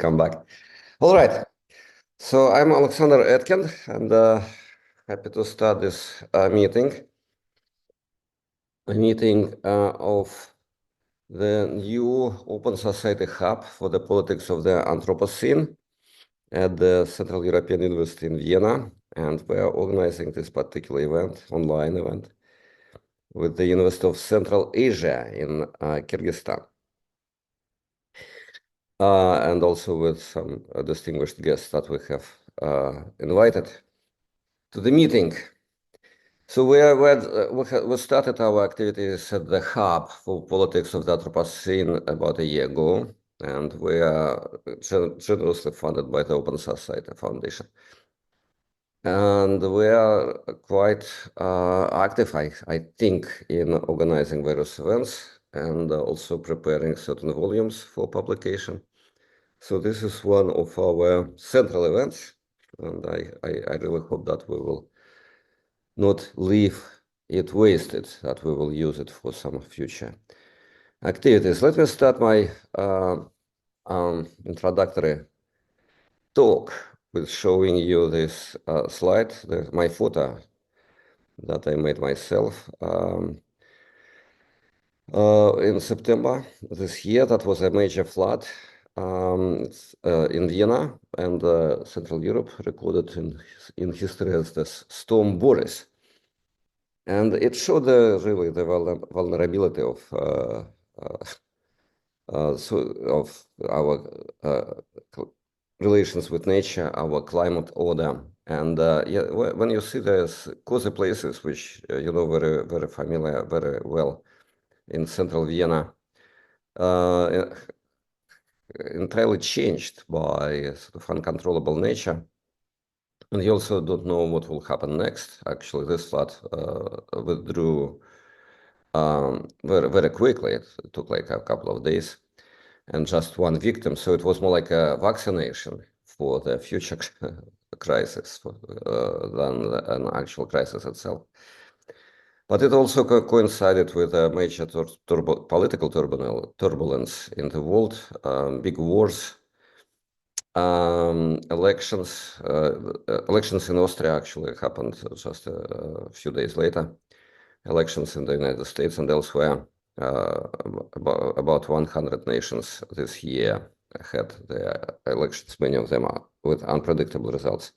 come back. All right. So I'm Alexander Etkind, and happy to start this meeting. A meeting of the new Open Society Hub for the Politics of the Anthropocene at the Central European University in Vienna. And we are organizing this particular event, online event, with the University of Central Asia in Kyrgyzstan. And also with some distinguished guests that we have invited to the meeting. So we started our activities at the Hub for Politics of the Anthropocene about a year ago, and we are generously funded by the Open Society Foundation. And we are quite active, I think, in organizing various events and also preparing certain volumes for publication. So this is one of our central events, and I really hope that we will not leave it wasted, that we will use it for some future activities. Let me start my introductory talk with showing you this slide, my photo that I made myself in September this year. That was a major flood in Vienna and Central Europe, recorded in history as the Storm Boris. And it showed really the vulnerability of our relations with nature, our climate order. And when you see those cozy places, which you know very, very familiar, very well, in central Vienna, entirely changed by sort of uncontrollable nature. And you also don't know what will happen next. Actually, this flood withdrew very, very quickly. It took like a couple of days and just one victim. So it was more like a vaccination for the future crisis than an actual crisis itself. But it also coincided with a major political turbulence in the world, big wars, elections. Elections in Austria actually happened just a few days later. Elections in the United States and elsewhere. About 100 nations this year had their elections, many of them are with unpredictable results.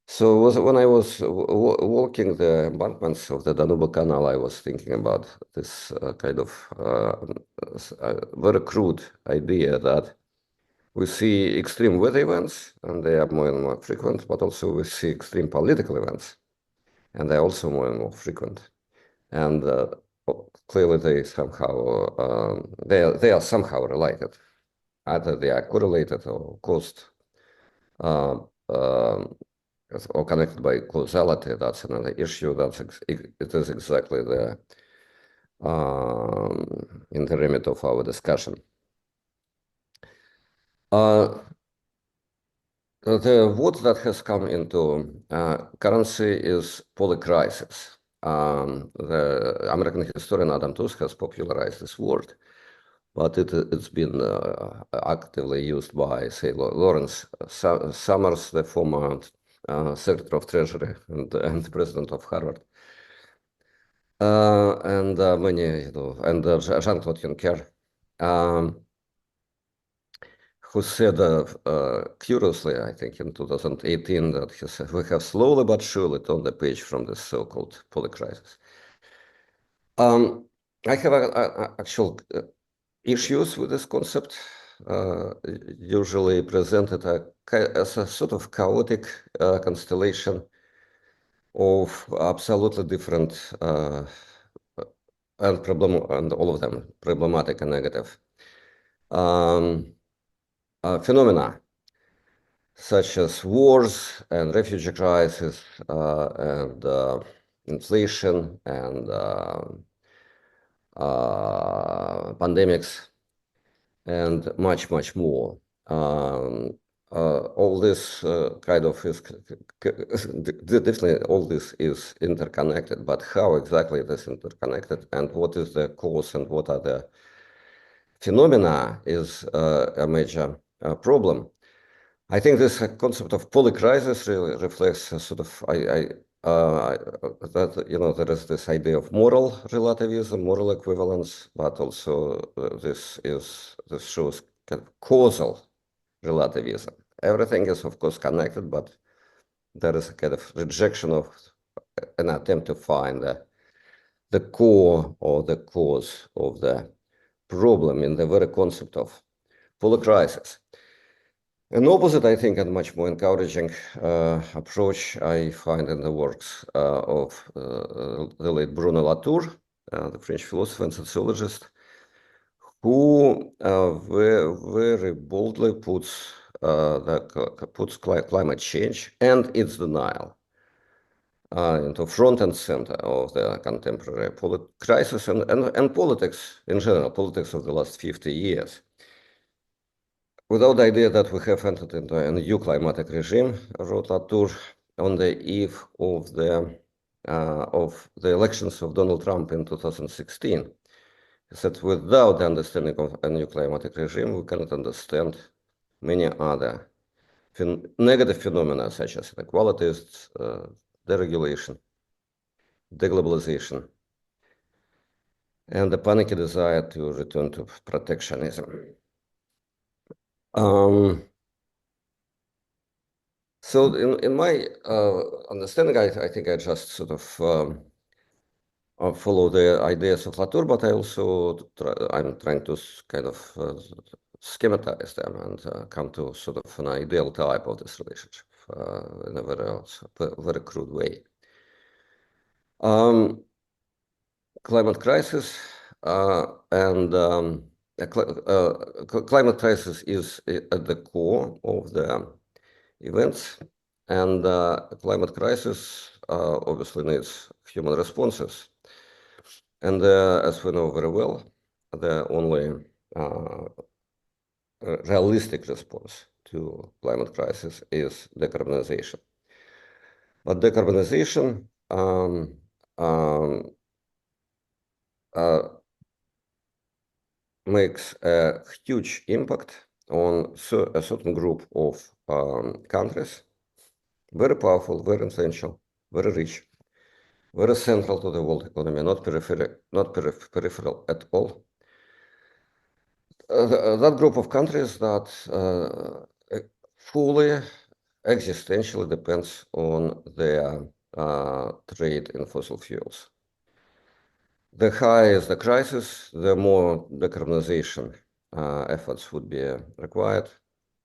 So when I was walking the embankments of the Danube Canal, I was thinking about this kind of very crude idea that we see extreme weather events, and they are more and more frequent, but also we see extreme political events, and they are also more and more frequent. And clearly they somehow, they are somehow related. Either they are correlated or caused or connected by causality. That's another issue. It is exactly the in the remit of our discussion. The word that has come into currency is polycrisis. The American historian Adam Tooze has popularized this word, but it's been actively used by, say, Lawrence Summers, the former Secretary of Treasury and President of Harvard, and many, and Jean-Claude Juncker, who said curiously, I think in 2018, that he said, we have slowly but surely turned the page from this so-called polycrisis. I have actual issues with this concept, usually presented as a sort of chaotic constellation of absolutely different and all of them problematic and negative phenomena, such as wars and refugee crisis and inflation and pandemics and much, much more. All this kind of is definitely all this is interconnected, but how exactly it is interconnected and what is the cause and what are the phenomena is a major problem. I think this concept of polycrisis really reflects a sort of that there is this idea of moral relativism, moral equivalence, but also this shows kind of causal relativism. Everything is of course connected, but there is a kind of rejection of an attempt to find the core or the cause of the problem in the very concept of polycrisis. An opposite, I think, and much more encouraging approach I find in the works of the late Bruno Latour, the French philosopher and sociologist, who very boldly puts climate change and its denial into front and center of the contemporary crisis and politics in general, politics of the last 50 years. Without the idea that we have entered into a new climatic regime, wrote Latour, on the eve of the elections of Donald Trump in 2016. He said, without the understanding of a new climatic regime, we cannot understand many other negative phenomena such as inequalities, deregulation, deglobalization, and the panicky desire to return to protectionism. So in my understanding, I think I just sort of follow the ideas of Latour, but I also I'm trying to kind of schematize them and come to sort of an ideal type of this relationship in a very crude way. Climate crisis and climate crisis is at the core of the events, and climate crisis obviously needs human responses. And as we know very well, the only realistic response to climate crisis is decarbonization. But decarbonization makes a huge impact on a certain group of countries, very powerful, very influential, very rich, very central to the world economy, not peripheral at all. That group of countries that fully existentially depends on their trade in fossil fuels. The higher is the crisis, the more decarbonization efforts would be required,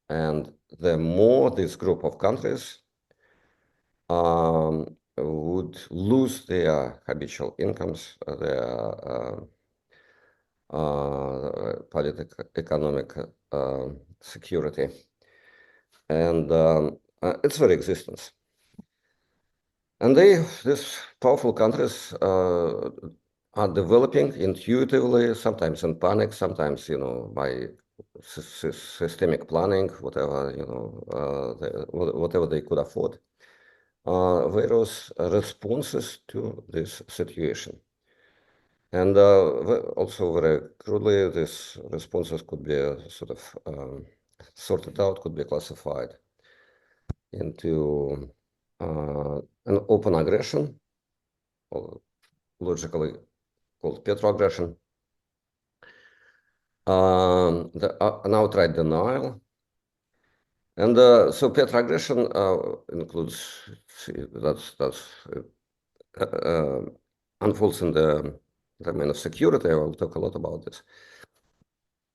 and the more this group of countries would lose their habitual incomes, their political, economic security, and its very existence. And these powerful countries are developing intuitively, sometimes in panic, sometimes, by systemic planning, whatever, whatever they could afford, various responses to this situation. And also very crudely, these responses could be sort of sorted out, could be classified into an open aggression, or logically called petroaggression, an outright denial. And so petroaggression includes, unfolds in the domain of security. I will talk a lot about this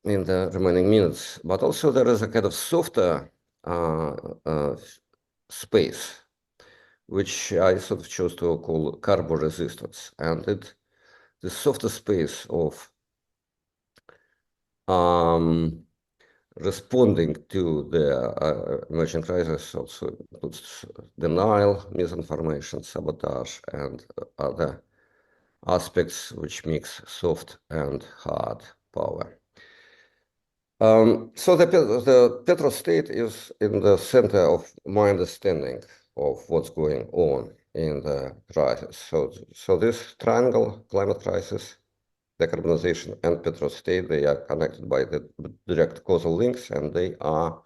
in the remaining minutes. But also there is a kind of softer space, which I sort of chose to call carbo resistance. And the softer space of responding to the emerging crisis also includes denial, misinformation, sabotage, and other aspects which mix soft and hard power. So the petrostate is in the center of my understanding of what's going on in the crisis. So this triangle, climate crisis, decarbonization and petrostate, they are connected by the direct causal links, and they are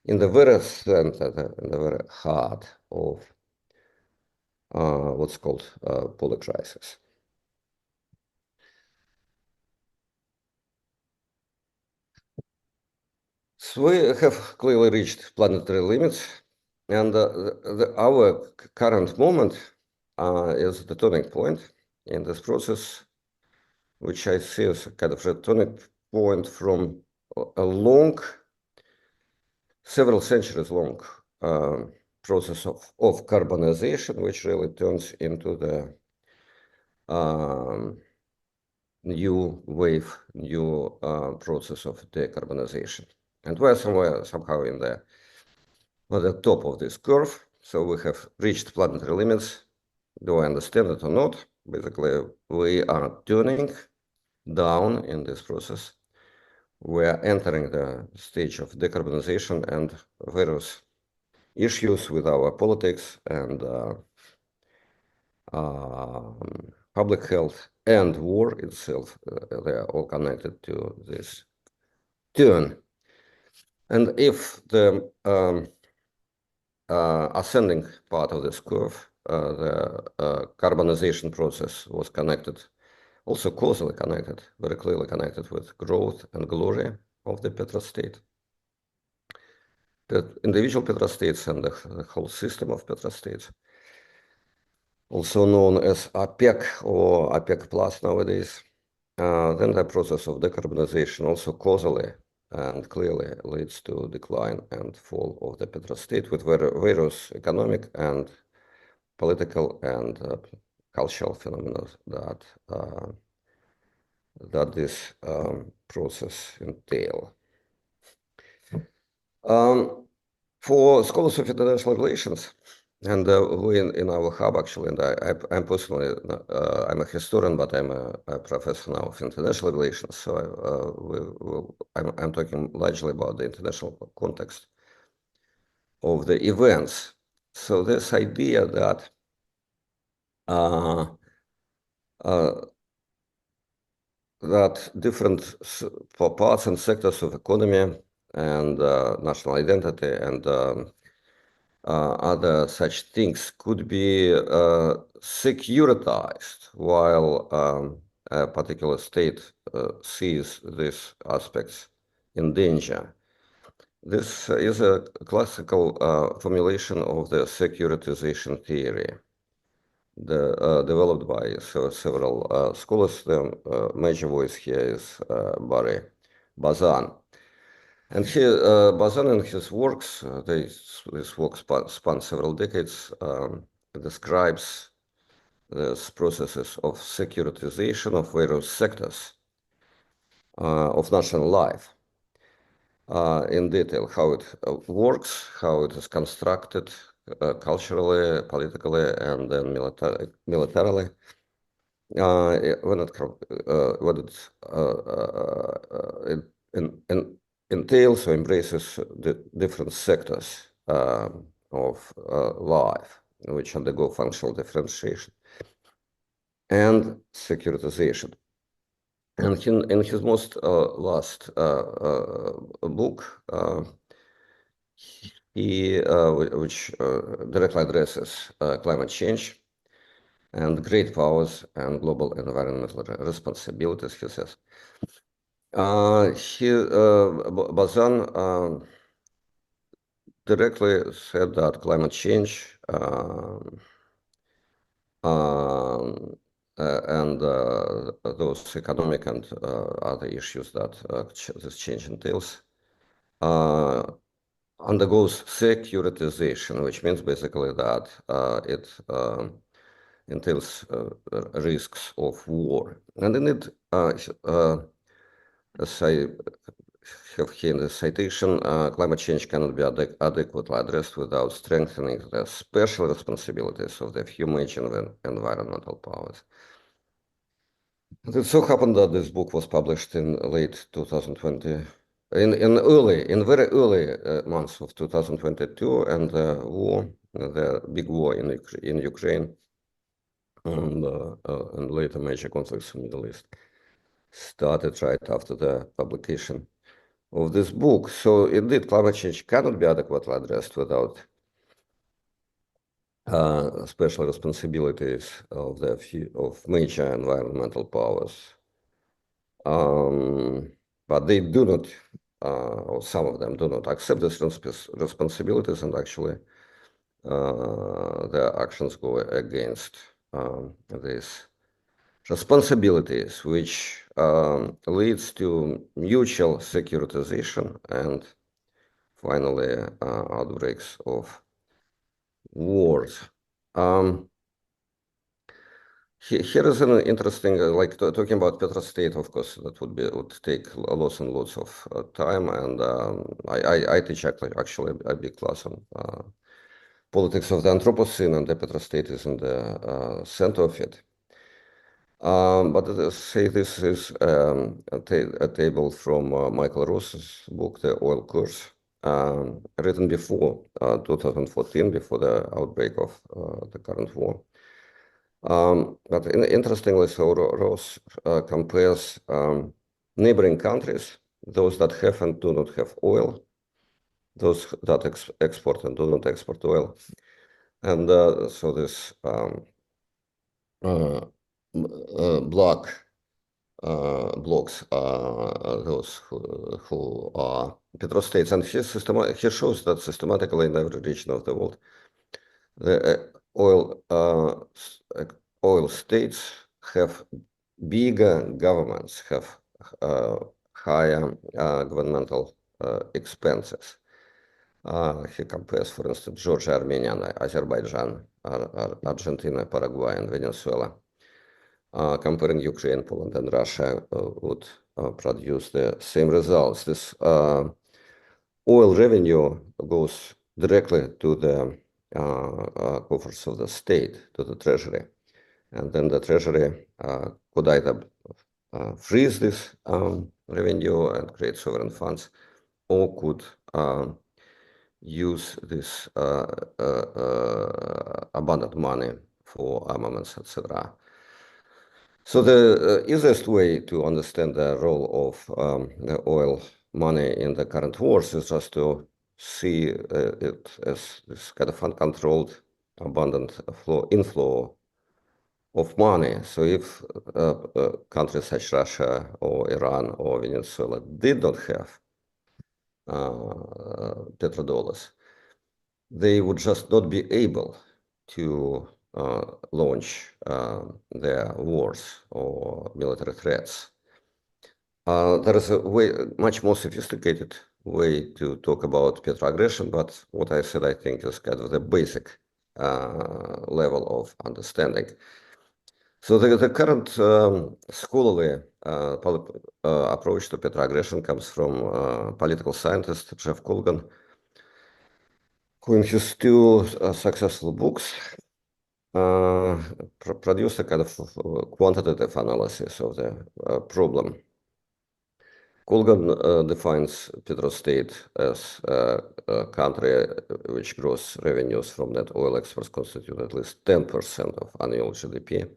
in the very center, in the very heart of what's called polycrisis. So we have clearly reached planetary limits, and our current moment is the turning point in this process, which I see as a kind of a turning point from a long, several centuries long process of carbonization, which really turns into the new wave, new process of decarbonization. And we're somewhere somehow in the at the top of this curve. So we have reached planetary limits. Do I understand it or not? Basically, we are turning down in this process. We are entering the stage of decarbonization, and various issues with our politics and public health and war itself, they are all connected to this turn. And if the ascending part of this curve, the carbonization process was connected, also causally connected, very clearly connected with growth and glory of the petrostate. The individual petrostates and the whole system of petrostates, also known as OPEC or OPEC Plus nowadays, then the process of decarbonization also causally and clearly leads to decline and fall of the petrostate with various economic and political and cultural phenomena that this process entail. For scholars of international relations, and we in our hub actually, and I'm personally, I'm a historian, but I'm a professor now of international relations, so I'm talking largely about the international context of the events. So this idea that that different parts and sectors of economy and national identity and other such things could be securitized while a particular state sees these aspects in danger. This is a classical formulation of the securitization theory, developed by several scholars. The major voice here is Barry Bazan. And Bazan in his works, this work span several decades, describes these processes of securitization of various sectors of national life in detail, how it works, how it is constructed culturally, politically, and then militarily. When it entails or embraces the different sectors of life, which undergo functional differentiation and securitization. And in his most last book, which directly addresses climate change and great powers and global environmental responsibilities, he says, Bazan directly said that climate change and those economic and other issues that this change entails undergoes securitization, which means basically that it entails risks of war. And in it, as I have here in the citation, climate change cannot be adequately addressed without strengthening the special responsibilities of the few major environmental powers. It so happened that this book was published in late 2020, in very early months of 2022, and the big war in Ukraine, and later major conflicts in the Middle East started right after the publication of this book. So indeed, climate change cannot be adequately addressed without special responsibilities of major environmental powers. But they do not, or some of them do not accept these responsibilities, and actually their actions go against these responsibilities, which leads to mutual securitization and finally outbreaks of wars. Here is an interesting, talking about petrostate, of course, that would take lots and lots of time, and I teach actually a big class on politics of the Anthropocene, and the petrostate is in the center of it. But say this is a table from Michael Ross's book, The Oil Curse, written before 2014, before the outbreak of the current war. But interestingly, so Ross compares neighboring countries, those that have and do not have oil, those that export and do not export oil. And so this blocks those who are petrostates. And he shows that systematically in every region of the world, the oil states have bigger governments, have higher governmental expenses. He compares, for instance, Georgia, Armenia, Azerbaijan, Argentina, Paraguay, and Venezuela. Comparing Ukraine, Poland, and Russia would produce the same results. This oil revenue goes directly to the coffers of the state, to the treasury. And then the treasury could either freeze this revenue and create sovereign funds, or could use this abundant money for armaments, etc. So the easiest way to understand the role of the oil money in the current wars is just to see it as this kind of uncontrolled, abundant inflow of money. So if countries such Russia or Iran or Venezuela did not have petrodollars, they would just not be able to launch their wars or military threats. There is a much more sophisticated way to talk about petroaggression, but what I said, I think, is kind of the basic level of understanding. So the current scholarly approach to petroaggression comes from political scientist Jeff Colgan, who in his two successful books produced a kind of quantitative analysis of the problem. Colgan defines petrostate as a country which gross revenues from net oil exports constitute at least 10% of annual GDP.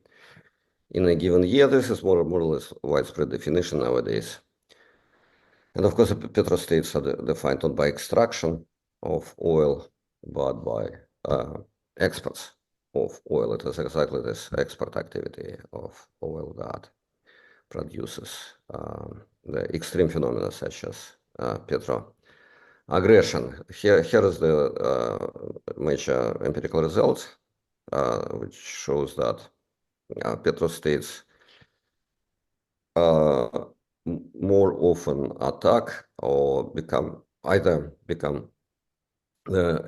In a given year, this is more or less widespread definition nowadays. And of course, petrostates are defined not by extraction of oil, but by exports of oil. It is exactly this export activity of oil that produces the extreme phenomena such as petroaggression. Here is the major empirical results, which shows that petrostates more often attack or either become the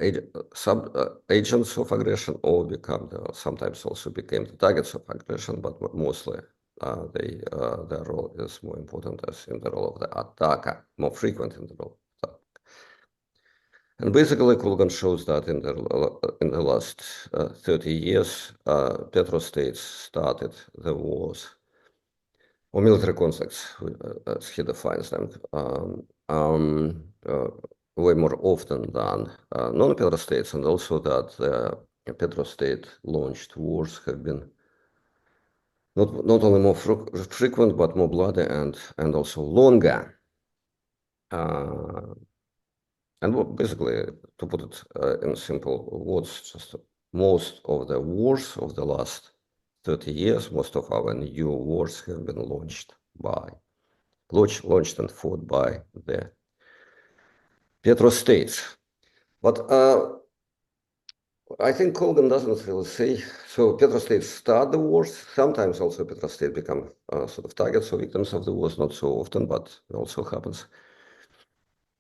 agents of aggression, or sometimes also became the targets of aggression, but mostly their role is more important as in the role of the attacker, more frequent in the role of attacker. And basically, Colgan shows that in the last 30 years, petrostates started the wars or military conflicts, as he defines them, way more often than non-petrostates, and also that petrostate launched wars have been not only more frequent, but more bloody and also longer. And basically, to put it in simple words, just most of the wars of the last 30 years, most of our new wars have been launched and fought by the petrostates. But I think Colgan doesn't really say. So petrostates start the wars. Sometimes also petrostates become sort of targets or victims of the wars. Not so often, but it also happens.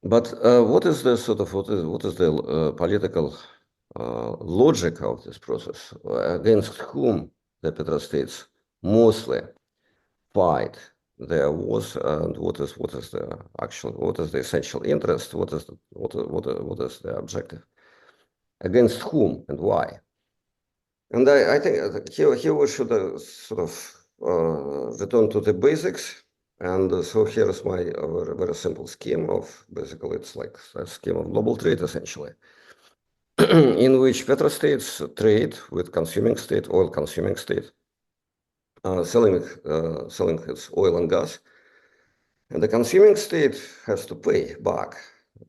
But what is the political logic of this process? Against whom the petrostates mostly fight their wars, and what is the essential interest? What is the objective? Against whom and why? And I think here we should sort of return to the basics. And so here's my very simple scheme of, basically it's like a scheme of global trade essentially, in which petrostates trade with consuming state, oil consuming state, selling its oil and gas, and the consuming state has to pay back.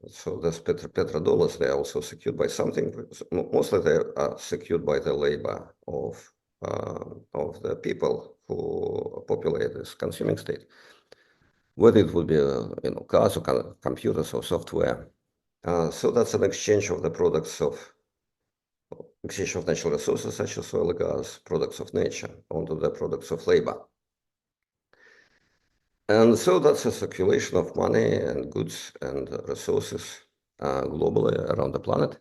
So those petrodollars, they are also secured by something. Mostly they are secured by the labor of the people who populate this consuming state, whether it would be cars or computers or software. So that's an exchange of the products of exchange of natural resources such as oil and gas, products of nature, onto the products of labor. And so that's a circulation of money and goods and resources globally around the planet.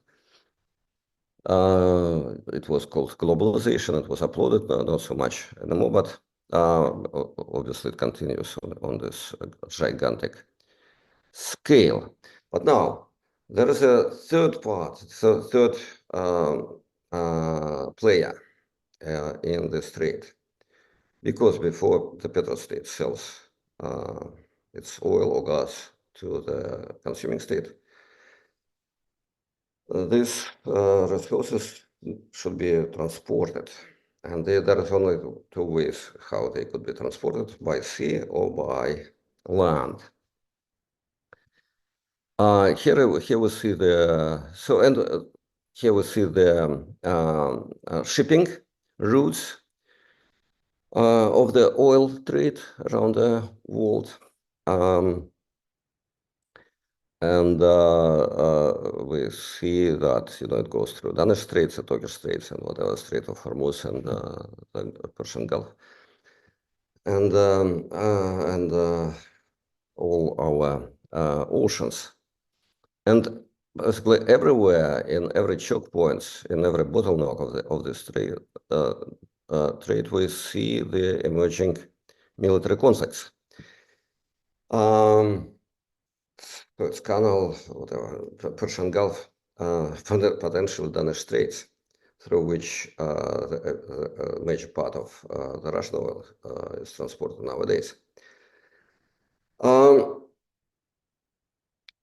It was called globalization. It was applauded, not so much anymore, but obviously it continues on this gigantic scale. But now there is a third player in this trade, because before the petrostate sells its oil or gas to the consuming state, these resources should be transported. And there is only two ways how they could be transported, by sea or by land. Here we see the shipping routes of the oil trade around the world. And we see that it goes through Danish Straits, the Turkish Straits, and whatever Strait of Hormuz and the Persian Gulf, and all our oceans, and basically everywhere, in every choke points, in every bottleneck of this trade, we see the emerging military conflicts. So it's Canal, whatever, Persian Gulf, potential Danish Straits, through which the major part of the Russian oil is transported nowadays.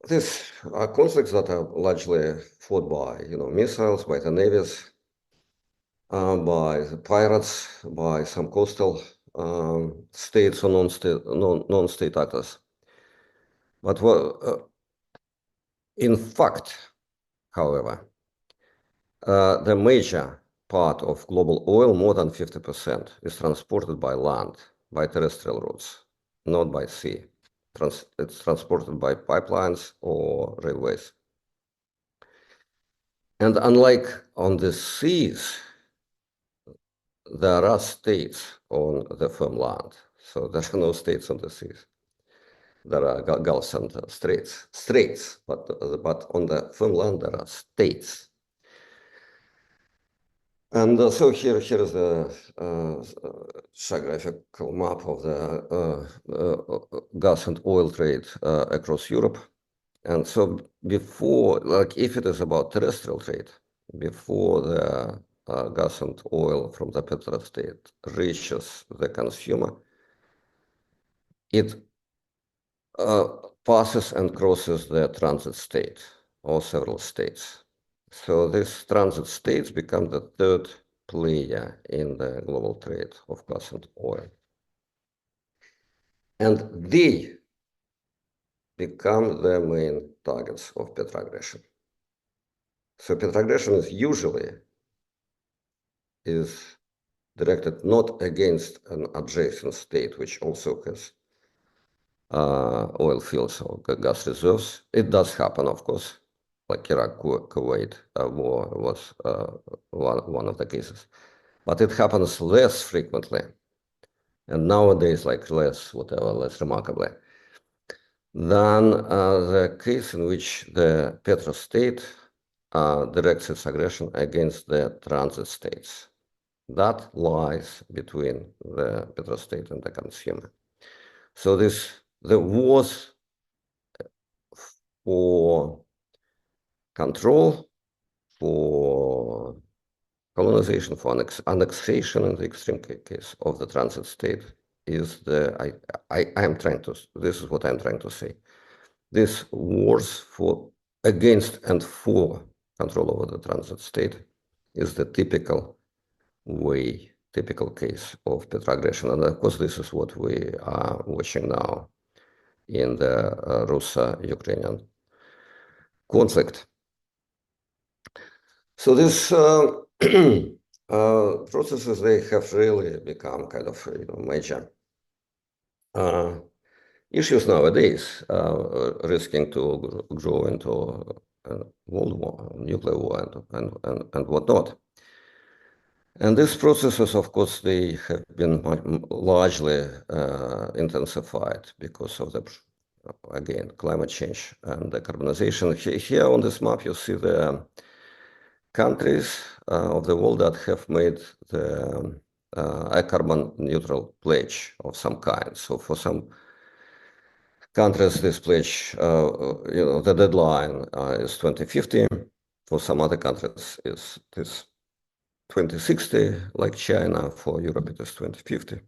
These are conflicts that are largely fought by, missiles, by the navies, by the pirates, by some coastal states or non-state actors. But in fact, however, the major part of global oil, more than 50%, is transported by land, by terrestrial routes, not by sea. It's transported by pipelines or railways. And unlike on the seas, there are states on the firm land. So there are no states on the seas. There are gulfs and straits, but on the firm land there are states. And so here is the geographical map of the gas and oil trade across Europe. And so before, like if it is about terrestrial trade, before the gas and oil from the petrostate reaches the consumer, it passes and crosses the transit state or several states. So these transit states become the third player in the global trade of gas and oil. And they become the main targets of petroaggression. So petroaggression is usually directed not against an adjacent state, which also has oil fields or gas reserves. It does happen, of course, like Iraq, Kuwait war was one of the cases. But it happens less frequently, and nowadays, like less remarkably, than the case in which the petrostate directs its aggression against the transit states. That lies between the petrostate and the consumer. So the wars for control, for colonization, for annexation in the extreme case of the transit state is this is what I'm trying to say. This wars against and for control over the transit state is the typical case of petroaggression. And of course, this is what we are watching now in the Russo-Ukrainian conflict. So these processes, they have really become kind of major issues nowadays, risking to grow into a world war, nuclear war, and whatnot. And these processes, of course, they have been largely intensified because of again, climate change and decarbonization. Here on this map, you see the countries of the world that have made a carbon neutral pledge of some kind. So for some countries, this pledge, the deadline is 2050. For some other countries, is 2060, like China. For Europe, it is 2050.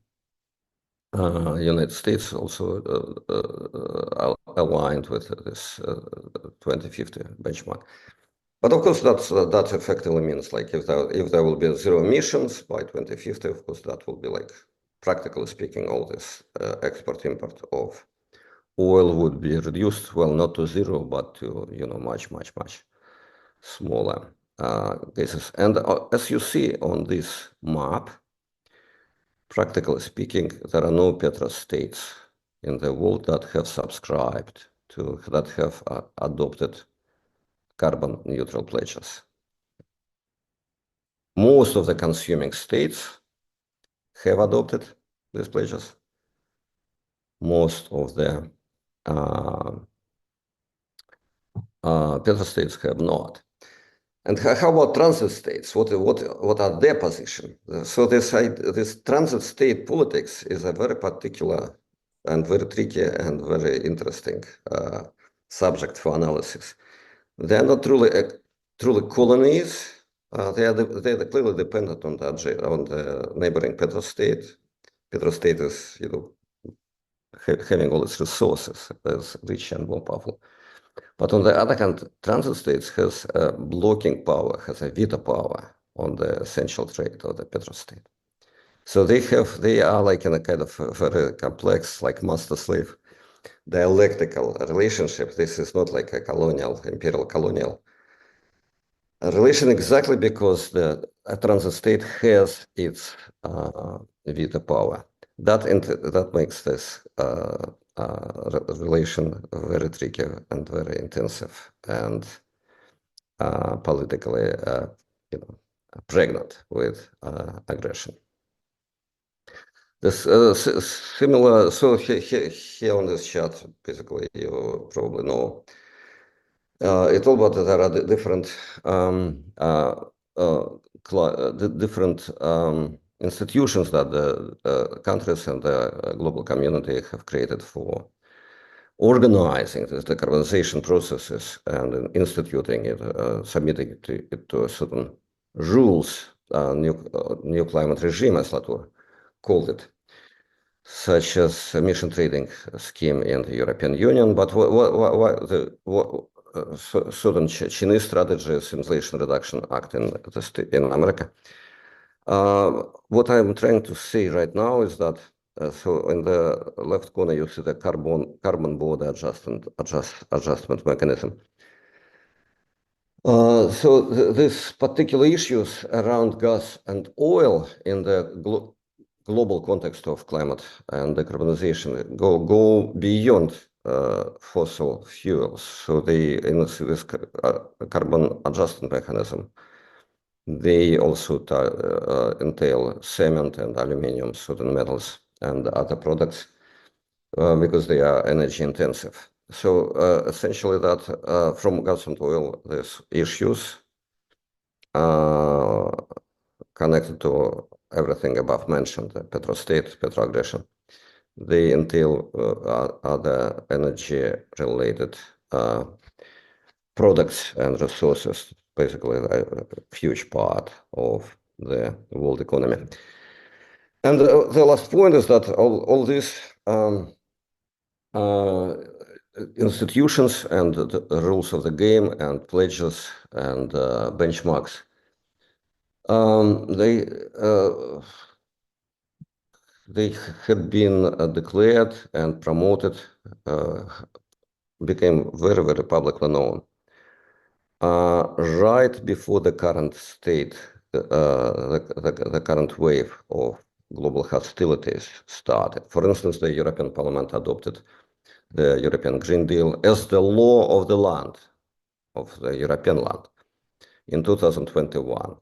United States also aligned with this 2050 benchmark. But of course, that effectively means like if there will be zero emissions by 2050, of course, that will be like, practically speaking, all this export-import of oil would be reduced, well, not to zero, but to much smaller cases. And as you see on this map, practically speaking, there are no petrostates in the world that have subscribed to, that have adopted carbon neutral pledges. Most of the consuming states have adopted these pledges. Most of the petrostates have not. And how about transit states? What are their position? So this transit state politics is a very particular and very tricky and very interesting subject for analysis. They are not truly colonies. They are clearly dependent on the neighboring petrostate. Petrostate is having all its resources as rich and more powerful. But on the other hand, transit states has a blocking power, has a veto power on the essential trade of the petrostate. So they are like in a kind of very complex, like master-slave dialectical relationship. This is not like a imperial colonial relation, exactly because a transit state has its veto power. That makes this relation very tricky and very intensive and politically, pregnant with aggression. This similar. So here on this chart, basically, you probably know. It's all about that there are different institutions that the countries and the global community have created for organizing these decarbonization processes and instituting it, submitting it to certain rules, new climate regime, as Latour called it, such as emission trading scheme in the European Union. But certain Chinese strategies, Inflation Reduction Act in America. What I'm trying to say right now is that so in the left corner you see the carbon border adjustment mechanism. So these particular issues around gas and oil in the global context of climate and decarbonization go beyond fossil fuels. So they, in this carbon adjustment mechanism, they also entail cement and aluminium, certain metals, and other products because they are energy intensive. So essentially that from gas and oil, there's issues connected to everything above mentioned, the petrostate, petroaggression. They entail other energy-related products and resources, basically a huge part of the world economy. And the last point is that all these institutions and the rules of the game and pledges and benchmarks, they had been declared and promoted, became very, very publicly known right before the current state, the current wave of global hostilities started. For instance, the European Parliament adopted the European Green Deal as the law of the land, of the European land, in 2021.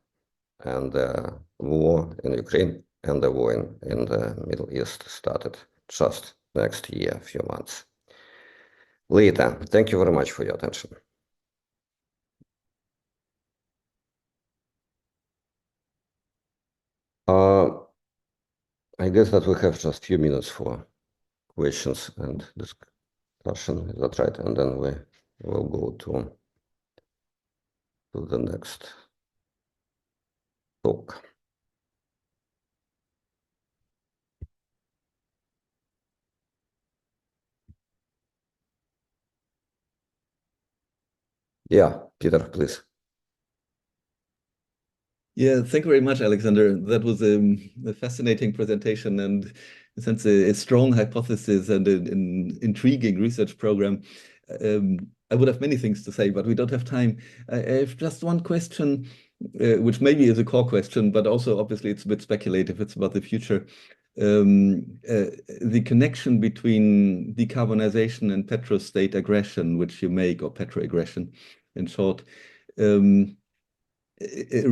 And the war in Ukraine and the war in the Middle East started just next year, a few months later. Thank you very much for your attention. I guess that we have just a few minutes for questions and discussion. Is that right? And then we will go to the next talk. Yeah, Peter, please. Yeah, thank you very much, Alexander. That was a fascinating presentation and, in a sense, a strong hypothesis and an intriguing research program. I would have many things to say, but we don't have time. I have just one question, which maybe is a core question, but also obviously it's a bit speculative. It's about the future. The connection between decarbonization and petrostate aggression, which you make, or petroaggression in short. It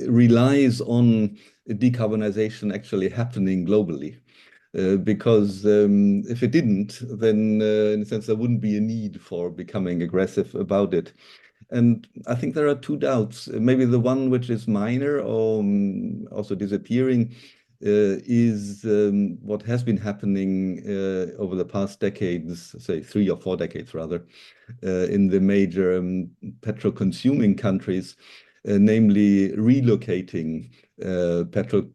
relies on decarbonization actually happening globally. Because if it didn't, then in a sense, there wouldn't be a need for becoming aggressive about it. And I think there are two doubts. Maybe the one which is minor or also disappearing is what has been happening over the past decades, say 3 or 4 decades rather, in the major petrol-consuming countries, namely relocating petrol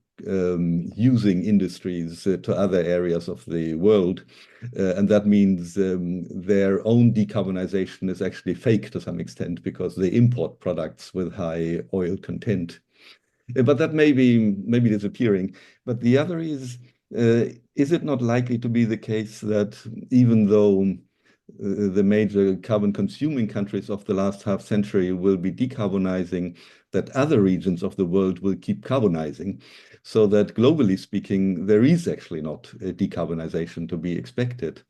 using industries to other areas of the world. And that means their own decarbonization is actually fake to some extent because they import products with high oil content. But that may be disappearing. But the other is it not likely to be the case that even though the major carbon consuming countries of the last half century will be decarbonizing, that other regions of the world will keep carbonizing, so that globally speaking, there is actually not a decarbonization to be expected,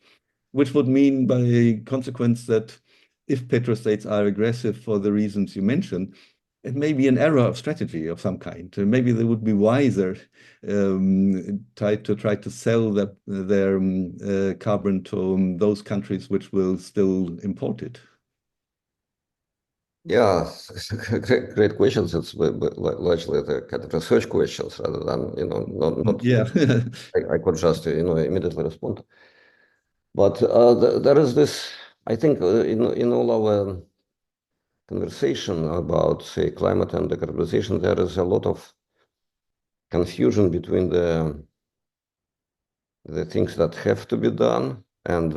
which would mean by consequence that if petrostates are aggressive for the reasons you mentioned, it may be an error of strategy of some kind. Maybe they would be wiser try to sell their carbon to those countries which will still import it. Yeah, great questions. It's largely the kind of research questions rather than, not Yeah. I could just, immediately respond. But there is this, I think, in all our conversation about, say, climate and decarbonization, there is a lot of confusion between the things that have to be done and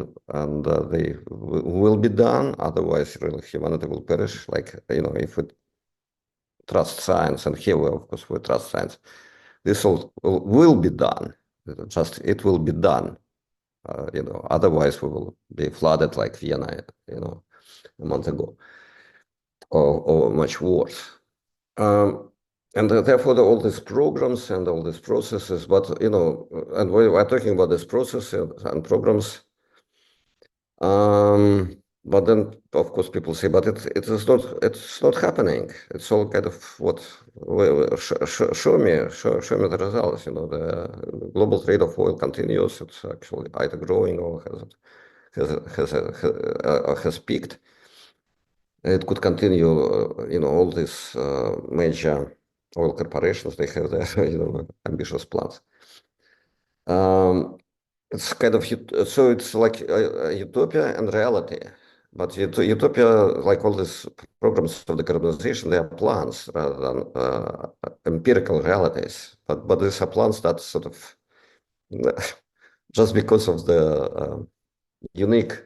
they will be done. Otherwise, really, humanity will perish. Like, if trust science, and here, of course, we trust science. This will be done. It will be done. Otherwise we will be flooded like Vienna, a month ago, or much worse. And therefore, all these programs and all these processes, but, and we are talking about these processes and programs. But then, of course, people say, but it's not happening. It's all kind of show me the results. The global trade of oil continues. It's actually either growing or has peaked. It could continue. All these major oil corporations, they have their ambitious plans. It's kind of so it's like utopia and reality. But utopia, like all these programs of decarbonization, they are plans rather than empirical realities. But these are plans that sort of, just because of the unique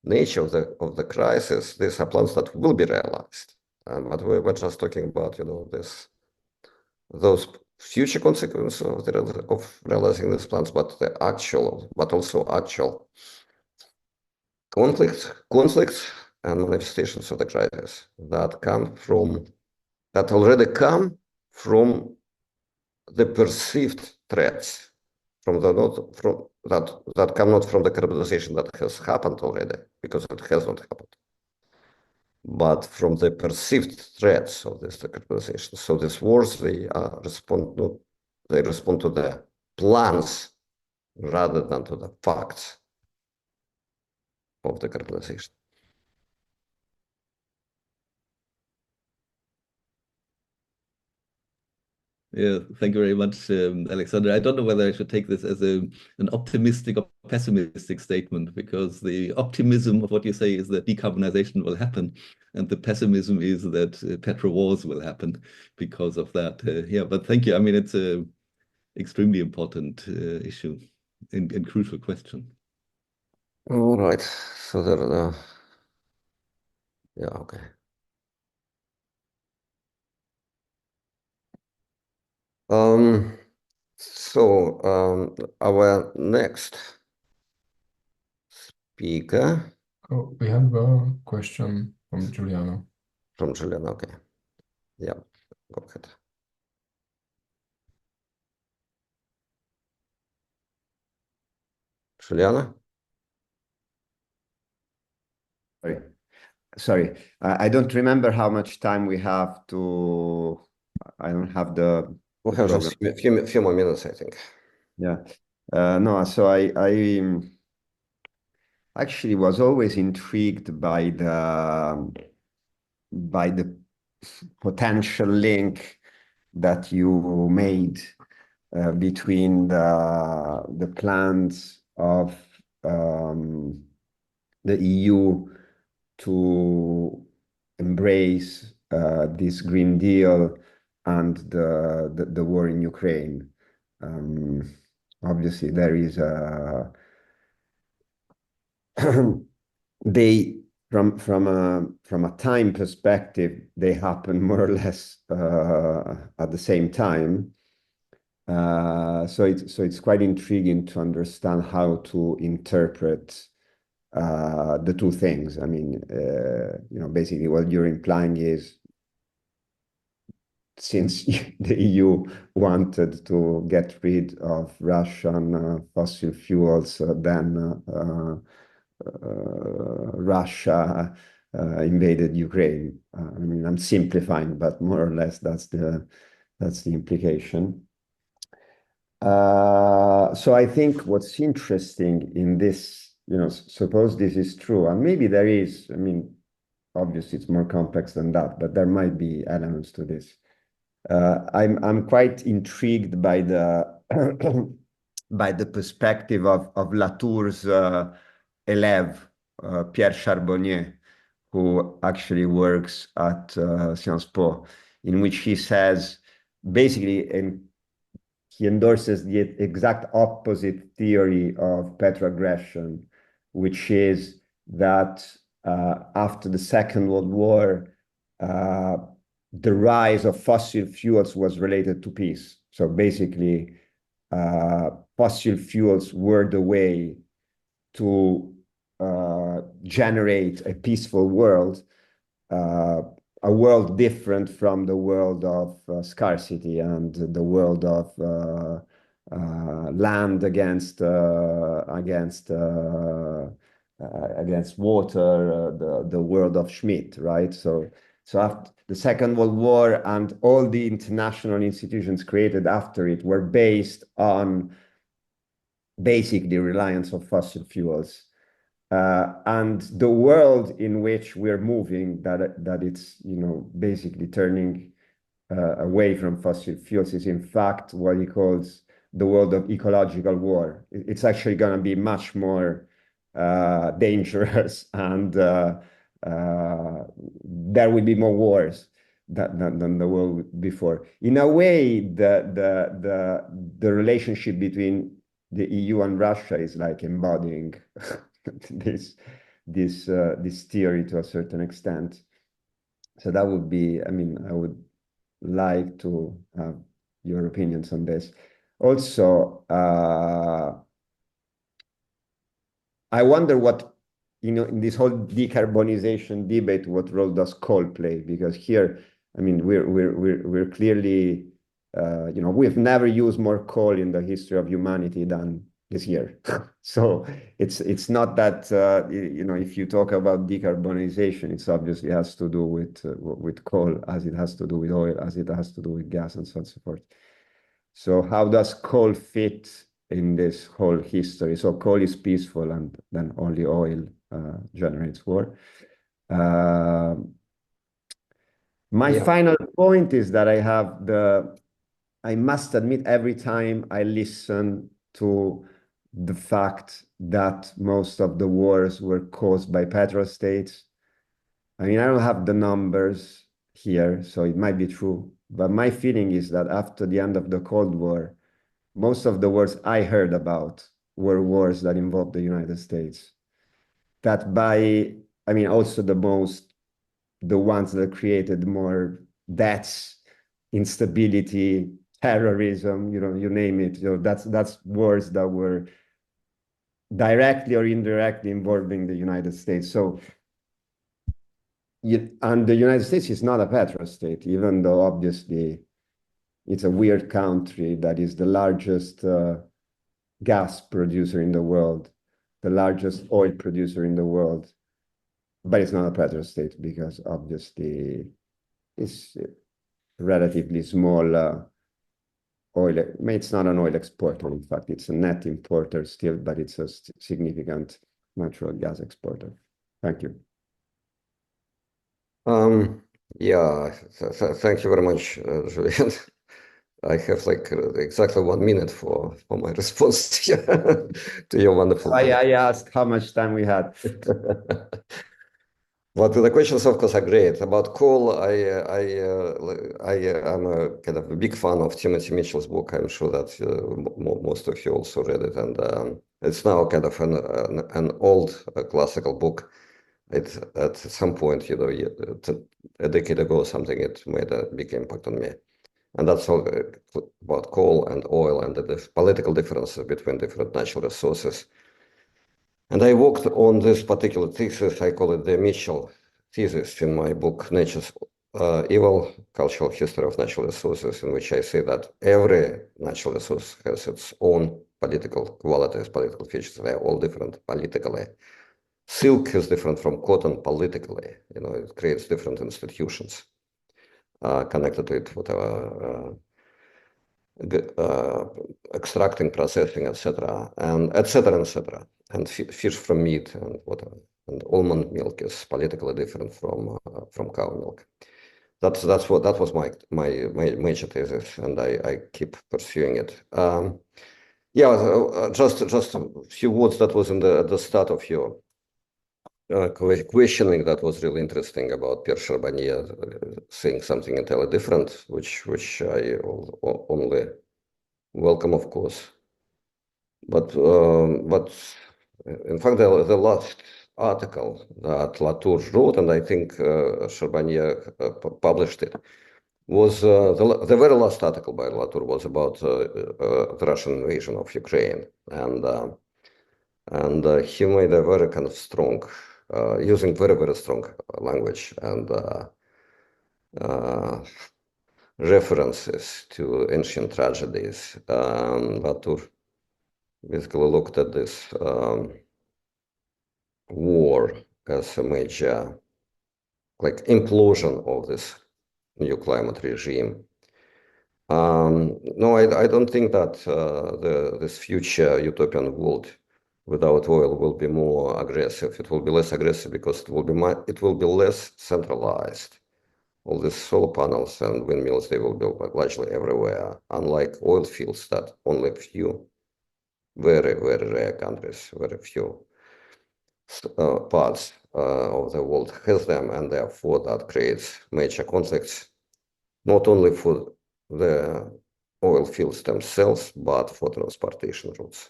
nature of the crisis, these are plans that will be realized. But we're just talking about, those future consequences of realizing these plans, but also actual conflicts and manifestations of the crisis that already come from the perceived threats, that come not from the carbonization that has happened already, because it has not happened, but from the perceived threats of this decarbonization. So these wars, they respond to the plans rather than to the facts of decarbonization. Yeah, thank you very much, Alexander. I don't know whether I should take this as an optimistic or pessimistic statement, because the optimism of what you say is that decarbonization will happen, and the pessimism is that petro wars will happen because of that. Yeah, but thank you. I mean, it's an extremely important issue and crucial question. All right. So there, yeah, okay. So our next speaker. Oh, we have a question from Giuliano. From Giuliano, okay. Yeah, go ahead. Giuliano? Sorry, I don't remember how much time we have to. I don't have the. We have just a few more minutes, I think. Yeah. No, so I actually was always intrigued by the potential link that you made between the plans of the EU to embrace this Green Deal and the war in Ukraine. Obviously, there is they from a time perspective, they happen more or less at the same time. So it's quite intriguing to understand how to interpret the two things. I mean, basically what you're implying is, since the EU wanted to get rid of Russian fossil fuels, then Russia invaded Ukraine. I mean, I'm simplifying, but more or less that's the implication. So I think what's interesting in this, suppose this is true, and maybe there is, I mean, obviously it's more complex than that, but there might be elements to this. I'm quite intrigued by the by the perspective of Latour's élève, Pierre Charbonnier, who actually works at Sciences Po, in which he says, basically, and he endorses the exact opposite theory of petroaggression, which is that after the Second World War, the rise of fossil fuels was related to peace. So basically, fossil fuels were the way to generate a peaceful world, a world different from the world of scarcity and the world of land against water, the world of Schmidt, right? So after the Second World War and all the international institutions created after it were based on basically reliance of fossil fuels. And the world in which we're moving, that it's, you know, basically turning away from fossil fuels is in fact what he calls the world of ecological war. It's actually going to be much more dangerous, and there will be more wars than the world before. In a way, the relationship between the EU and Russia is like embodying this theory to a certain extent. So that would be, I mean, I would like to have your opinions on this. Also, I wonder what, you know, in this whole decarbonization debate, what role does coal play? Because here, I mean, we're clearly, you know, we've never used more coal in the history of humanity than this year. So it's not that, you know, if you talk about decarbonization, it's obviously has to do with coal, as it has to do with oil, as it has to do with gas, and so on and so forth. So how does coal fit in this whole history? So coal is peaceful, and then only oil generates war. My final point is that I must admit, every time I listen to the fact that most of the wars were caused by petrostates, I mean, I don't have the numbers here, so it might be true, but my feeling is that after the end of the Cold War, most of the wars I heard about were wars that involved the United States. That I mean, also the ones that created more deaths, instability, terrorism, you know, you name it. You know, that's wars that were directly or indirectly involving the United States. So, and the United States is not a petrostate, even though obviously it's a weird country that is the largest gas producer in the world, the largest oil producer in the world, but it's not a petrostate because obviously it's relatively small oil. It's not an oil exporter, in fact, it's a net importer still, but it's a significant natural gas exporter. Thank you. Yeah, thank you very much, Julian. I have like exactly 1 minute for my response to your wonderful. I asked how much time we had. But the questions, of course, are great. About coal, I am a kind of a big fan of Timothy Mitchell's book. I'm sure that most of you also read it, and it's now kind of an old classical book. It at some point, you know, a decade ago or something, it made a big impact on me. And that's all about coal and oil and the political differences between different natural resources. And I worked on this particular thesis. I call it the Mitchell thesis in my book, Nature's Evil, Cultural History of Natural Resources, in which I say that every natural resource has its own political qualities, political features. They are all different politically. Silk is different from cotton politically. You know, it creates different institutions connected to it, whatever, extracting, processing, etc., and etc., etc. And fish from meat and whatever. And almond milk is politically different from cow milk. That was my major thesis, and I keep pursuing it. Yeah, just a few words that was at the start of your questioning that was really interesting about Pierre Charbonnier saying something entirely different, which I only welcome, of course. But in fact, the last article that Latour wrote, and I think Charbonnier published it, was the very last article by Latour was about the Russian invasion of Ukraine, and he made a very kind of strong, using very, very strong language and references to ancient tragedies. Latour basically looked at this war as a major, like, implosion of this new climate regime. No, I don't think that this future utopian world without oil will be more aggressive. It will be less aggressive because it will be less centralized. All these solar panels and windmills, they will be largely everywhere, unlike oil fields that only a few, very, very rare countries, very few parts of the world has them, and therefore that creates major conflicts, not only for the oil fields themselves, but for transportation routes,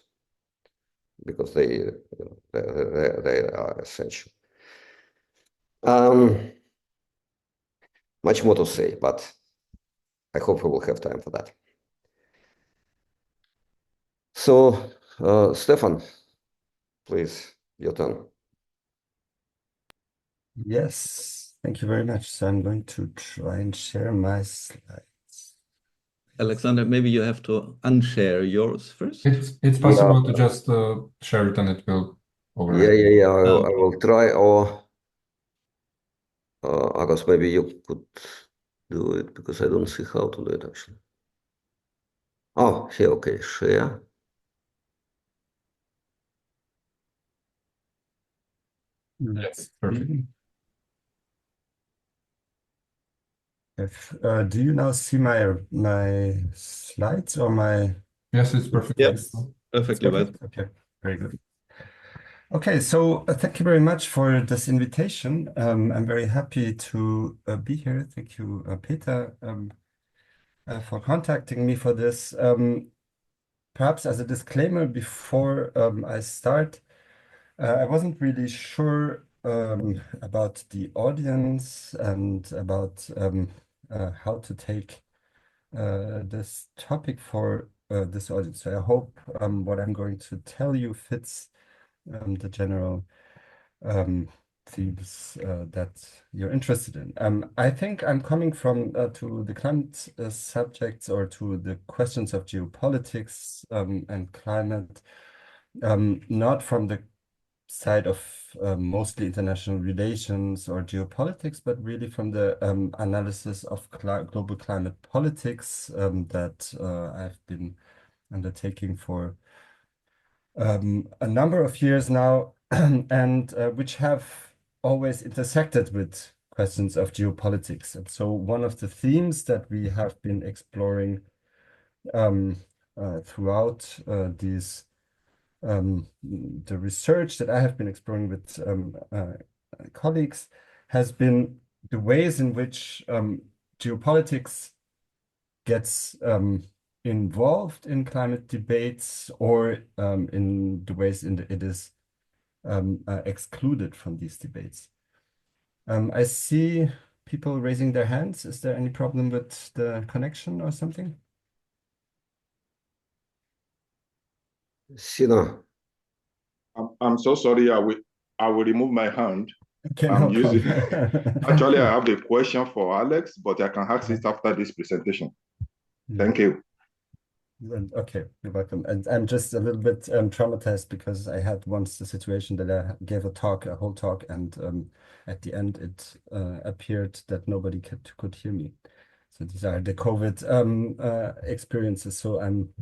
because they are essential. Much more to say, but I hope we will have time for that. So, Stefan, please, your turn. Yes, thank you very much. So I'm going to try and share my slides. Alexander, maybe you have to unshare yours first. It's possible to just share it and it will override. Yeah. I will try, or Agus, maybe you could do it, because I don't see how to do it actually. Oh, here, okay, share. Yes, perfect. Do you now see my slides or my? Yes, it's perfect. Yes, perfectly well. Okay, very good. Okay, so thank you very much for this invitation. I'm very happy to be here. Thank you, Peter, for contacting me for this. Perhaps as a disclaimer before I start, I wasn't really sure about the audience and about how to take this topic for this audience. So I hope what I'm going to tell you fits the general themes that you're interested in. I think I'm coming from to the climate subjects, or to the questions of geopolitics and climate, not from the side of mostly international relations or geopolitics, but really from the analysis of global climate politics that I've been undertaking for a number of years now, and which have always intersected with questions of geopolitics. And so one of the themes that we have been exploring throughout these the research that I have been exploring with colleagues has been the ways in which geopolitics gets involved in climate debates, or in the ways it is excluded from these debates. I see people raising their hands. Is there any problem with the connection or something? Sina. I'm so sorry. I will remove my hand. Okay, I'm no using. problem. Actually, I have a question for Alex, but I can ask it after this presentation. Thank you. Okay, you're welcome. And I'm just a little bit traumatized, because I had once the situation that I gave a whole talk, and at the end it appeared that nobody could hear me. So these are the COVID experiences. So I'm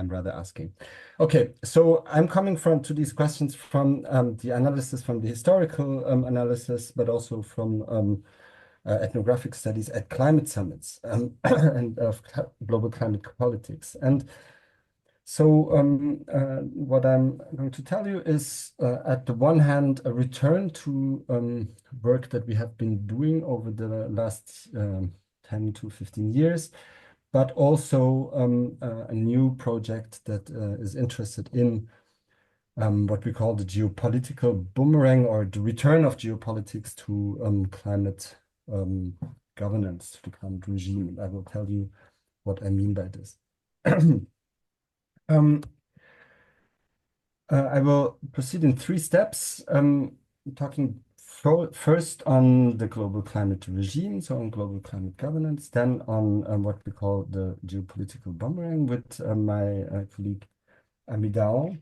rather asking. Okay, so I'm coming to these questions from the analysis, from the historical analysis, but also from ethnographic studies at climate summits and of global climate politics. And so what I'm going to tell you is, at the one hand, a return to work that we have been doing over the last 10 to 15 years, but also a new project that is interested in what we call the geopolitical boomerang, or the return of geopolitics to climate governance, to the climate regime. And I will tell you what I mean by this. I will proceed in 3 steps, talking first on the global climate regime, so on global climate governance, then on what we call the geopolitical boomerang with my colleague Andreao.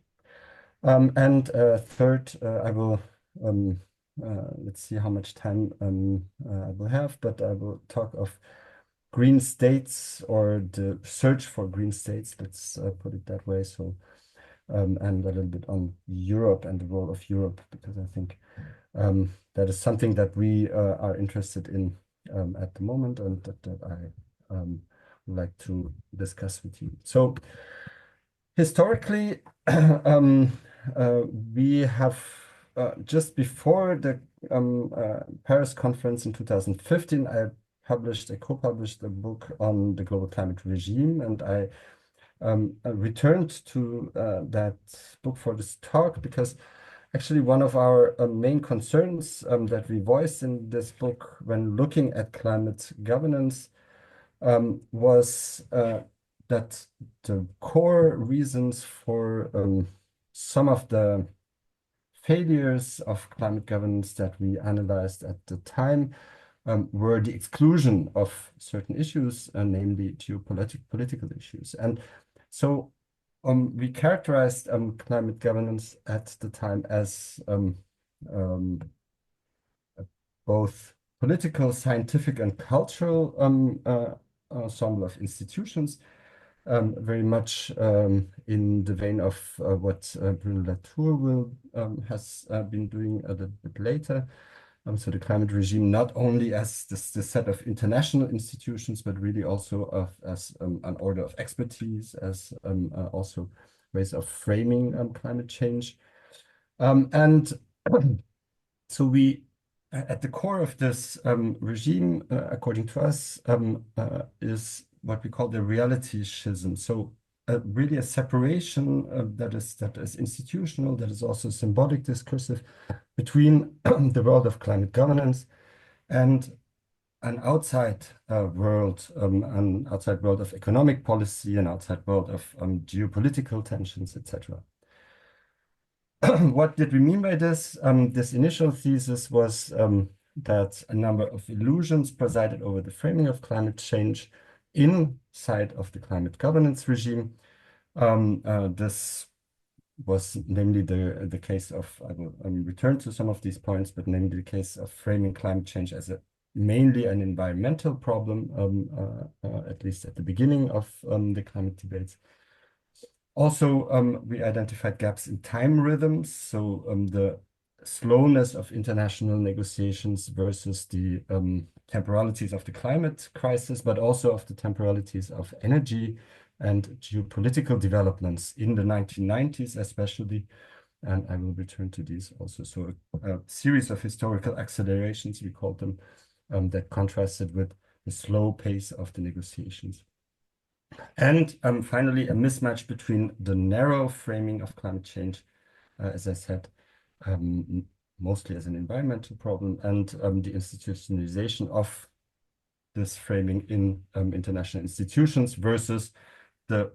And third, I will, let's see how much time I will have, but I will talk of green states, or the search for green states, let's put it that way. So, and a little bit on Europe and the role of Europe, because I think that is something that we are interested in at the moment, and that I would like to discuss with you. So, historically, we have just before the Paris conference in 2015, I co-published a book on the global climate regime, and I returned to that book for this talk because actually one of our main concerns that we voiced in this book when looking at climate governance was that the core reasons for some of the failures of climate governance that we analyzed at the time were the exclusion of certain issues, namely geopolitical issues. And so we characterized climate governance at the time as both political, scientific, and cultural ensemble of institutions, very much in the vein of what Bruno Latour has been doing a little bit later. So the climate regime, not only as the set of international institutions, but really also as an order of expertise, as also ways of framing climate change. And so we, at the core of this regime, according to us, is what we call the reality schism. So really a separation that is institutional, that is also symbolic, discursive, between the world of climate governance and an outside world, an outside world of economic policy, an outside world of geopolitical tensions, etc. What did we mean by this? This initial thesis was that a number of illusions presided over the framing of climate change inside of the climate governance regime. This was namely the case of, I will return to some of these points, but namely the case of framing climate change as mainly an environmental problem, at least at the beginning of the climate debates. Also, we identified gaps in time rhythms, so the slowness of international negotiations versus the temporalities of the climate crisis, but also of the temporalities of energy and geopolitical developments in the 1990s especially, and I will return to these also. So a series of historical accelerations, we called them, that contrasted with the slow pace of the negotiations. And finally, a mismatch between the narrow framing of climate change, as I said, mostly as an environmental problem, and the institutionalization of this framing in international institutions versus the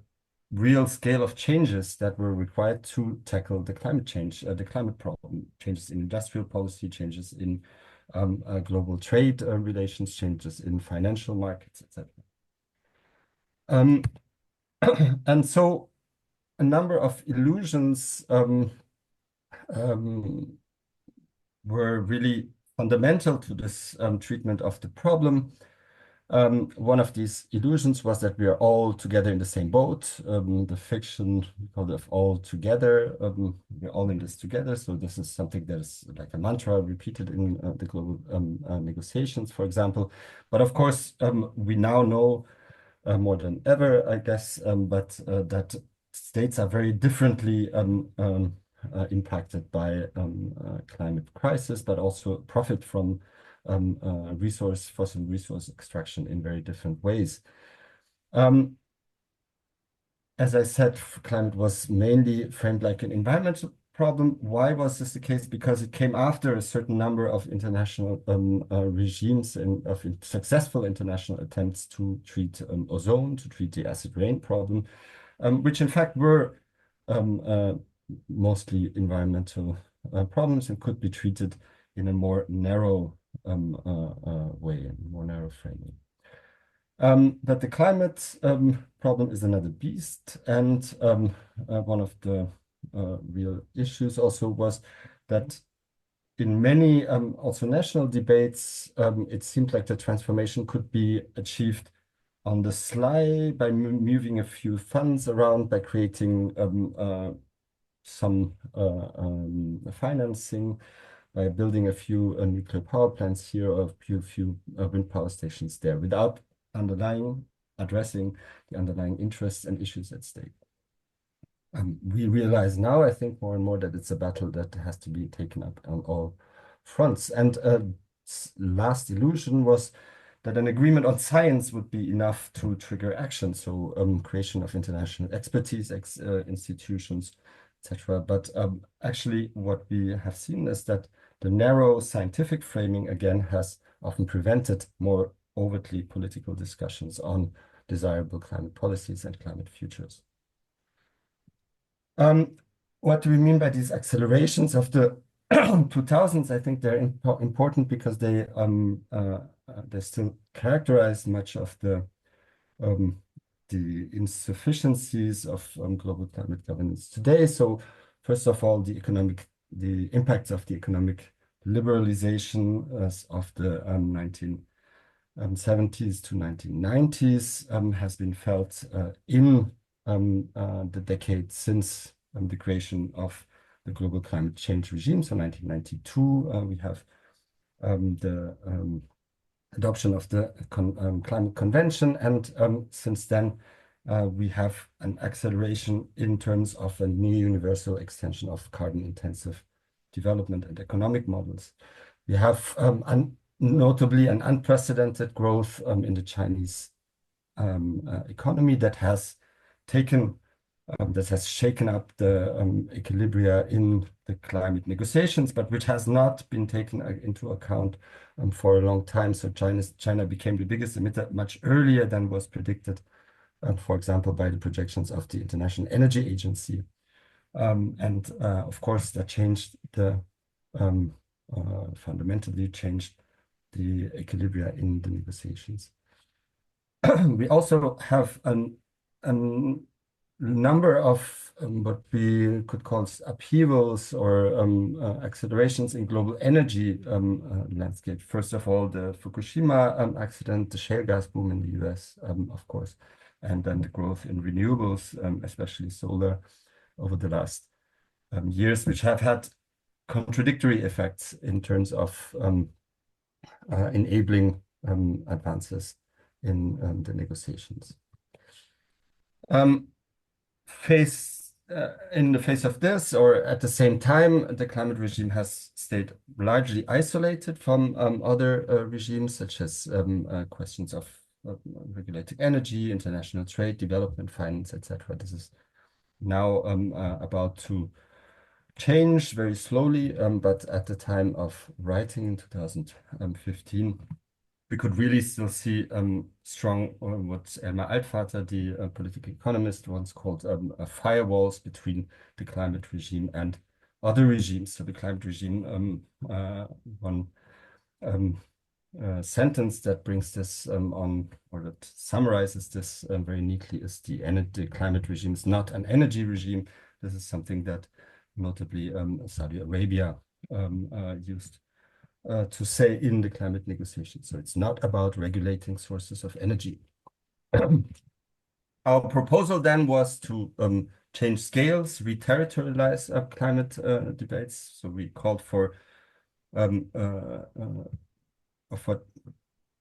real scale of changes that were required to tackle the climate change, the climate problem, changes in industrial policy, changes in global trade relations, changes in financial markets, etc. And so a number of illusions were really fundamental to this treatment of the problem. One of these illusions was that we are all together in the same boat. The fiction, we call it all together. We're all in this together. So this is something that is like a mantra repeated in the global negotiations, for example. But of course, we now know more than ever, I guess, but that states are very differently impacted by climate crisis, but also profit from fossil resource extraction in very different ways. As I said, climate was mainly framed like an environmental problem. Why was this the case? Because it came after a certain number of international regimes and of successful international attempts to treat ozone, to treat the acid rain problem, which in fact were mostly environmental problems and could be treated in a more narrow way, in a more narrow framing. But the climate problem is another beast, and one of the real issues also was that in many also national debates, it seemed like the transformation could be achieved on the sly by moving a few funds around, by creating some financing, by building a few nuclear power plants here or a few wind power stations there, without addressing the underlying interests and issues at stake. We realize now, I think, more and more that it's a battle that has to be taken up on all fronts. And last illusion was that an agreement on science would be enough to trigger action. So creation of international expertise institutions, etc. But actually what we have seen is that the narrow scientific framing, again, has often prevented more overtly political discussions on desirable climate policies and climate futures. What do we mean by these accelerations of the 2000s? I think they're important because they still characterize much of the insufficiencies of global climate governance today. So first of all, the impacts of the economic liberalization of the 1970s to 1990s has been felt in the decade since the creation of the global climate change regime. So 1992, we have the adoption of the Climate Convention, and since then we have an acceleration in terms of a near universal extension of carbon-intensive development and economic models. We have notably an unprecedented growth in the Chinese economy that has shaken up the equilibria in the climate negotiations, but which has not been taken into account for a long time. So China became the biggest emitter much earlier than was predicted, for example, by the projections of the International Energy Agency. And of course, that changed fundamentally changed the equilibria in the negotiations. We also have a number of what we could call upheavals or accelerations in global energy landscape. First of all, the Fukushima accident, the shale gas boom in the US, of course, and then the growth in renewables, especially solar, over the last years, which have had contradictory effects in terms of enabling advances in the negotiations. In the face of this, or at the same time, the climate regime has stayed largely isolated from other regimes, such as questions of regulating energy, international trade, development finance, etc. This is now about to change very slowly, but at the time of writing in 2015, we could really still see strong, what Elmar Altvater, the political economist, once called firewalls between the climate regime and other regimes. So the climate regime, one sentence that brings this on, or that summarizes this very neatly, is the climate regime is not an energy regime. This is something that notably Saudi Arabia used to say in the climate negotiations. So it's not about regulating sources of energy. Our proposal then was to change scales, re-territorialize climate debates. So we called for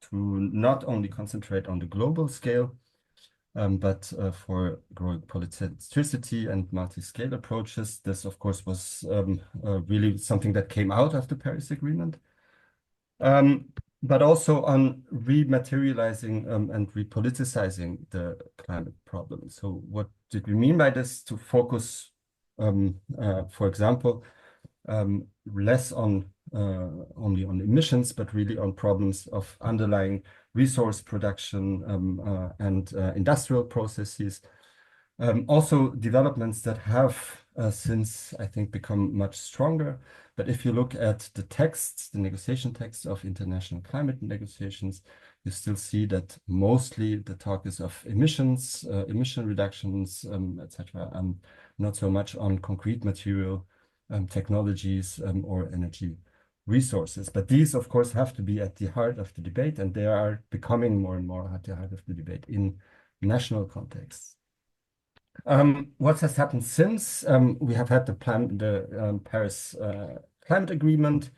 to not only concentrate on the global scale, but for growing polycentricity and multi-scale approaches. This, of course, was really something that came out of the Paris Agreement. But also on rematerializing and repoliticizing the climate problem. So what did we mean by this? To focus for example, less on only on emissions, but really on problems of underlying resource production and industrial processes. Also developments that have since, I think, become much stronger. But if you look at the texts, the negotiation texts of international climate negotiations, you still see that mostly the talk is of emissions, emission reductions, etc., not so much on concrete material technologies or energy resources. But these, of course, have to be at the heart of the debate, and they are becoming more and more at the heart of the debate in national contexts. What has happened since? We have had the Paris Climate Agreement.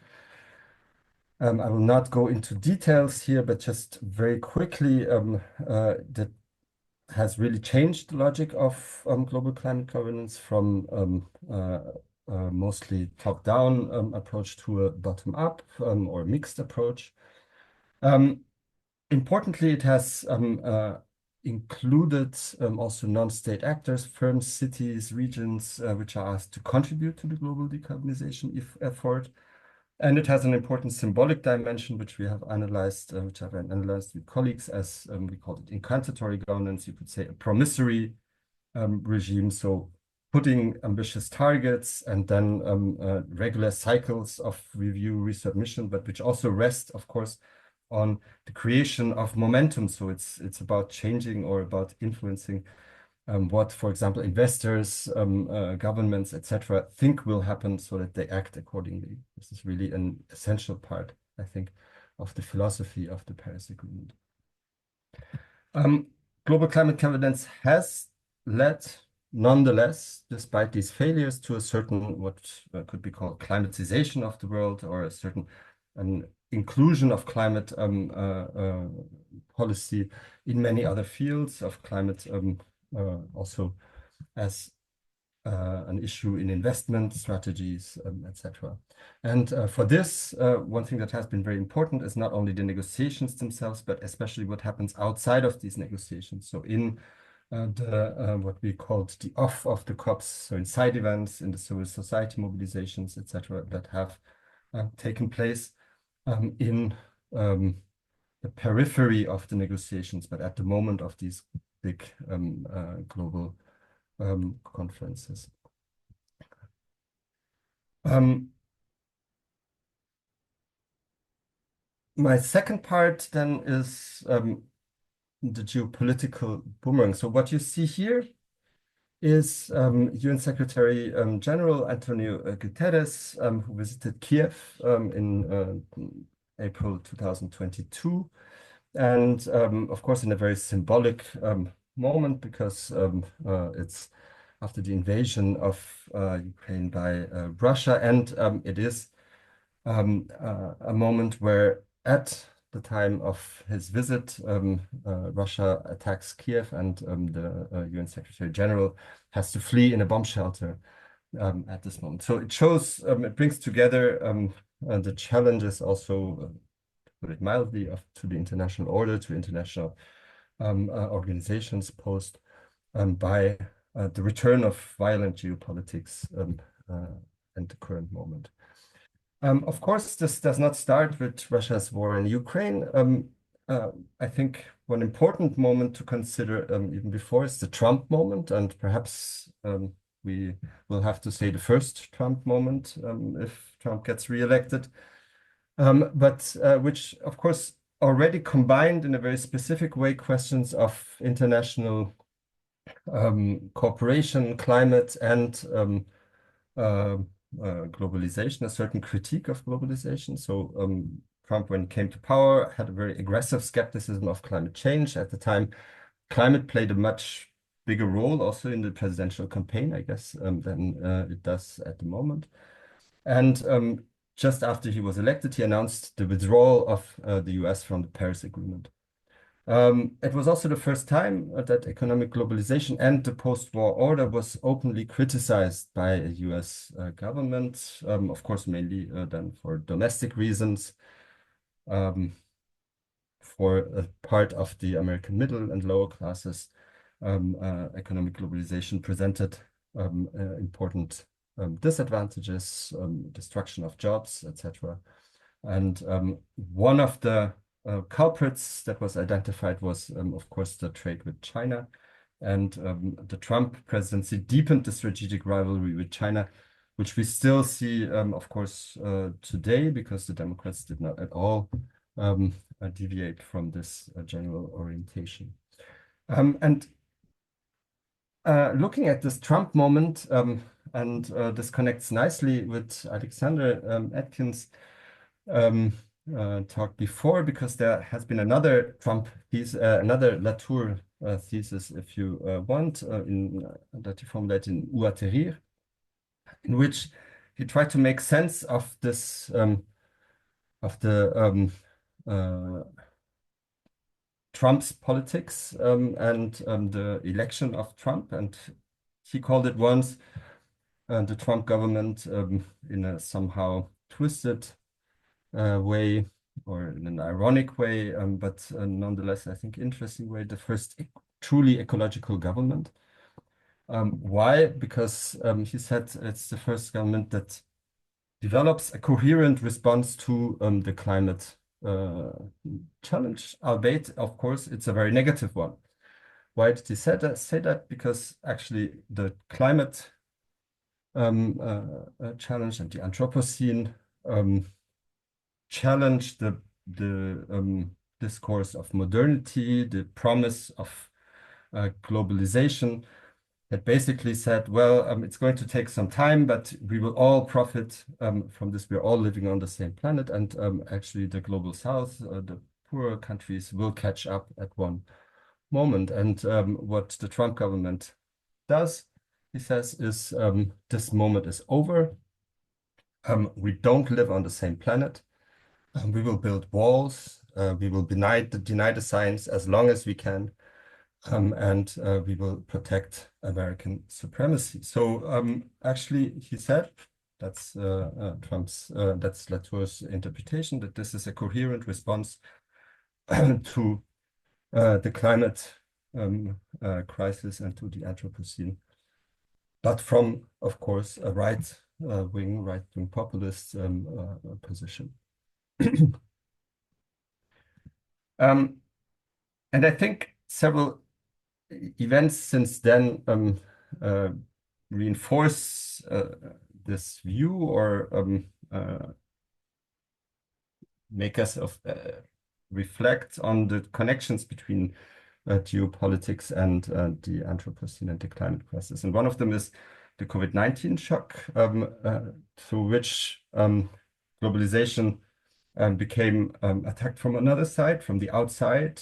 I will not go into details here, but just very quickly, that has really changed the logic of global climate governance from mostly top-down approach to a bottom-up or mixed approach. Importantly, it has included also non-state actors, firms, cities, regions, which are asked to contribute to the global decarbonization effort. And it has an important symbolic dimension, which we have analyzed, which I've analyzed with colleagues as we call it incantatory governance. You could say a promissory regime. So putting ambitious targets and then regular cycles of review, resubmission, but which also rest, of course, on the creation of momentum. So it's about changing or about influencing what, for example, investors, governments, etc., think will happen so that they act accordingly. This is really an essential part, I think, of the philosophy of the Paris Agreement. Global climate governance has led, nonetheless, despite these failures, to a certain what could be called climatization of the world, or a certain inclusion of climate policy in many other fields of climate, also as an issue in investment strategies, etc. And for this, one thing that has been very important is not only the negotiations themselves, but especially what happens outside of these negotiations. So in what we called the off of the COPs, so in side events, in the civil society mobilizations, etc., that have taken place in the periphery of the negotiations, but at the moment of these big global conferences. My second part then is the geopolitical boomerang. So what you see here is UN Secretary General Antonio Guterres, who visited Kiev in April 2022. And of course, in a very symbolic moment, because it's after the invasion of Ukraine by Russia. And it is a moment where at the time of his visit, Russia attacks Kiev, and the UN Secretary General has to flee in a bomb shelter at this moment. So it shows, it brings together the challenges also, to put it mildly, to the international order, to international organizations posed by the return of violent geopolitics and the current moment. Of course, this does not start with Russia's war in Ukraine. I think one important moment to consider even before is the Trump moment, and perhaps we will have to say the first Trump moment if Trump gets reelected, but which, of course, already combined in a very specific way questions of international cooperation, climate, and globalization, a certain critique of globalization. So Trump, when he came to power, had a very aggressive skepticism of climate change. At the time, climate played a much bigger role also in the presidential campaign, I guess, than it does at the moment. And just after he was elected, he announced the withdrawal of the US from the Paris Agreement. It was also the first time that economic globalization and the post-war order was openly criticized by a US government, of course, mainly then for domestic reasons. For a part of the American middle and lower classes, economic globalization presented important disadvantages, destruction of jobs, etc. And one of the culprits that was identified was, of course, the trade with China. And the Trump presidency deepened the strategic rivalry with China, which we still see, of course, today, because the Democrats did not at all deviate from this general orientation. And looking at this Trump moment, and this connects nicely with Alexander Etkind's talk before, because there has been another Trump thesis, another Latour thesis, if you want, that he formulated in Où atterrir, in which he tried to make sense of this, of the Trump's politics and the election of Trump. And he called it once the Trump government in a somehow twisted way, or in an ironic way, but nonetheless, I think, interesting way, the first truly ecological government. Why? Because he said it's the first government that develops a coherent response to the climate challenge, albeit, of course, it's a very negative one. Why did he say that? Because actually the climate challenge and the Anthropocene challenge the discourse of modernity, the promise of globalization, that basically said, well, it's going to take some time, but we will all profit from this. We're all living on the same planet, and actually the global south, the poorer countries, will catch up at one moment. And what the Trump government does, he says, is this moment is over. We don't live on the same planet. We will build walls. We will deny the science as long as we can. And we will protect American supremacy. So actually, he said, that's that's Latour's interpretation, that this is a coherent response to the climate crisis and to the Anthropocene, but from, of course, a right-wing populist position. And I think several events since then reinforce this view, or make us reflect on the connections between geopolitics and the Anthropocene and the climate crisis. And one of them is the COVID-19 shock, through which globalization became attacked from another side, from the outside,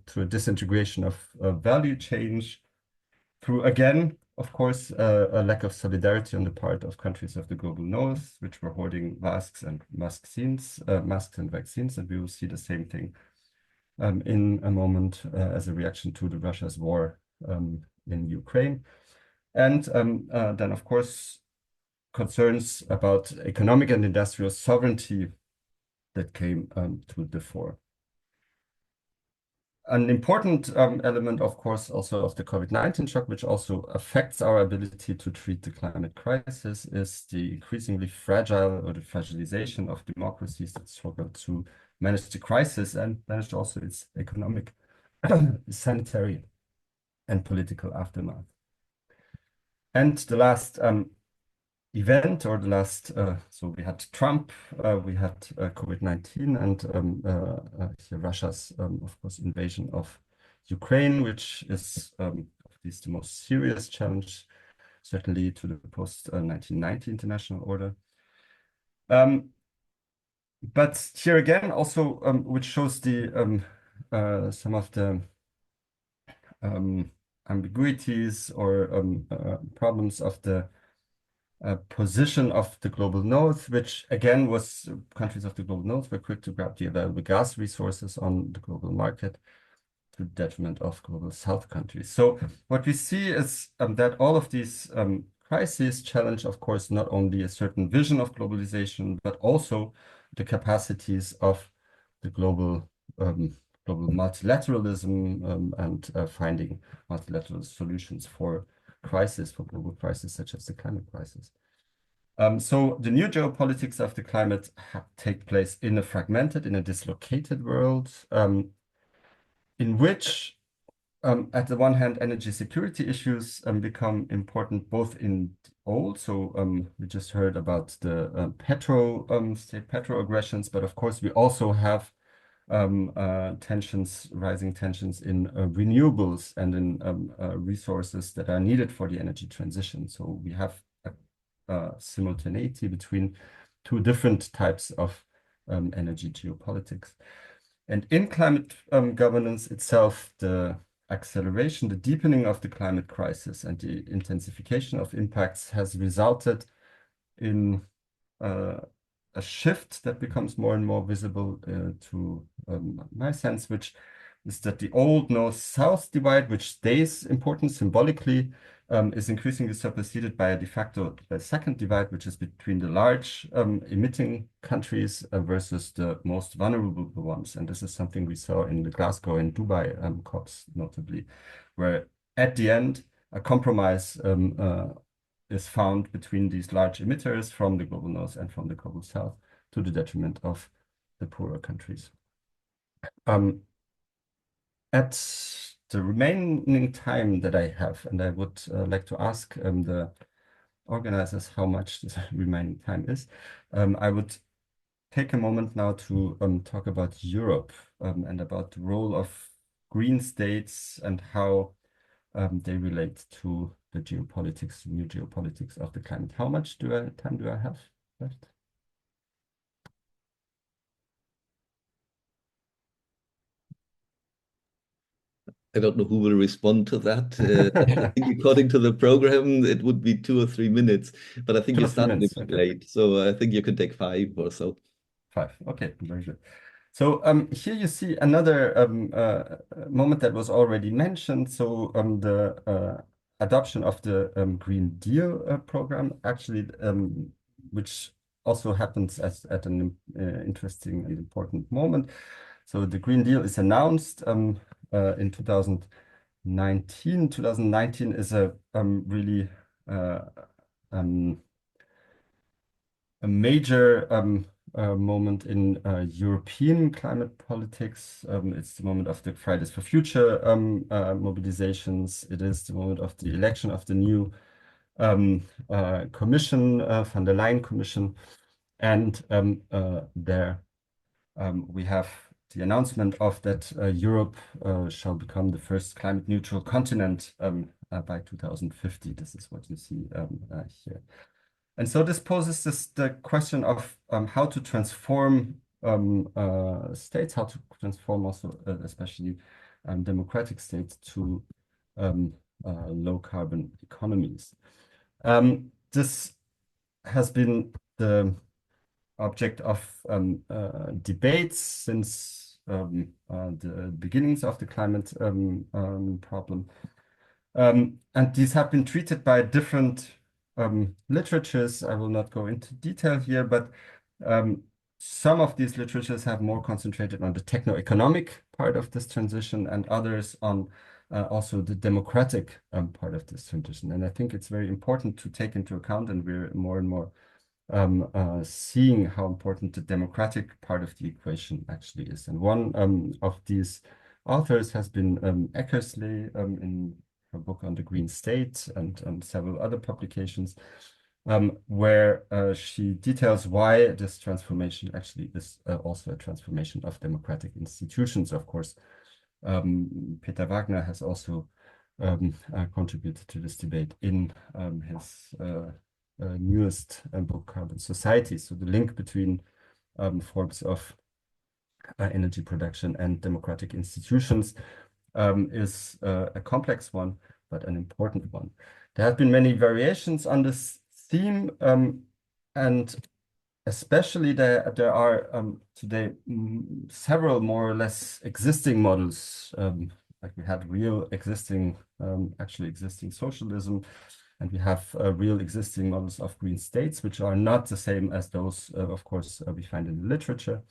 through a disintegration of value change, through, again, of course, a lack of solidarity on the part of countries of the global north, which were hoarding masks and vaccines, and we will see the same thing in a moment as a reaction to the Russia's war in Ukraine. And then, of course, concerns about economic and industrial sovereignty that came to the fore. An important element, of course, also of the COVID-19 shock, which also affects our ability to treat the climate crisis, is the increasingly fragile, or the fragilization of democracies that struggle to manage the crisis and manage also its economic, sanitary, and political aftermath. And the last event, or the last, so we had Trump, we had COVID-19, and Russia's, of course, invasion of Ukraine, which is at least the most serious challenge, certainly to the post-1990 international order. But here again, also, which shows the some of the ambiguities or problems of the position of the global north, which again was countries of the global north were quick to grab the available gas resources on the global market to the detriment of global south countries. So what we see is that all of these crises challenge, of course, not only a certain vision of globalization, but also the capacities of the global multilateralism and finding multilateral solutions for crisis, for global crisis such as the climate crisis. So the new geopolitics of the climate take place in a fragmented, in a dislocated world, in which, at the one hand, energy security issues become important both in old. So we just heard about the state petro aggressions, but of course we also have rising tensions in renewables and in resources that are needed for the energy transition. So we have simultaneity between two different types of energy geopolitics. And in climate governance itself, the acceleration, the deepening of the climate crisis and the intensification of impacts has resulted in a shift that becomes more and more visible to my sense, which is that the old north-south divide, which stays important symbolically, is increasingly superseded by a de facto second divide, which is between the large emitting countries versus the most vulnerable ones. And this is something we saw in the Glasgow and Dubai COPs, notably, where at the end, a compromise is found between these large emitters from the global north and from the global south to the detriment of the poorer countries. At the remaining time that I have, and I would like to ask the organizers how much this remaining time is, I would take a moment now to talk about Europe and about the role of green states and how they relate to the geopolitics, new geopolitics of the climate. How much time do I have left? I don't know who will respond to that. I think according to the program, it would be 2 or 3 minutes, but I think you started a bit late, so I think you can take 5 or so. 5, okay, very good. So here you see another moment that was already mentioned. So the adoption of the Green Deal program, actually, which also happens at an interesting and important moment. So the Green Deal is announced in 2019. 2019 is a really a major moment in European climate politics. It's the moment of the Fridays for Future mobilizations. It is the moment of the election of the new commission, von der Leyen Commission. And there we have the announcement of that Europe shall become the first climate neutral continent by 2050. This is what you see here. And so this poses the question of how to transform states, how to transform also especially democratic states to low carbon economies. This has been the object of debates since the beginnings of the climate problem. And these have been treated by different literatures. I will not go into detail here, but some of these literatures have more concentrated on the techno-economic part of this transition and others on also the democratic part of this transition. And I think it's very important to take into account, and we're more and more seeing how important the democratic part of the equation actually is. And one of these authors has been Eckersley in her book on the Green State and several other publications, where she details why this transformation actually is also a transformation of democratic institutions. Of course, Peter Wagner has also contributed to this debate in his newest book, Carbon Society. So the link between forms of energy production and democratic institutions is a complex one, but an important one. There have been many variations on this theme, and especially there are today several more or less existing models, like we had real existing, actually existing socialism, and we have real existing models of green states, which are not the same as those, of course, we find in the literature.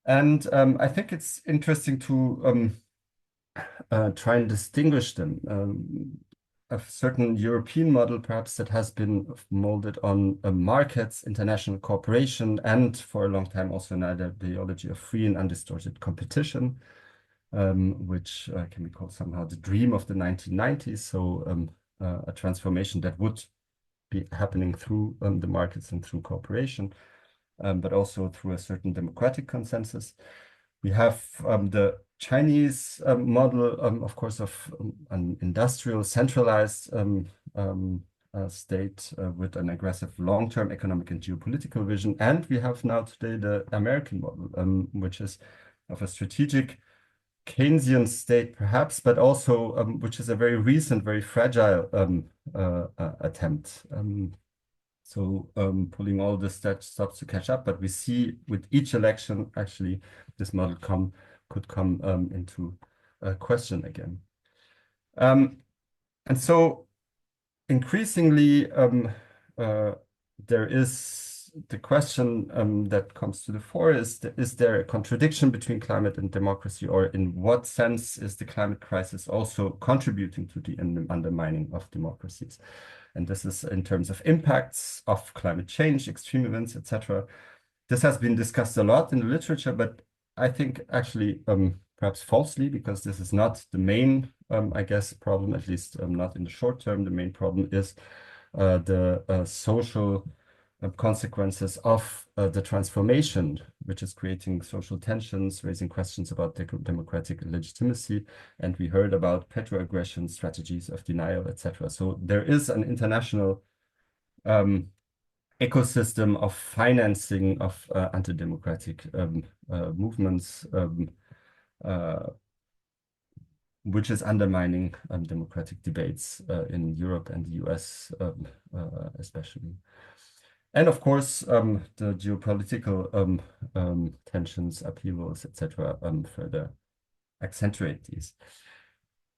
And I think it's interesting to try and distinguish them. a certain European model, perhaps, that has been molded on markets, international cooperation, and for a long time also an ideology of free and undistorted competition, which can be called somehow the dream of the 1990s. So a transformation that would be happening through the markets and through cooperation, but also through a certain democratic consensus. We have the Chinese model, of course, of an industrial, centralized state with an aggressive long-term economic and geopolitical vision. And we have now today the American model, which is of a strategic Keynesian state, perhaps, but also which is a very recent, very fragile attempt. So pulling all the stops to catch up, but we see with each election, actually, this model could come into question again. And so increasingly, there is the question that comes to the fore is there a contradiction between climate and democracy, or in what sense is the climate crisis also contributing to the undermining of democracies? And this is in terms of impacts of climate change, extreme events, etc. This has been discussed a lot in the literature, but I think actually perhaps falsely, because this is not the main, I guess, problem, at least not in the short term. The main problem is the social consequences of the transformation, which is creating social tensions, raising questions about democratic legitimacy. And we heard about petroaggression, strategies of denial, etc. So there is an international ecosystem of financing of anti-democratic movements, which is undermining democratic debates in Europe and the US especially. And of course, the geopolitical tensions, upheavals, etc., further accentuate these.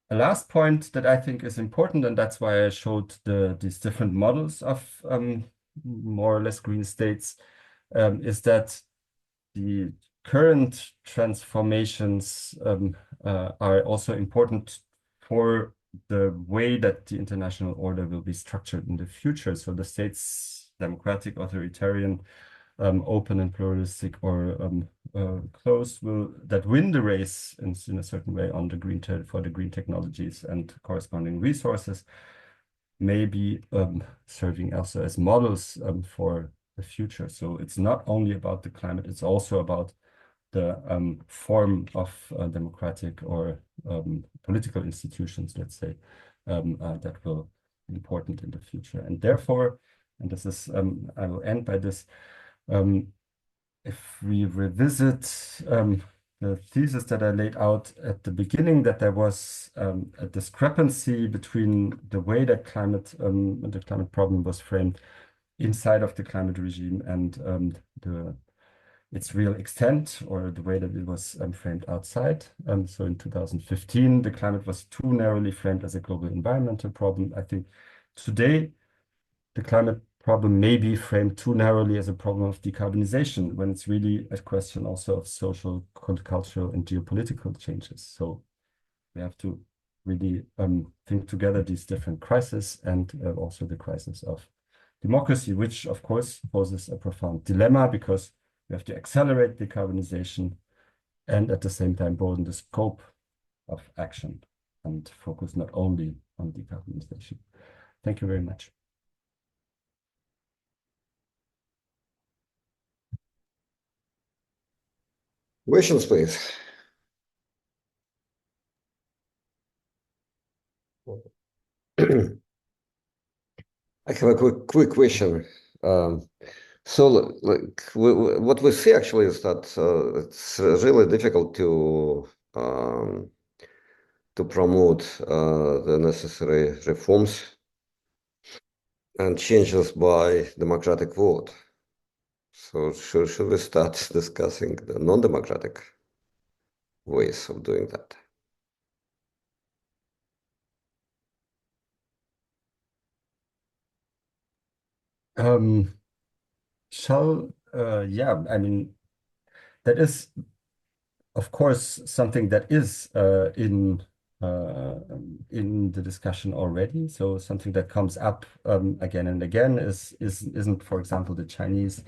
A last point that I think is important, and that's why I showed these different models of more or less green states, is that the current transformations are also important for the way that the international order will be structured in the future. So the states, democratic, authoritarian, open and pluralistic, or closed, that win the race in a certain way on the for the green technologies and corresponding resources, may be serving also as models for the future. So it's not only about the climate; it's also about the form of democratic or political institutions, let's say, that will be important in the future. And therefore, and this is, I will end by this, if we revisit the thesis that I laid out at the beginning, that there was a discrepancy between the way that the climate problem was framed inside of the climate regime and its real extent, or the way that it was framed outside. So in 2015, the climate was too narrowly framed as a global environmental problem. I think today, the climate problem may be framed too narrowly as a problem of decarbonization, when it's really a question also of social, cultural, and geopolitical changes. So we have to really think together these different crises, and also the crisis of democracy, which of course poses a profound dilemma, because we have to accelerate decarbonization and at the same time broaden the scope of action and focus not only on decarbonization. Thank you very much. Questions, please. I have a quick question. So, like, what we see actually is that it's really difficult to promote the necessary reforms and changes by democratic vote. So, should we start discussing the non-democratic ways of doing that? Yeah, I mean, that is, of course, something that is in in the discussion already. So something that comes up again and again isn't, for example, the Chinese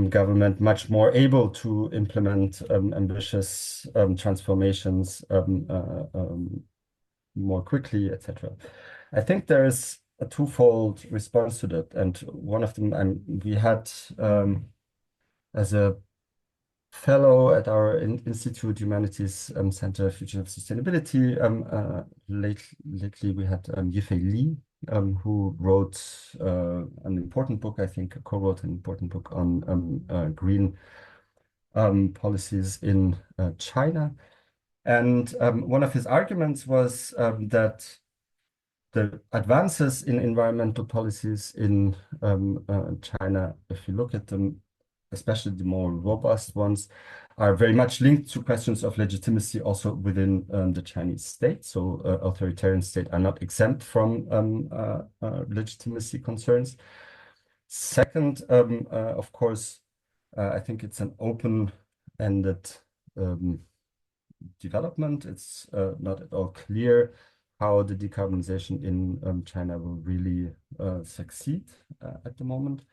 government much more able to implement ambitious transformations more quickly, etc. I think there is a twofold response to that, and one of them we had as a fellow at our Institute Humanities Center Future of Sustainability. Lately we had Yifei Li, who wrote an important book, I think, co-wrote an important book on green policies in China. And one of his arguments was that the advances in environmental policies in China, if you look at them, especially the more robust ones, are very much linked to questions of legitimacy also within the Chinese state. So authoritarian states are not exempt from legitimacy concerns. Second, of course, I think it's an open-ended development. It's not at all clear how the decarbonization in China will really succeed at the moment.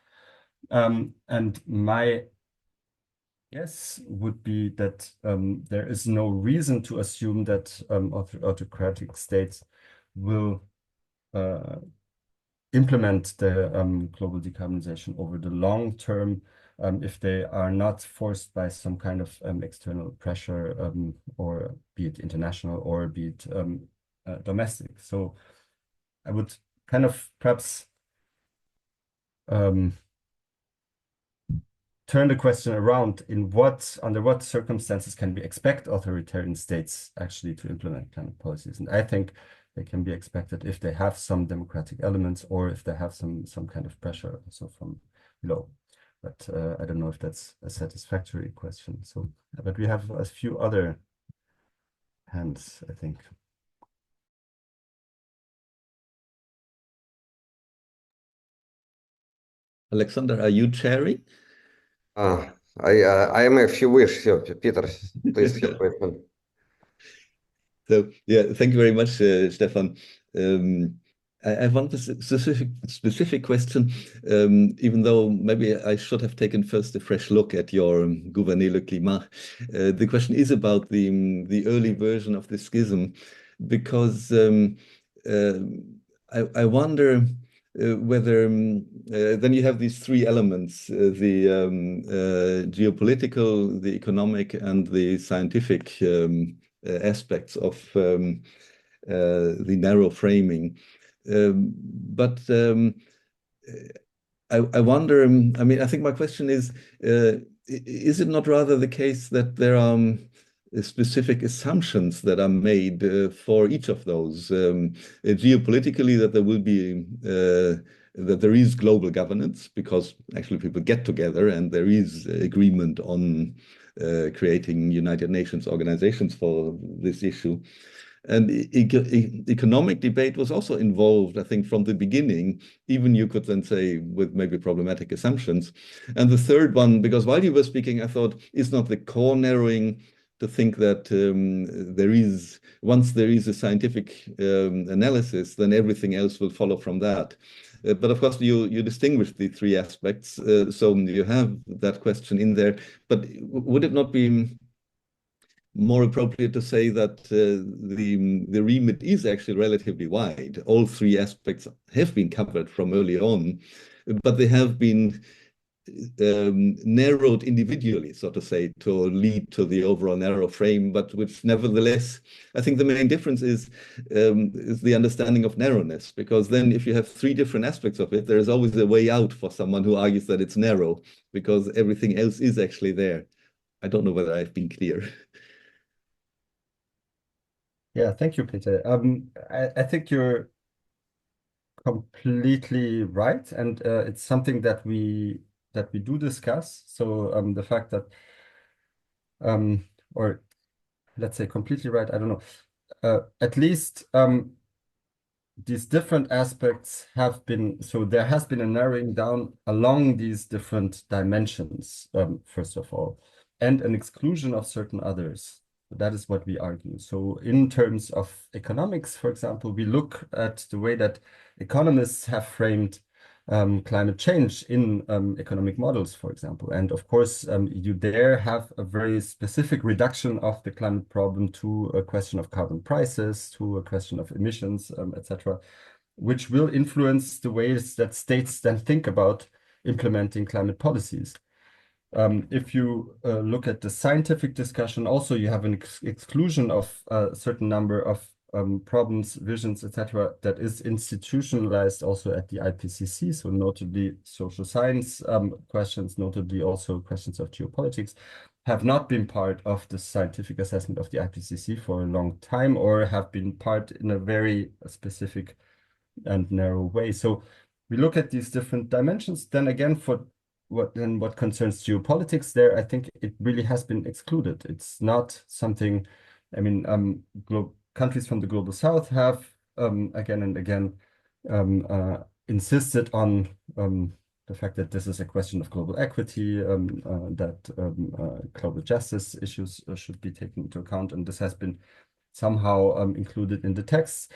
And my guess would be that there is no reason to assume that autocratic states will implement the global decarbonization over the long term if they are not forced by some kind of external pressure, or be it international or be it domestic. So I would kind of perhaps turn the question around: under what circumstances can we expect authoritarian states actually to implement climate policies? And I think they can be expected if they have some democratic elements, or if they have some kind of pressure also from below. But I don't know if that's a satisfactory question. So, but we have a few other hands, I think. Alexander, are you chairing? I am a few wish. So, Peter, please your question. So yeah, thank you very much, Stefan. I want a specific question, even though maybe I should have taken first a fresh look at your Gouverner le Climat. The question is about the early version of the schism, because I wonder whether then you have these three elements: the geopolitical, the economic, and the scientific aspects of the narrow framing. But I wonder, I mean, I think my question is it not rather the case that there are specific assumptions that are made for each of those? Geopolitically, that there will be that there is global governance, because actually people get together and there is agreement on creating United Nations organizations for this issue. And economic debate was also involved, I think, from the beginning, even you could then say with maybe problematic assumptions. And the third one, because while you were speaking, I thought, is not the core narrowing to think that once there is a scientific analysis, then everything else will follow from that. But of course, you distinguish the three aspects, so you have that question in there. But would it not be more appropriate to say that the remit is actually relatively wide? All three aspects have been covered from early on, but they have been narrowed individually, so to say, to lead to the overall narrow frame, but which nevertheless, I think the main difference is the understanding of narrowness, because then if you have three different aspects of it, there is always a way out for someone who argues that it's narrow, because everything else is actually there. I don't know whether I've been clear. Yeah, thank you, Peter. I think you're completely right, and it's something that we do discuss. So the fact that, or let's say completely right, I don't know. At least these different aspects have been, so there has been a narrowing down along these different dimensions, first of all, and an exclusion of certain others. That is what we argue. So in terms of economics, for example, we look at the way that economists have framed climate change in economic models, for example. And of course, you there have a very specific reduction of the climate problem to a question of carbon prices, to a question of emissions, etc., which will influence the ways that states then think about implementing climate policies. If you look at the scientific discussion, also you have an exclusion of a certain number of problems, visions, etc., that is institutionalized also at the IPCC. So notably social science questions, notably also questions of geopolitics, have not been part of the scientific assessment of the IPCC for a long time, or have been part in a very specific and narrow way. So we look at these different dimensions. Then again, for what concerns geopolitics, there I think it really has been excluded. It's not something. I mean, countries from the global south have again and again insisted on the fact that this is a question of global equity, that global justice issues should be taken into account, and this has been somehow included in the text.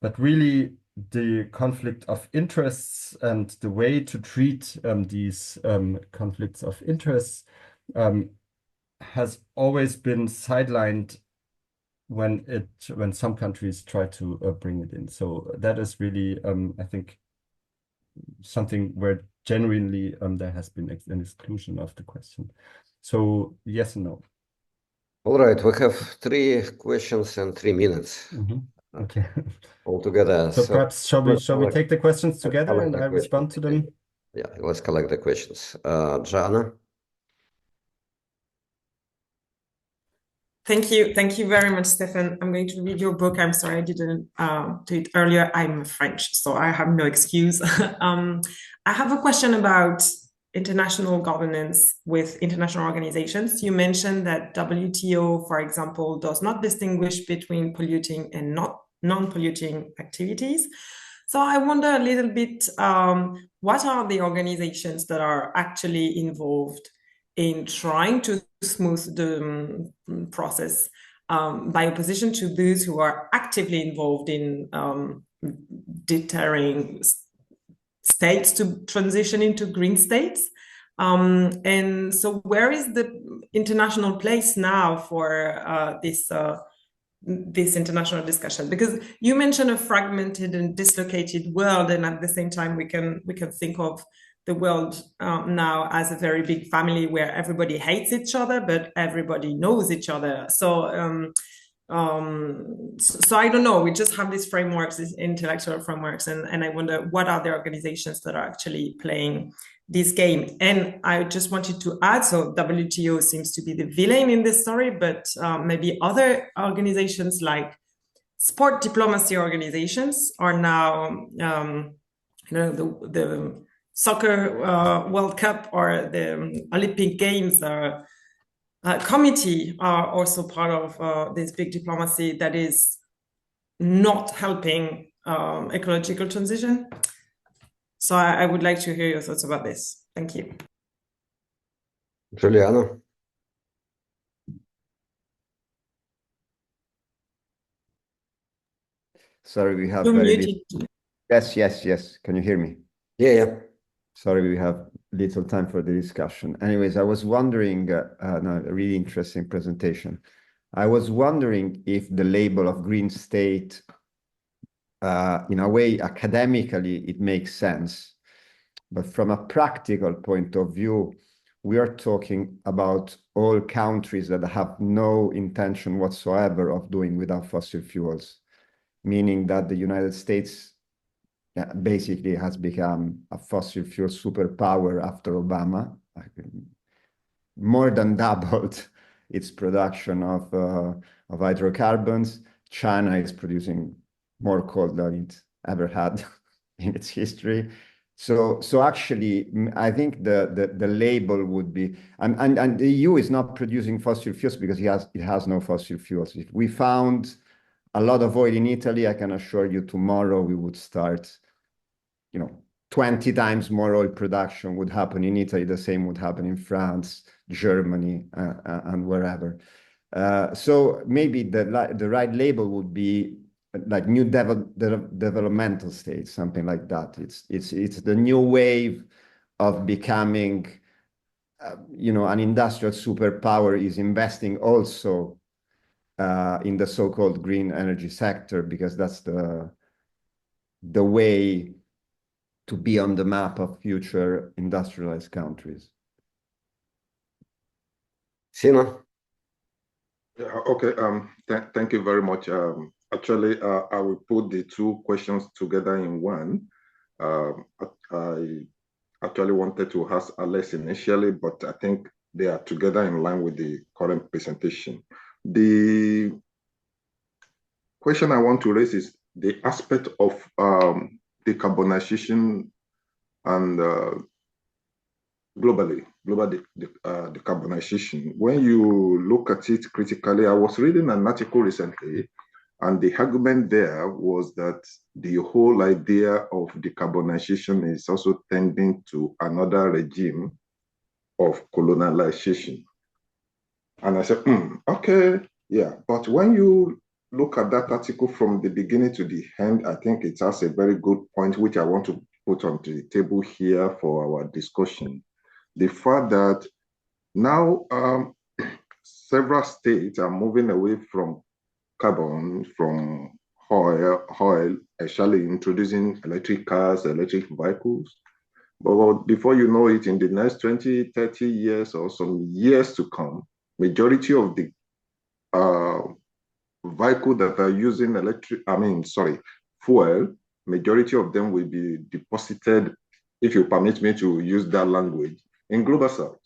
But really, the conflict of interests and the way to treat these conflicts of interests has always been sidelined when some countries try to bring it in. So that is really, I think, something where genuinely there has been an exclusion of the question. So yes and no. All right, we have 3 questions and 3 minutes. Okay. Altogether. So perhaps shall we take the questions together and I respond to them? Yeah, let's collect the questions. Johanna. Thank you very much, Stefan. I'm going to read your book. I'm sorry I didn't do it earlier. I'm French, so I have no excuse. I have a question about international governance with international organizations. You mentioned that WTO, for example, does not distinguish between polluting and non-polluting activities. So I wonder a little bit, what are the organizations that are actually involved in trying to smooth the process, by opposition to those who are actively involved in deterring states to transition into green states? And so where is the international place now for this international discussion? Because you mentioned a fragmented and dislocated world, and at the same time we can think of the world now as a very big family where everybody hates each other, but everybody knows each other. So so I don't know, we just have these frameworks, these intellectual frameworks, and I wonder what are the organizations that are actually playing this game. And I just wanted to add, so WTO seems to be the villain in this story, but maybe other organizations like sport diplomacy organizations are now, the Soccer World Cup or the Olympic Games committee are also part of this big diplomacy that is not helping ecological transition. So I would like to hear your thoughts about this. Thank you. Giuliano. Sorry, we have You're very muted. Yes. Can you hear me? Yeah. Sorry, we have little time for the discussion. Anyways, I was wondering, no, a really interesting presentation. I was wondering if the label of green state, in a way, academically, it makes sense. But from a practical point of view, we are talking about all countries that have no intention whatsoever of doing without fossil fuels, meaning that the United States basically has become a fossil fuel superpower after Obama, more than doubled its production of hydrocarbons. China is producing more coal than it ever had in its history. So actually, I think the label would be, and the EU is not producing fossil fuels because it has no fossil fuels. If we found a lot of oil in Italy, I can assure you tomorrow we would start, 20 times more oil production would happen in Italy. The same would happen in France, Germany, and wherever. So maybe the right label would be like new developmental states, something like that. It's the new wave of becoming, an industrial superpower is investing also in the so-called green energy sector, because that's the way to be on the map of future industrialized countries. Sina? Yeah, okay. Thank you very much. Actually, I will put the two questions together in one. I actually wanted to ask Alex initially, but I think they are together in line with the current presentation. The question I want to raise is the aspect of decarbonization and global decarbonization. When you look at it critically, I was reading an article recently, and the argument there was that the whole idea of decarbonization is also tending to another regime of colonialization. And I said, okay, yeah. But when you look at that article from the beginning to the end, I think it has a very good point, which I want to put onto the table here for our discussion. The fact that now several states are moving away from carbon, from oil, actually introducing electric cars, electric vehicles. But before you know it, in the next 20, 30 years or some years to come, majority of the vehicles that are using fuel, majority of them will be deposited, if you permit me to use that language, in Global South.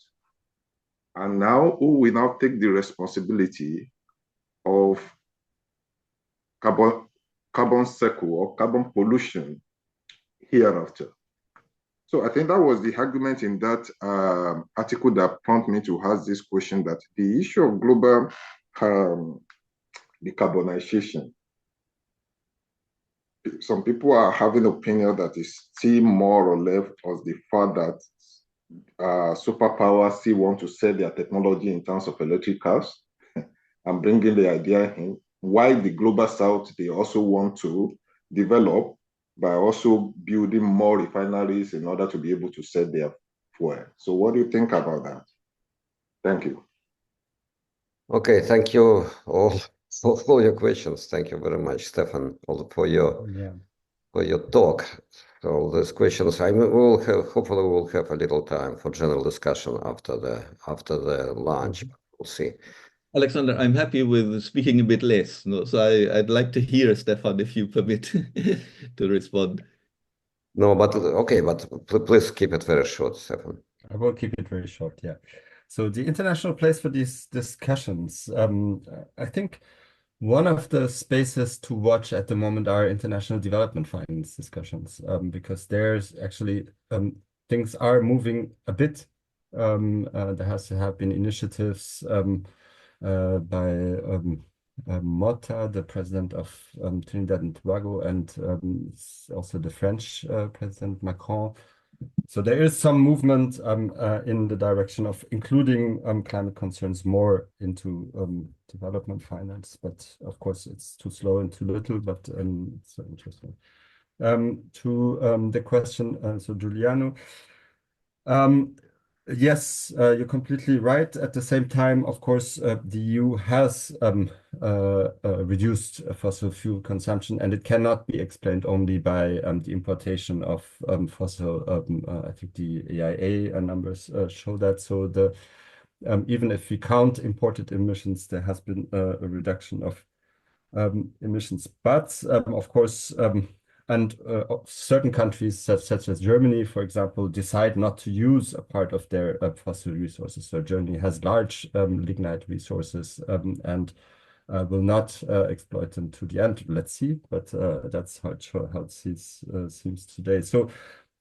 And now, who will now take the responsibility of carbon cycle or carbon pollution hereafter? So I think that was the argument in that article that prompted me to ask this question, that the issue of global decarbonization, some people are having opinion that is still more or less of the fact that superpowers still want to sell their technology in terms of electric cars and bringing the idea in, why the Global South, they also want to develop by also building more refineries in order to be able to sell their fuel. So what do you think about that? Thank you. Okay, thank you all for all your questions. Thank you very much, Stefan, for your talk. So these questions, hopefully we'll have a little time for general discussion after the lunch. We'll see. Alexander, I'm happy with speaking a bit less. So I'd like to hear, Stefan, if you permit to respond. No, but okay, but please keep it very short, Stefan. I will keep it very short, yeah. So the international place for these discussions, I think one of the spaces to watch at the moment are international development finance discussions, because there's actually things are moving a bit. There has to have been initiatives by Mota, the president of Trinidad and Tobago, and also the French President Macron. So there is some movement in the direction of including climate concerns more into development finance, but of course it's too slow and too little, but it's interesting. To the question, so Giuliano, yes, you're completely right. At the same time, of course, the EU has reduced fossil fuel consumption, and it cannot be explained only by the importation of fossil. I think the EIA numbers show that. So even if we count imported emissions, there has been a reduction of emissions. But of course, and certain countries, such as Germany, for example, decide not to use a part of their fossil resources. So Germany has large lignite resources and will not exploit them to the end. Let's see, but that's how it seems today. So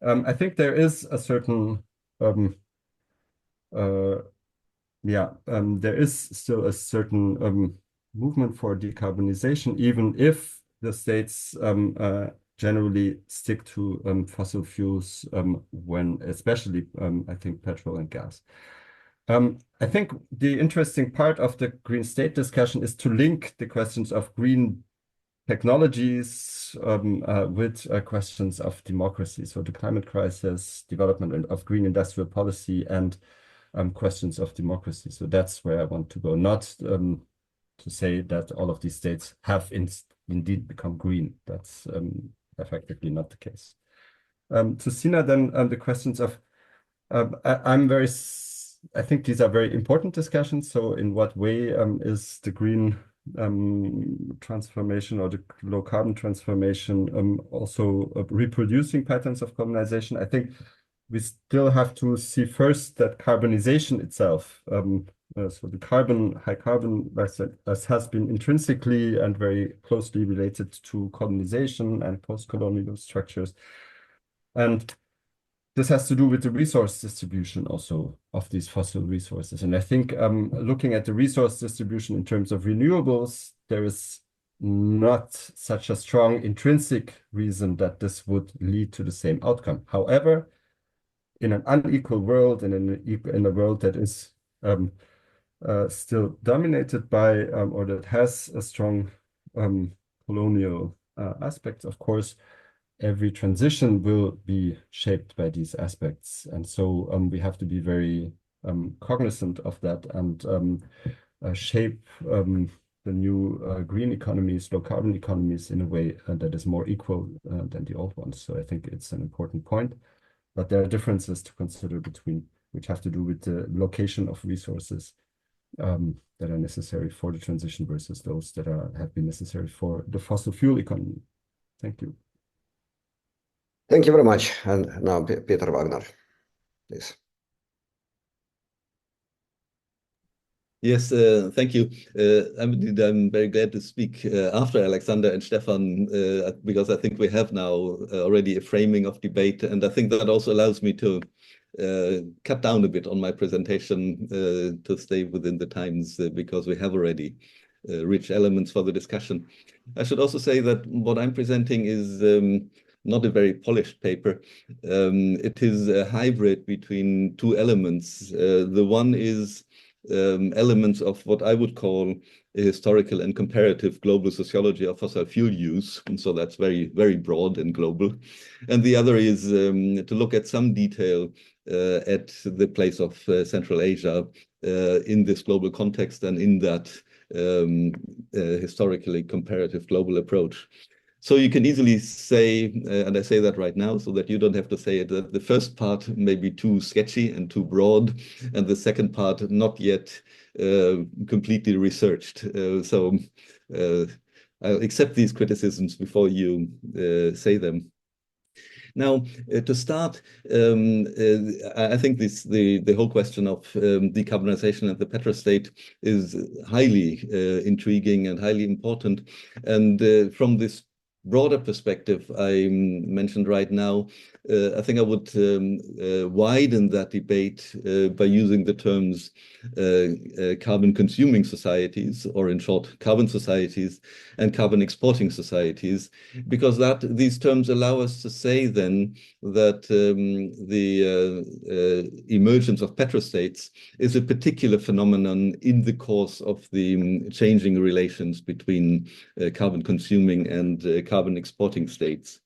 I think there is a certain, there is still a certain movement for decarbonization, even if the states generally stick to fossil fuels when, especially, I think, petrol and gas. I think the interesting part of the green state discussion is to link the questions of green technologies with questions of democracy. So the climate crisis, development of green industrial policy, and questions of democracy. So that's where I want to go, not to say that all of these states have indeed become green. That's effectively not the case. To Sina, then the questions of, I think these are very important discussions. So in what way is the green transformation or the low carbon transformation also reproducing patterns of colonization? I think we still have to see first that carbonization itself, so the high carbon has been intrinsically and very closely related to colonization and post-colonial structures. And this has to do with the resource distribution also of these fossil resources. And I think looking at the resource distribution in terms of renewables, there is not such a strong intrinsic reason that this would lead to the same outcome. However, in an unequal world and in a world that is still dominated by or that has a strong colonial aspects, of course, every transition will be shaped by these aspects. And so we have to be very cognizant of that and shape the new green economies, low carbon economies in a way that is more equal than the old ones. So I think it's an important point, but there are differences to consider between which have to do with the location of resources that are necessary for the transition versus those that have been necessary for the fossil fuel economy. Thank you. Thank you very much. And now Peter Wagner, please. Yes, thank you. I'm very glad to speak after Alexander and Stefan, because I think we have now already a framing of debate, and I think that also allows me to cut down a bit on my presentation to stay within the times, because we have already rich elements for the discussion. I should also say that what I'm presenting is not a very polished paper. It is a hybrid between two elements. The one is elements of what I would call a historical and comparative global sociology of fossil fuel use. And so that's very, very broad and global. And the other is to look at some detail at the place of Central Asia in this global context and in that historically comparative global approach. So you can easily say, and I say that right now so that you don't have to say it, that the first part may be too sketchy and too broad, and the second part not yet completely researched. So I'll accept these criticisms before you say them. Now, to start, I think the whole question of decarbonization and the petrostate is highly intriguing and highly important. And from this broader perspective I mentioned right now, I think I would widen that debate by using the terms carbon consuming societies, or in short, carbon societies, and carbon exporting societies, because these terms allow us to say then that the emergence of petrostates is a particular phenomenon in the course of the changing relations between carbon consuming and carbon exporting states.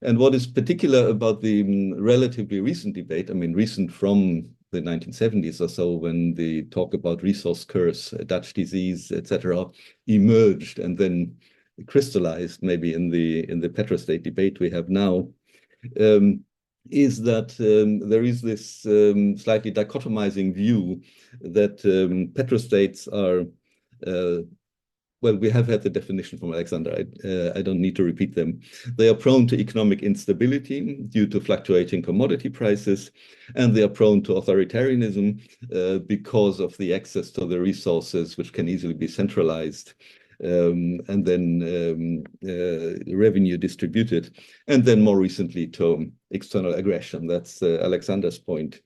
And what is particular about the relatively recent debate, I mean, recent from the 1970s or so, when the talk about resource curse, Dutch disease, etc., emerged and then crystallized maybe in the petrostate debate we have now, is that there is this slightly dichotomizing view that petrostates are well, we have had the definition from Alexander. I don't need to repeat them. They are prone to economic instability due to fluctuating commodity prices, and they are prone to authoritarianism because of the access to the resources, which can easily be centralized and then revenue distributed, and then more recently to external aggression. That's Alexander's point.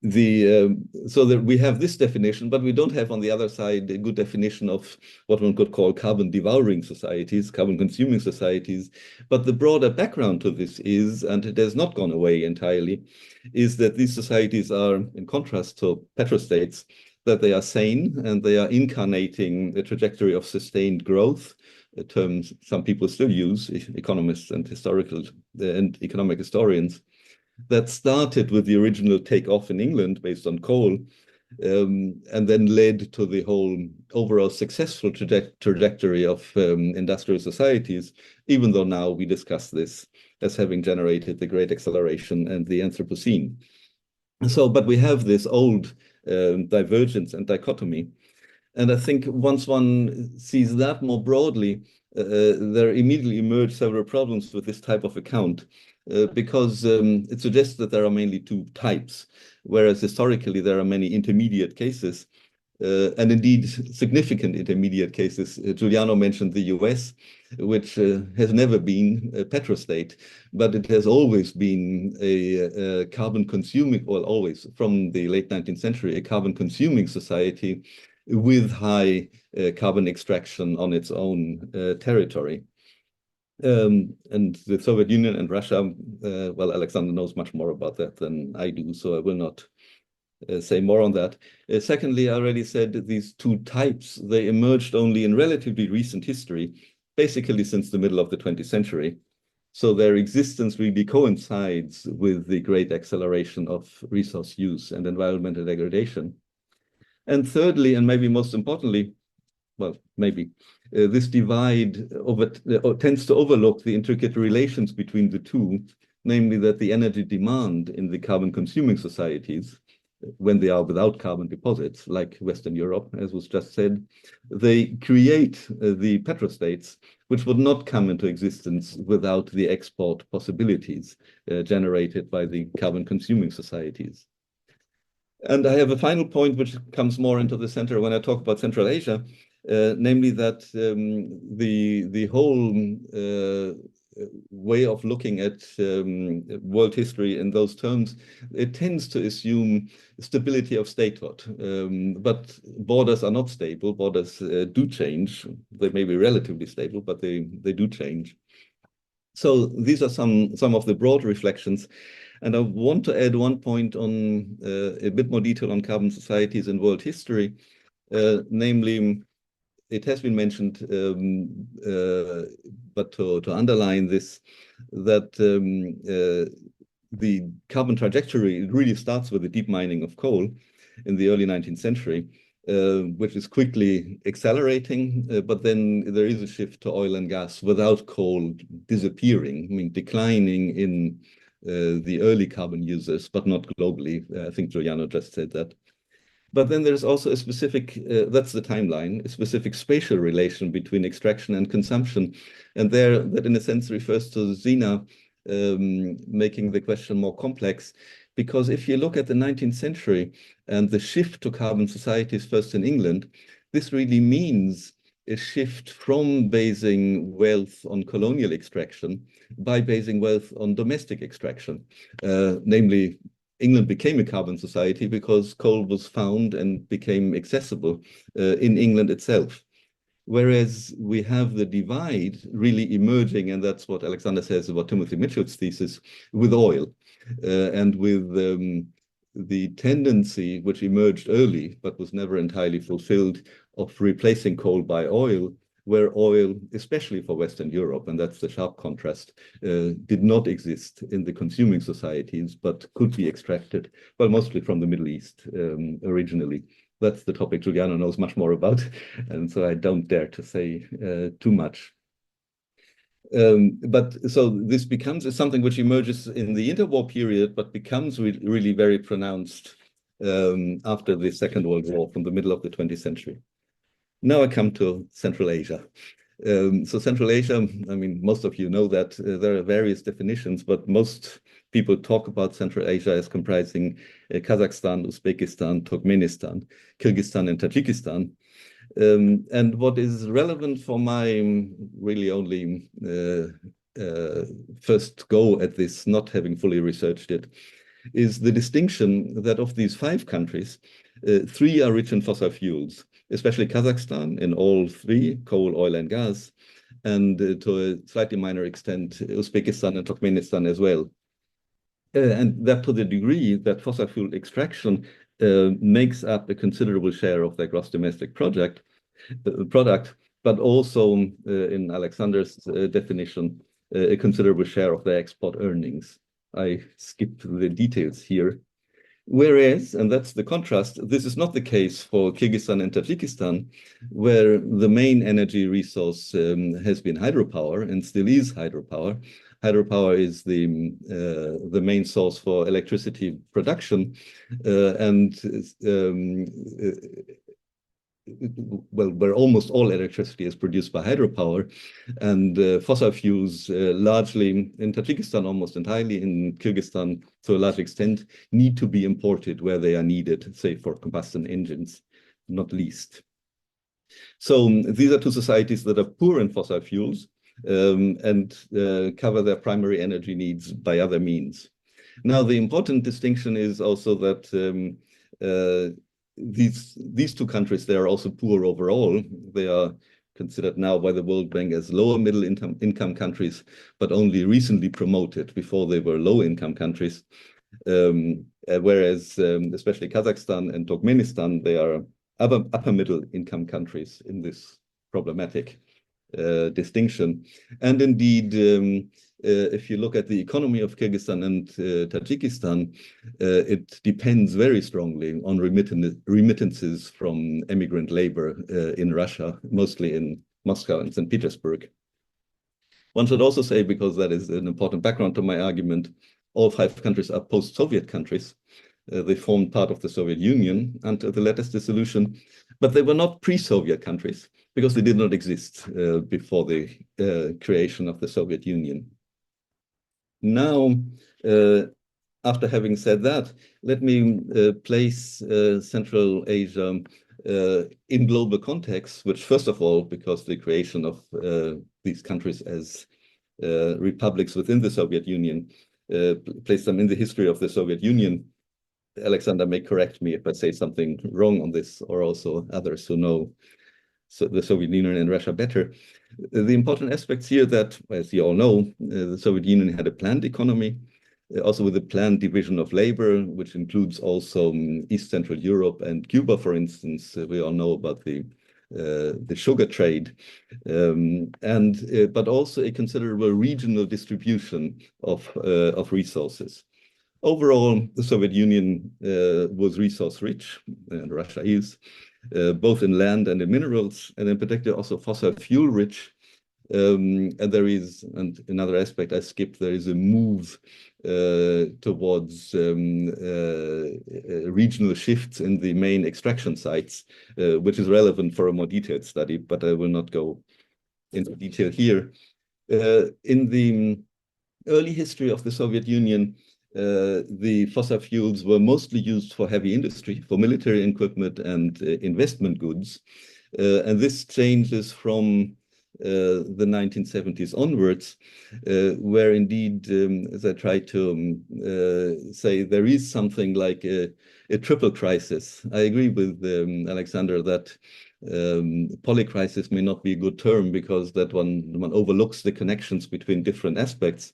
so that we have this definition, but we don't have on the other side a good definition of what one could call carbon devouring societies, carbon consuming societies. But the broader background to this is, and it has not gone away entirely, is that these societies are, in contrast to petrostates, that they are sane and they are incarnating a trajectory of sustained growth, terms some people still use, economists and economic historians, that started with the original takeoff in England based on coal, and then led to the whole overall successful trajectory of industrial societies, even though now we discuss this as having generated the Great Acceleration and the Anthropocene. So, but we have this old divergence and dichotomy. And I think once one sees that more broadly, there immediately emerge several problems with this type of account, because it suggests that there are mainly two types, whereas historically there are many intermediate cases, and indeed significant intermediate cases. Giuliano mentioned the US, which has never been a petrostate, but it has always been a carbon consuming, well, always from the late 19th century, a carbon consuming society with high carbon extraction on its own territory. And the Soviet Union and Russia, well, Alexander knows much more about that than I do, so I will not say more on that. Secondly, I already said that these two types, they emerged only in relatively recent history, basically since the middle of the 20th century. So their existence really coincides with the great acceleration of resource use and environmental degradation. And thirdly, and maybe most importantly, well, maybe, this divide tends to overlook the intricate relations between the two, namely that the energy demand in the carbon-consuming societies, when they are without carbon deposits, like Western Europe, as was just said, they create the petrostates, which would not come into existence without the export possibilities generated by the carbon-consuming societies. And I have a final point which comes more into the center when I talk about Central Asia, namely that the whole way of looking at world history in those terms, it tends to assume stability of statehood. But borders are not stable. Borders do change. They may be relatively stable, but they do change. So these are some of the broad reflections. And I want to add one point on a bit more detail on carbon societies in world history, namely, it has been mentioned, but to underline this, that the carbon trajectory really starts with the deep mining of coal in the early 19th century, which is quickly accelerating, but then there is a shift to oil and gas without coal disappearing, I mean, declining in the early carbon users, but not globally. I think Giuliano just said that. But then there's also a specific, that's the timeline, a specific spatial relation between extraction and consumption. And there, that in a sense refers to Zina making the question more complex. Because if you look at the 19th century and the shift to carbon societies first in England, this really means a shift from basing wealth on colonial extraction by basing wealth on domestic extraction, namely, England became a carbon society because coal was found and became accessible in England itself. Whereas we have the divide really emerging, and that's what Alexander says about Timothy Mitchell's thesis, with oil and with the tendency which emerged early but was never entirely fulfilled of replacing coal by oil, where oil, especially for Western Europe, and that's the sharp contrast, did not exist in the consuming societies, but could be extracted, well, mostly from the Middle East originally. That's the topic Giuliano knows much more about, and so I don't dare to say too much. But so this becomes something which emerges in the interwar period, but becomes really very pronounced after the Second World War, from the middle of the 20th century. Now I come to Central Asia. So Central Asia, I mean, most of you know that there are various definitions, but most people talk about Central Asia as comprising Kazakhstan, Uzbekistan, Turkmenistan, Kyrgyzstan, and Tajikistan. And what is relevant for my really only first go at this, not having fully researched it, is the distinction that of these 5 countries, 3 are rich in fossil fuels, especially Kazakhstan in all 3, coal, oil, and gas, and to a slightly minor extent, Uzbekistan and Turkmenistan as well. And that to the degree that fossil fuel extraction makes up a considerable share of their gross domestic product, but also in Alexander's definition, a considerable share of their export earnings. I skipped the details here. Whereas, and that's the contrast, this is not the case for Kyrgyzstan and Tajikistan, where the main energy resource has been hydropower and still is hydropower. Hydropower is the main source for electricity production, well, where almost all electricity is produced by hydropower, and fossil fuels largely in Tajikistan, almost entirely in Kyrgyzstan to a large extent, need to be imported where they are needed, say for combustion engines, not least. So these are 2 societies that are poor in fossil fuels and cover their primary energy needs by other means. Now, the important distinction is also that these 2 countries, they are also poor overall. They are considered now by the World Bank as lower middle income countries, but only recently promoted. Before they were low income countries, whereas especially Kazakhstan and Turkmenistan, they are upper middle income countries in this problematic distinction. And indeed, if you look at the economy of Kyrgyzstan and Tajikistan, it depends very strongly on remittances from immigrant labor in Russia, mostly in Moscow and St. Petersburg. One should also say, because that is an important background to my argument, all 5 countries are post-Soviet countries. They formed part of the Soviet Union until the latest dissolution, but they were not pre-Soviet countries because they did not exist before the creation of the Soviet Union. Now, after having said that, let me place Central Asia in global context, which first of all, because the creation of these countries as republics within the Soviet Union placed them in the history of the Soviet Union. Alexander may correct me if I say something wrong on this, or also others who know the Soviet Union and Russia better. The important aspects here that, as you all know, the Soviet Union had a planned economy, also with a planned division of labor, which includes also East Central Europe and Cuba, for instance. We all know about the sugar trade, but also a considerable regional distribution of resources. Overall, the Soviet Union was resource rich, and Russia is, both in land and in minerals, and in particular also fossil fuel rich. And there is, and another aspect I skipped, there is a move towards regional shifts in the main extraction sites, which is relevant for a more detailed study, but I will not go into detail here. In the early history of the Soviet Union, the fossil fuels were mostly used for heavy industry, for military equipment and investment goods. And this changes from the 1970s onwards, where indeed, as I try to say, there is something like a triple crisis. I agree with Alexander that polycrisis may not be a good term because that one overlooks the connections between different aspects.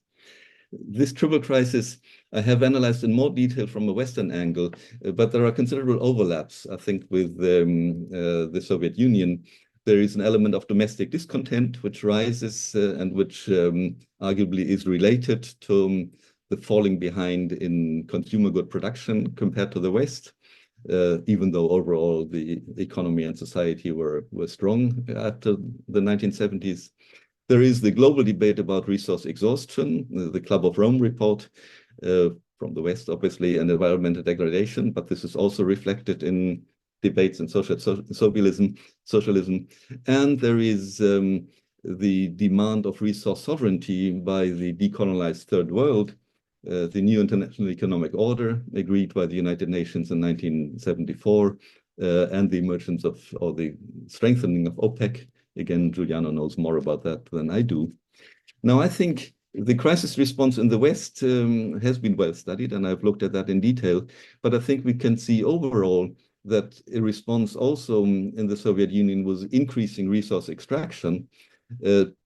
This triple crisis I have analyzed in more detail from a Western angle, but there are considerable overlaps, I think, with the Soviet Union. There is an element of domestic discontent which rises and which arguably is related to the falling behind in consumer good production compared to the West, even though overall the economy and society were strong after the 1970s. There is the global debate about resource exhaustion, the Club of Rome report from the West, obviously, and environmental degradation, but this is also reflected in debates in socialism. And there is the demand of resource sovereignty by the decolonized Third World, the new international economic order agreed by the United Nations in 1974, and the emergence of, or the strengthening of OPEC. Again, Giuliano knows more about that than I do. Now, I think The crisis response in the West has been well studied, and I've looked at that in detail. But I think we can see overall that a response also in the Soviet Union was increasing resource extraction,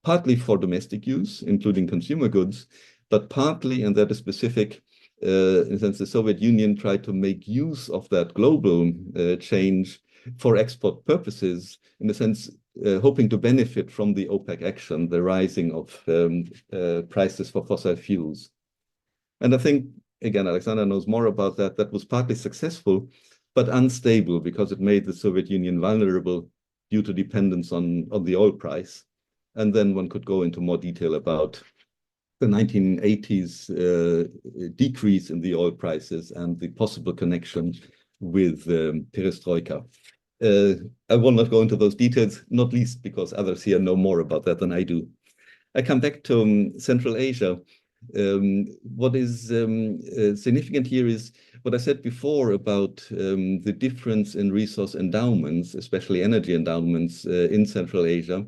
partly for domestic use, including consumer goods, but partly, and that is specific, in the sense the Soviet Union tried to make use of that global change for export purposes, in the sense hoping to benefit from the OPEC action, the rising of prices for fossil fuels. And I think, again, Alexander knows more about that. That was partly successful, but unstable because it made the Soviet Union vulnerable due to dependence on the oil price. And then one could go into more detail about the 1980s decrease in the oil prices and the possible connection with perestroika. I will not go into those details, not least because others here know more about that than I do. I come back to Central Asia. What is significant here is what I said before about the difference in resource endowments, especially energy endowments in Central Asia,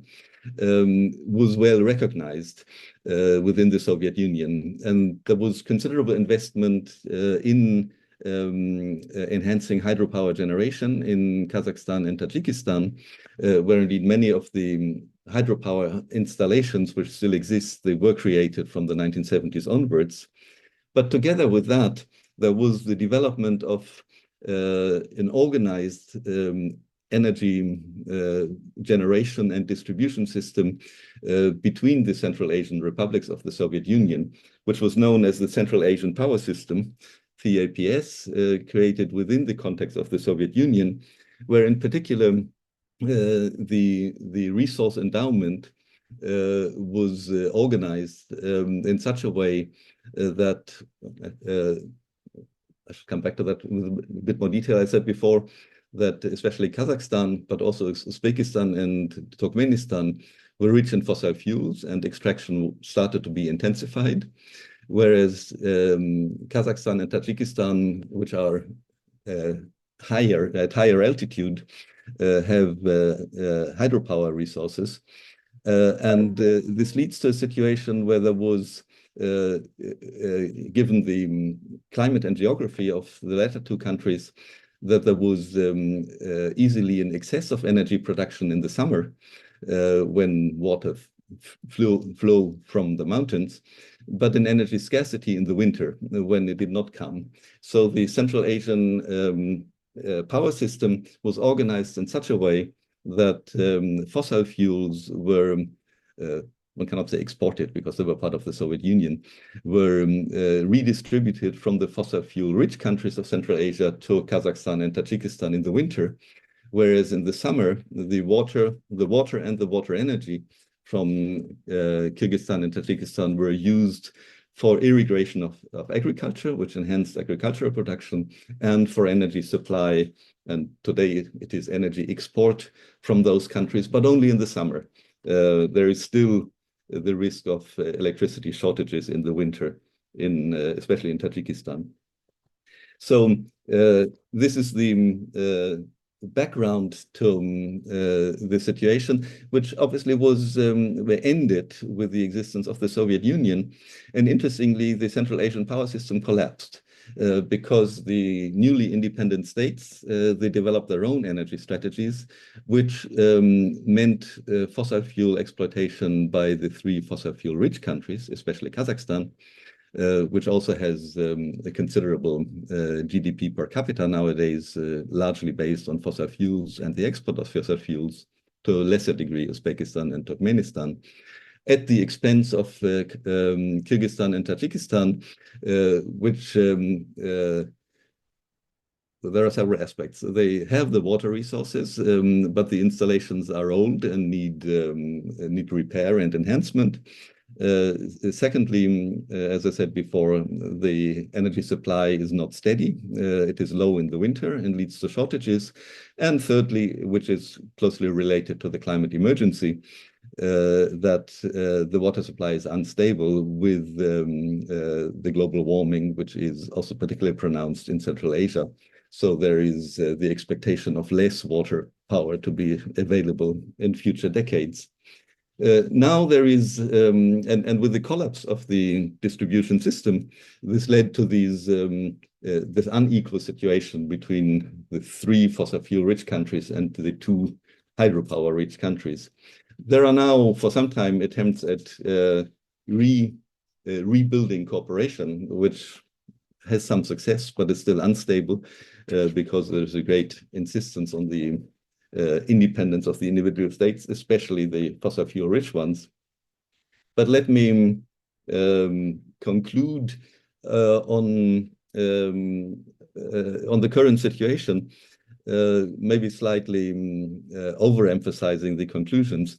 was well recognized within the Soviet Union. And there was considerable investment in enhancing hydropower generation in Kazakhstan and Tajikistan, where indeed many of the hydropower installations which still exist, they were created from the 1970s onwards. But together with that, there was the development of an organized energy generation and distribution system between the Central Asian republics of the Soviet Union, which was known as the Central Asian Power System, CAPS, created within the context of the Soviet Union, where in particular the resource endowment was organized in such a way that I should come back to that with a bit more detail. I said before that especially Kazakhstan, but also Uzbekistan and Turkmenistan were rich in fossil fuels, and extraction started to be intensified. Whereas Kazakhstan and Tajikistan, which are at higher altitude, have hydropower resources. And this leads to a situation where there was, given the climate and geography of the latter two countries, that there was easily an excess of energy production in the summer when water flow from the mountains, but an energy scarcity in the winter when it did not come. So the Central Asian power system was organized in such a way that fossil fuels were, one cannot say exported because they were part of the Soviet Union, were redistributed from the fossil fuel rich countries of Central Asia to Kazakhstan and Tajikistan in the winter, whereas in the summer, the water and the water energy from Kyrgyzstan and Tajikistan were used for irrigation of agriculture, which enhanced agricultural production, and for energy supply. And today it is energy export from those countries, but only in the summer. There is still the risk of electricity shortages in the winter, especially in Tajikistan. So this is the background to the situation, which obviously was ended with the existence of the Soviet Union. And interestingly, the Central Asian power system collapsed because the newly independent states, they developed their own energy strategies, which meant fossil fuel exploitation by the three fossil fuel rich countries, especially Kazakhstan, which also has a considerable GDP per capita nowadays, largely based on fossil fuels and the export of fossil fuels, to a lesser degree Uzbekistan and Turkmenistan, at the expense of Kyrgyzstan and Tajikistan, which there are several aspects. They have the water resources, but the installations are old and need repair and enhancement. Secondly, as I said before, the energy supply is not steady. It is low in the winter and leads to shortages. And thirdly, which is closely related to the climate emergency, that the water supply is unstable with the global warming, which is also particularly pronounced in Central Asia. So there is the expectation of less water power to be available in future decades. Now there is, and with the collapse of the distribution system, this led to these this unequal situation between the 3 fossil fuel-rich countries and the 2 hydropower-rich countries. There are now, for some time, attempts at rebuilding cooperation, which has some success, but is still unstable because there's a great insistence on the independence of the individual states, especially the fossil fuel-rich ones. But let me conclude on the current situation, maybe slightly overemphasizing the conclusions.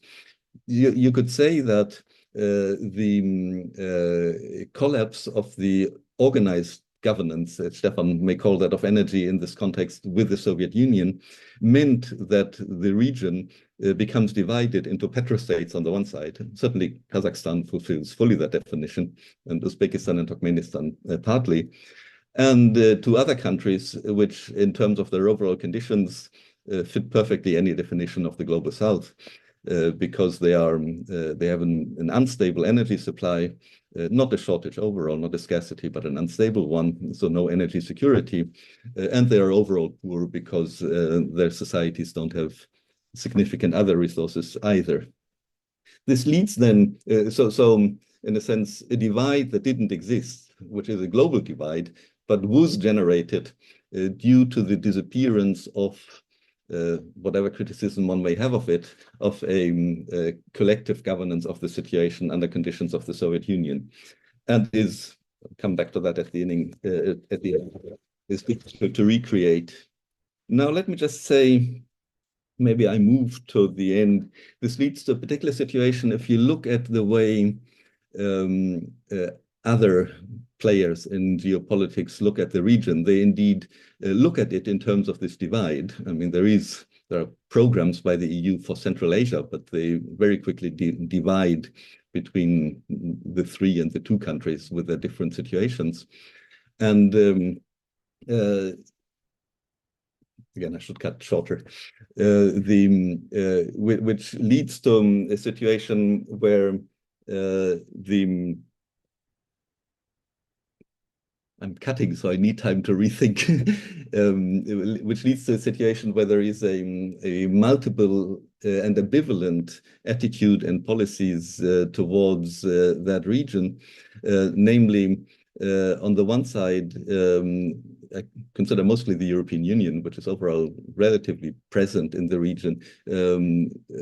You could say that the collapse of the organized governance, Stefan may call that, of energy in this context with the Soviet Union, meant that the region becomes divided into petrostates on the one side. Certainly Kazakhstan fulfills fully that definition, and Uzbekistan and Turkmenistan partly. And 2 other countries, which in terms of their overall conditions fit perfectly any definition of the global south, because they have an unstable energy supply, not a shortage overall, not a scarcity, but an unstable one, so no energy security. And they are overall poor because their societies don't have significant other resources either. This leads then, so in a sense, a divide that didn't exist, which is a global divide, but was generated due to the disappearance of whatever criticism one may have of it, of a collective governance of the situation under conditions of the Soviet Union, and is, I'll come back to that at the end, is to recreate. Now, let me just say, maybe I move to the end. This leads to a particular situation. If you look at the way other players in geopolitics look at the region, they indeed look at it in terms of this divide. I mean, there are programs by the EU for Central Asia, but they very quickly divide between the 3 and the 2 countries with their different situations. And again, I should cut shorter, which leads to a situation where I'm cutting, so I need time to rethink, which leads to a situation where there is a multiple and ambivalent attitude and policies towards that region, namely, on the one side, I consider mostly the European Union, which is overall relatively present in the region.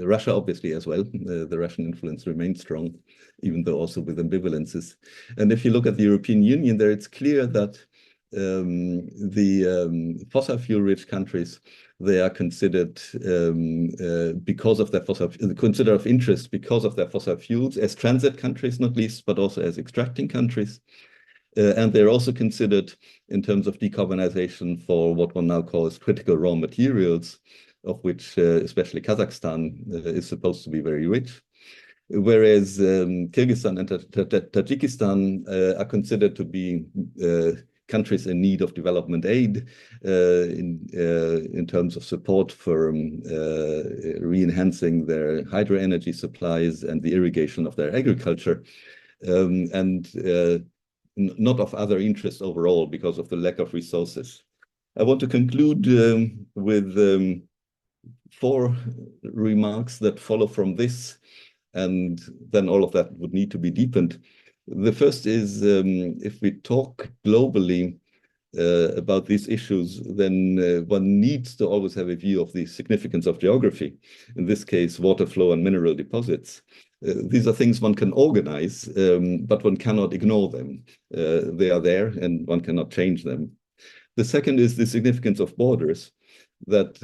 Russia, obviously, as well. The Russian influence remains strong, even though also with ambivalences. And if you look at the European Union, there it's clear that the fossil fuel-rich countries, they are considered because of their considered of interest because of their fossil fuels as transit countries, not least, but also as extracting countries. And they're also considered in terms of decarbonization for what one now calls critical raw materials, of which especially Kazakhstan is supposed to be very rich. Whereas Kyrgyzstan and Tajikistan are considered to be countries in need of development aid in terms of support for re-enhancing their hydro energy supplies and the irrigation of their agriculture. And not of other interest overall because of the lack of resources. I want to conclude with 4 remarks that follow from this, and then all of that would need to be deepened. The first is, if we talk globally about these issues, then one needs to always have a view of the significance of geography, in this case, water flow and mineral deposits. These are things one can organize, but one cannot ignore them. They are there and one cannot change them. The second is the significance of borders, that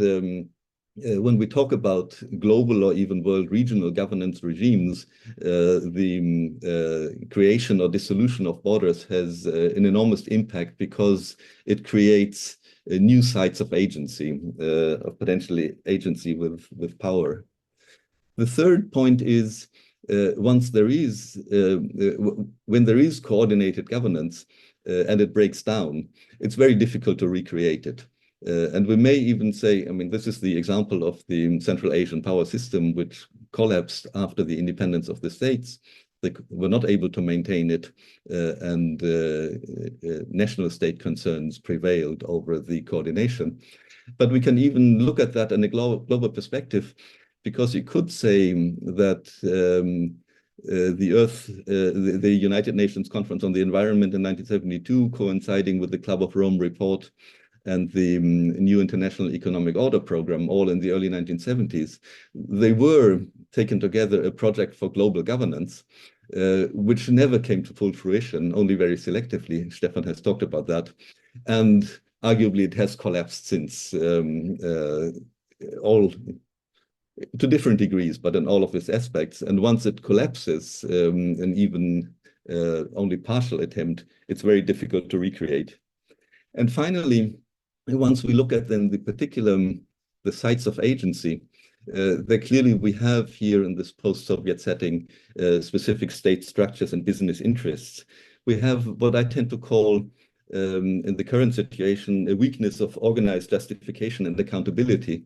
when we talk about global or even world regional governance regimes, the creation or dissolution of borders has an enormous impact because it creates new sites of agency, of potentially agency with power. The third point is when there is coordinated governance and it breaks down, it's very difficult to recreate it. And we may even say, I mean, this is the example of the Central Asian power system, which collapsed after the independence of the states. They were not able to maintain it, and national state concerns prevailed over the coordination. But we can even look at that in a global perspective, because you could say that the United Nations Conference on the Environment in 1972, coinciding with the Club of Rome report and the new International Economic Order program, all in the early 1970s, they were taken together a project for global governance, which never came to full fruition, only very selectively. Stefan has talked about that. And arguably it has collapsed since, all to different degrees, but in all of its aspects. And once it collapses, an even only partial attempt, it's very difficult to recreate. And finally, once we look at then the sites of agency, there clearly we have here in this post-Soviet setting specific state structures and business interests. We have what I tend to call, in the current situation, a weakness of organized justification and accountability.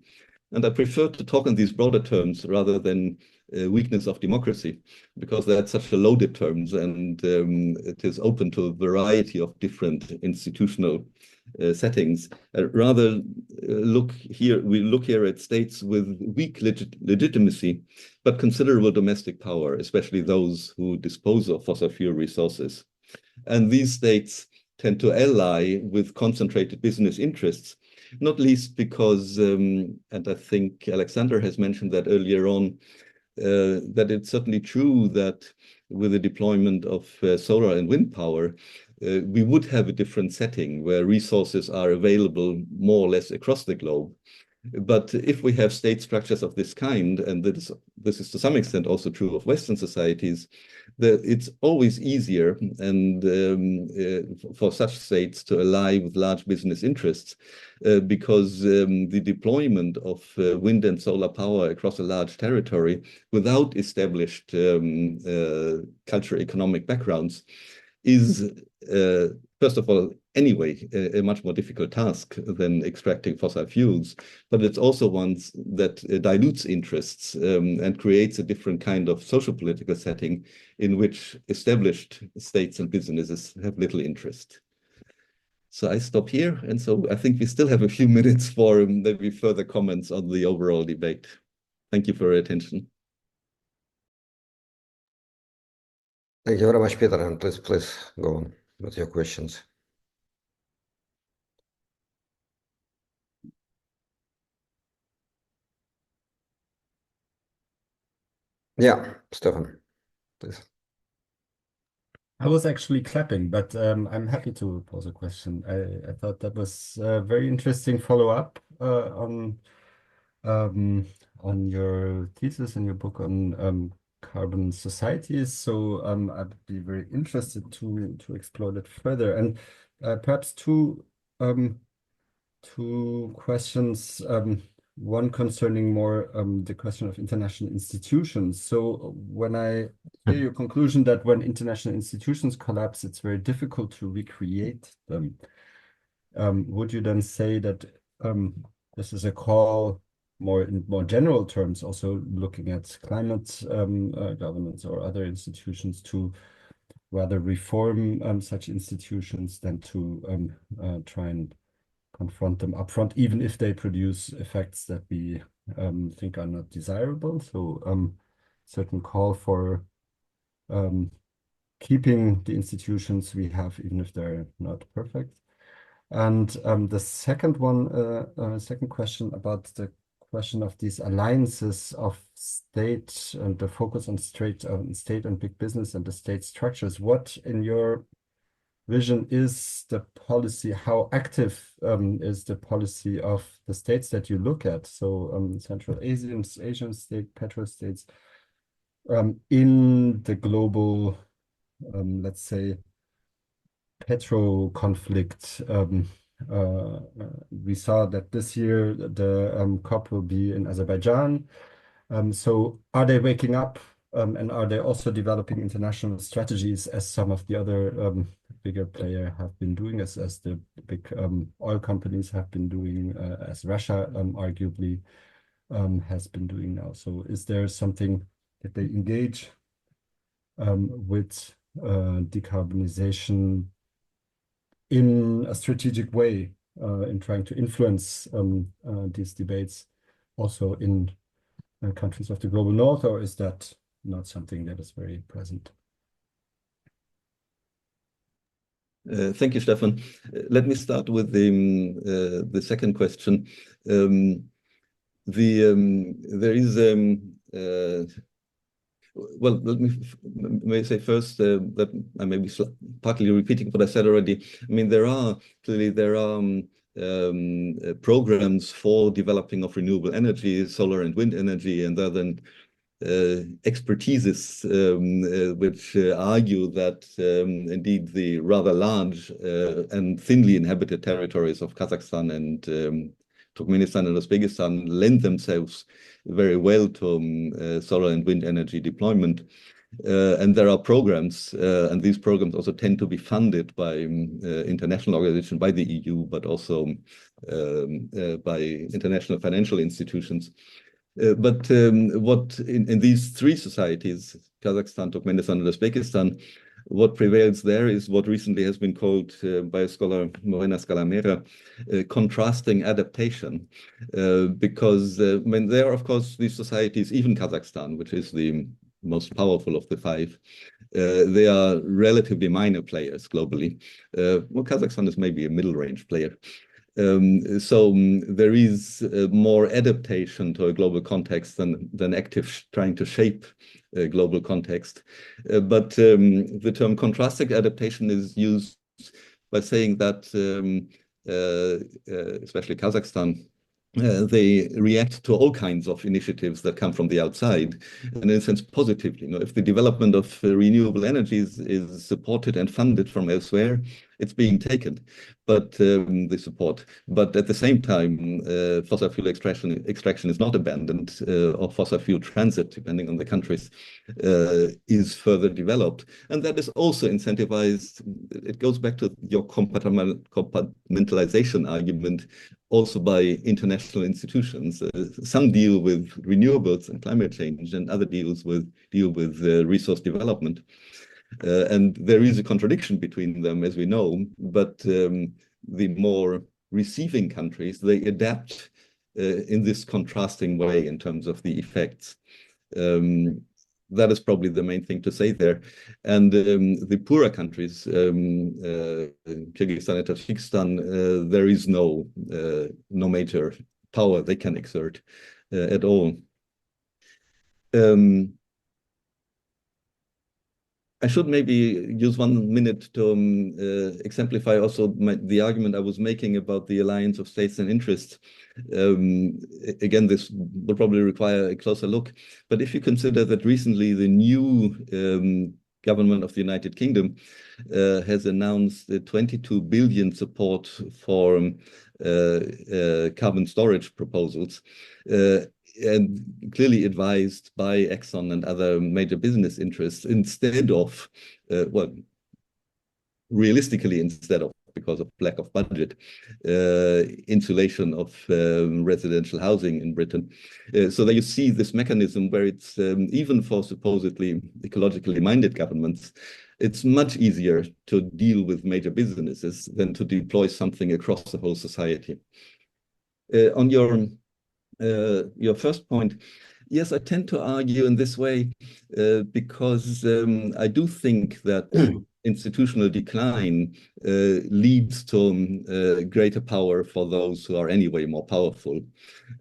And I prefer to talk in these broader terms rather than weakness of democracy, because that's such a loaded terms, and it is open to a variety of different institutional settings. Rather, we look here at states with weak legitimacy, but considerable domestic power, especially those who dispose of fossil fuel resources. And these states tend to ally with concentrated business interests, not least because, and I think Alexander has mentioned that earlier on, that it's certainly true that with the deployment of solar and wind power, we would have a different setting where resources are available more or less across the globe. But if we have state structures of this kind, and this is to some extent also true of Western societies, it's always easier and for such states to ally with large business interests, because the deployment of wind and solar power across a large territory without established cultural economic backgrounds is, first of all, anyway, a much more difficult task than extracting fossil fuels, but it's also one that dilutes interests and creates a different kind of social political setting in which established states and businesses have little interest. So I stop here, and so I think we still have a few minutes for maybe further comments on the overall debate. Thank you for your attention. Thank you very much, Peter, and please go on with your questions. Yeah, Stefan, please. I was actually clapping, but I'm happy to pose a question. I thought that was a very interesting follow-up on your thesis and your book on carbon societies. So I'd be very interested to explore that further. And perhaps two questions. One concerning more the question of international institutions. So when I hear your conclusion that when international institutions collapse, it's very difficult to recreate them, would you then say that this is a call more in more general terms, also looking at climate governance or other institutions, to rather reform such institutions than to try and confront them upfront, even if they produce effects that we think are not desirable? So certain call for keeping the institutions we have, even if they're not perfect. And the second question about the question of these alliances of state and the focus on state and big business and the state structures. What, in your vision, is the policy? How active is the policy of the states that you look at? So Central Asian state, petrostates, in the global, let's say, petro conflict. We saw that this year the COP will be in Azerbaijan. So are they waking up And are they also developing international strategies as some of the other bigger players have been doing, as the big oil companies have been doing, as Russia arguably has been doing now? So is there something that they engage with decarbonization in a strategic way, in trying to influence these debates also in countries of the global north, or is that not something that is very present? Thank you, Stefan. Let me start with the second question. There is well, let me may say first that I may be partly repeating what I said already. I mean, there are programs for developing of renewable energy, solar and wind energy, and other expertises which argue that indeed the rather large and thinly inhabited territories of Kazakhstan and Turkmenistan and Uzbekistan lend themselves very well to solar and wind energy deployment. And there are programs, and these programs also tend to be funded by international organizations, by the EU, but also by international financial institutions. But what in these three societies, Kazakhstan, Turkmenistan, and Uzbekistan, what prevails there is what recently has been called by a scholar, Morin, contrasting adaptation. Because when there are, of course, these societies, even Kazakhstan, which is the most powerful of the five, they are relatively minor players globally. Well, Kazakhstan is maybe a middle-range player. So there is more adaptation to a global context than active trying to shape a global context. But the term contrasting adaptation is used by saying that, especially Kazakhstan, they react to all kinds of initiatives that come from the outside, and in a sense positively. You know, if the development of renewable energies is supported and funded from elsewhere, it's being taken, but the support. But at the same time, fossil fuel extraction is not abandoned, or fossil fuel transit, depending on the countries, is further developed, and that is also incentivized. It goes back to your compartmentalization argument, also by international institutions. Some deal with renewables and climate change, and other deal with resource development. And there is a contradiction between them, as we know, but the more receiving countries, they adapt in this contrasting way in terms of the effects. That is probably the main thing to say there. And the poorer countries, Kyrgyzstan and Tajikistan, there is no major power they can exert at all. I should maybe use 1 minute to exemplify also the argument I was making about the alliance of states and interests. Again, this will probably require a closer look. But if you consider that recently the new government of the United Kingdom has announced 22 billion support for carbon storage proposals, and clearly advised by Exxon and other major business interests, instead of, well, realistically, instead of, because of lack of budget, insulation of residential housing in Britain. So that you see this mechanism where it's, even for supposedly ecologically minded governments, it's much easier to deal with major businesses than to deploy something across the whole society. On your first point, yes, I tend to argue in this way because I do think that institutional decline leads to greater power for those who are anyway more powerful.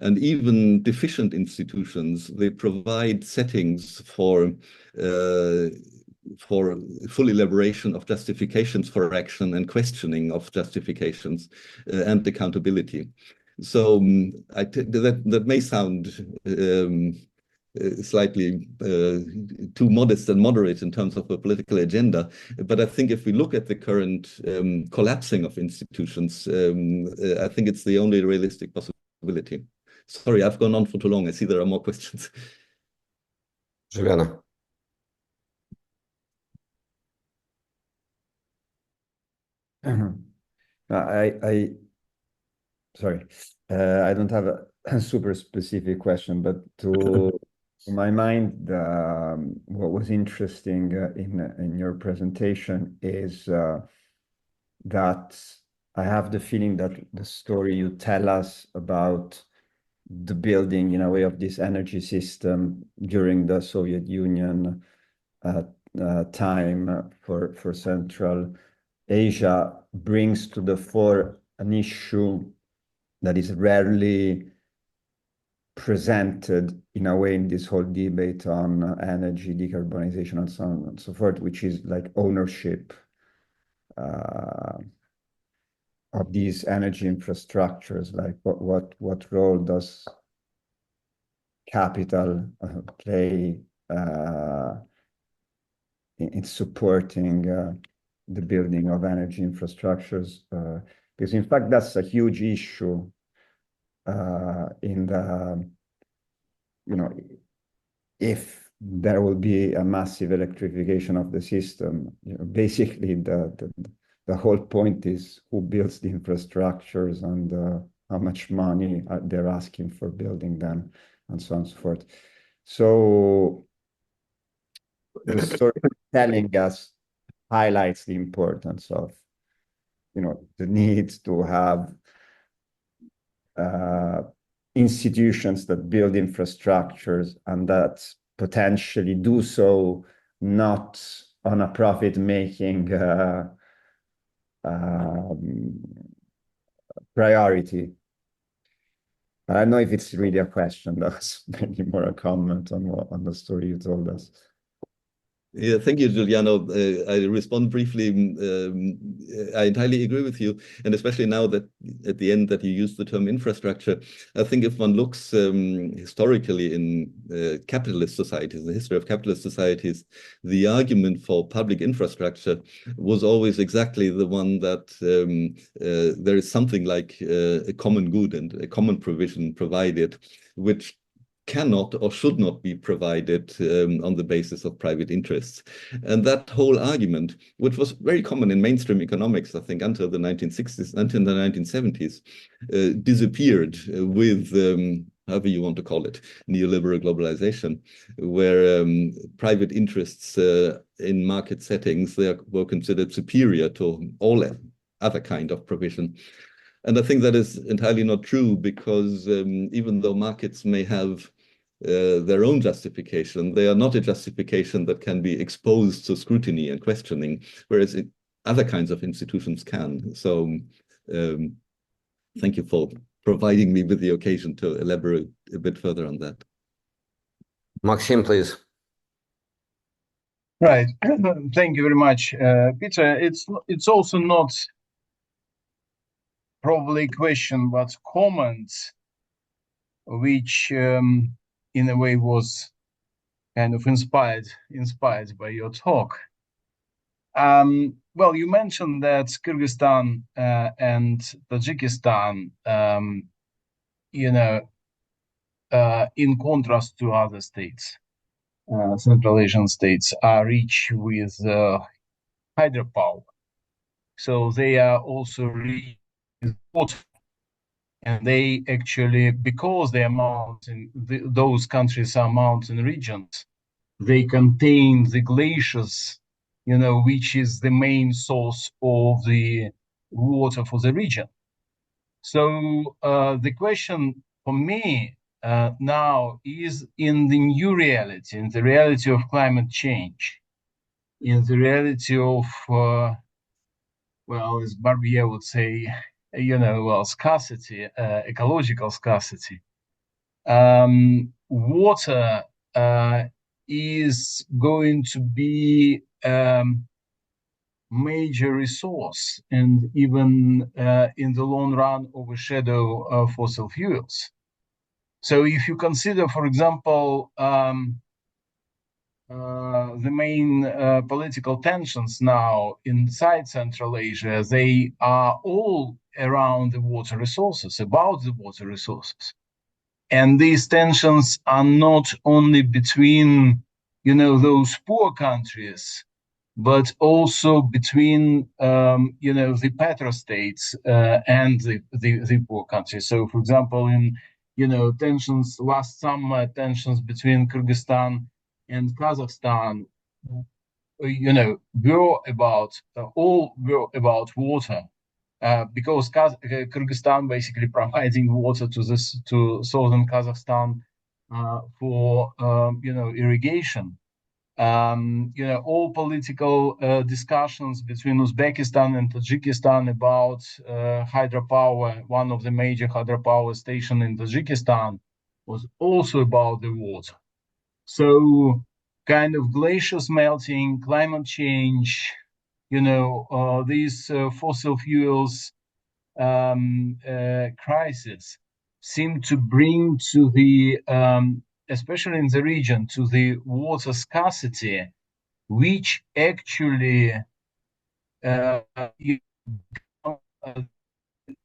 And even deficient institutions, they provide settings for full elaboration of justifications for action and questioning of justifications and accountability. So that may sound slightly too modest and moderate in terms of a political agenda, but I think if we look at the current collapsing of institutions, I think it's the only realistic possibility. Sorry, I've gone on for too long. I see there are more questions. Giuliano. Sorry, I don't have a super specific question, but to my mind, what was interesting in your presentation is that I have the feeling that the story you tell us about the building, in a way, of this energy system during the Soviet Union time for Central Asia brings to the fore an issue that is rarely presented in a way in this whole debate on energy decarbonization and so on and so forth, which is like ownership of these energy infrastructures. Like what role does capital play in supporting the building of energy infrastructures? Because in fact, that's a huge issue in the, if there will be a massive electrification of the system, basically the whole point is who builds the infrastructures and how much money they're asking for building them and so on and so forth. So the storytelling us highlights the importance of, the need to have institutions that build infrastructures and that potentially do so not on a profit-making priority. I don't know if it's really a question. That's maybe more a comment on the story you told us. Yeah, thank you, Giuliano. I respond briefly. I entirely agree with you, and especially now that at the end that you use the term infrastructure. I think if one looks historically in capitalist societies, the history of capitalist societies, the argument for public infrastructure was always exactly the one that there is something like a common good and a common provision provided, which cannot or should not be provided on the basis of private interests. And that whole argument, which was very common in mainstream economics, I think, until the 1960s, until the 1970s, disappeared with, however you want to call it, neoliberal globalization, where private interests in market settings, they were considered superior to all other kind of provision. And I think that is entirely not true, because even though markets may have their own justification, they are not a justification that can be exposed to scrutiny and questioning, whereas other kinds of institutions can. So thank you for providing me with the occasion to elaborate a bit further on that. Maxim, please. Right. Thank you very much, Peter. It's also not probably a question, but comments, which in a way was kind of inspired by your talk. Well, you mentioned that Kyrgyzstan and Tajikistan, in contrast to other states, Central Asian states, are rich with hydropower. So they are also rich with water. And they actually, because they are mountain, those countries are mountain regions, they contain the glaciers, which is the main source of the water for the region. So the question for me now is, in the new reality, in the reality of climate change, in the reality of, well, as Barbier would say, scarcity, ecological scarcity. Water is going to be major resource, and even in the long run overshadow fossil fuels. So if you consider, for example, the main political tensions now inside Central Asia, they are all around the water resources, about the water resources. And these tensions are not only between, those poor countries but also between the petrostates and the poor countries. So, for example, in tensions last summer, tensions between Kyrgyzstan and Kazakhstan, all were about water. Because Kyrgyzstan basically providing water to southern Kazakhstan for irrigation. All political discussions between Uzbekistan and Tajikistan about hydropower, one of the major hydropower stations in Tajikistan, was also about the water. So kind of glaciers melting, climate change, these fossil fuels crisis seem to bring to the especially in the region, to the water scarcity, which actually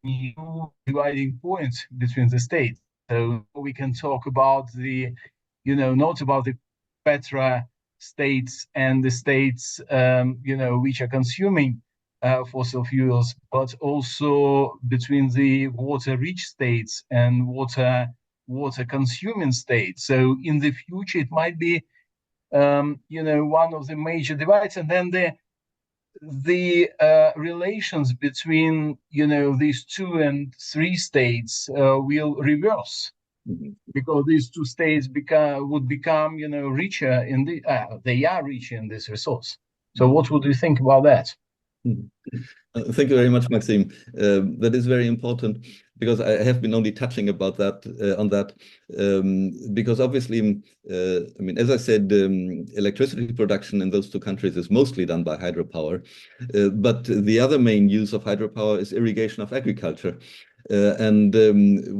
new dividing points between the states. So we can talk about not about the Petra states and the states, which are consuming fossil fuels, but also between the water-rich states and water-consuming states. So in the future, it might be, one of the major divides, and then the relations between these 2 and 3 states will reverse. Because these 2 states would become richer they are richer in this resource. So what would you think about that? Thank you very much, Maxim. That is very important, because I have been only touching about that on that, because obviously, as I said, electricity production in those 2 countries is mostly done by hydropower, but the other main use of hydropower is irrigation of agriculture. And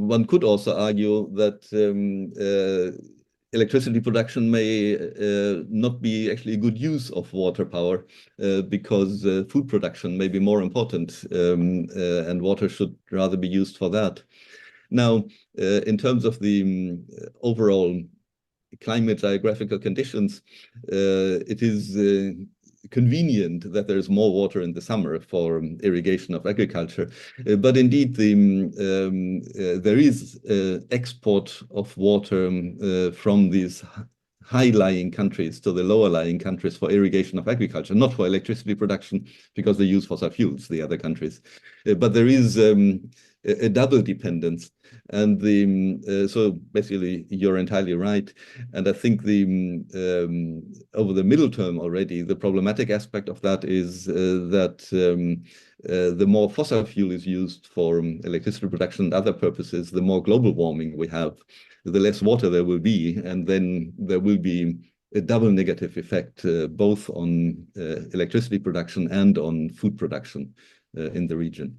one could also argue that electricity production may not be actually a good use of water power, because food production may be more important, and water should rather be used for that. Now, in terms of the overall climate geographical conditions, it is convenient that there is more water in the summer for irrigation of agriculture. But indeed, there is export of water from these high-lying countries to the lower-lying countries for irrigation of agriculture, not for electricity production, because they use fossil fuels, the other countries. But there is a double dependence. And so basically, you're entirely right. And I think over the middle term already, the problematic aspect of that is that the more fossil fuel is used for electricity production and other purposes, the more global warming we have, the less water there will be, and then there will be a double negative effect, both on electricity production and on food production in the region.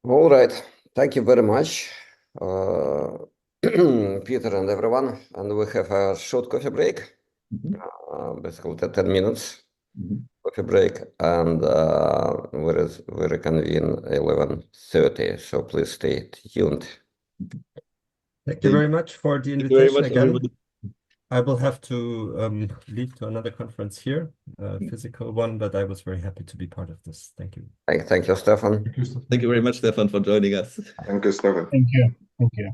All right, thank you very much, Peter and everyone. And we have a short coffee break, basically 10 minutes coffee break, and we reconvene 11:30. So please stay tuned. Thank you very much for the Thank you very invitation much, again. everybody. I will have to leave to another conference here, a physical one, but I was very happy to be part of this. Thank you. Thank you, Stefan. Thank you very much, Stefan, for joining us. Thank you, Stefan. Thank you. Thank you.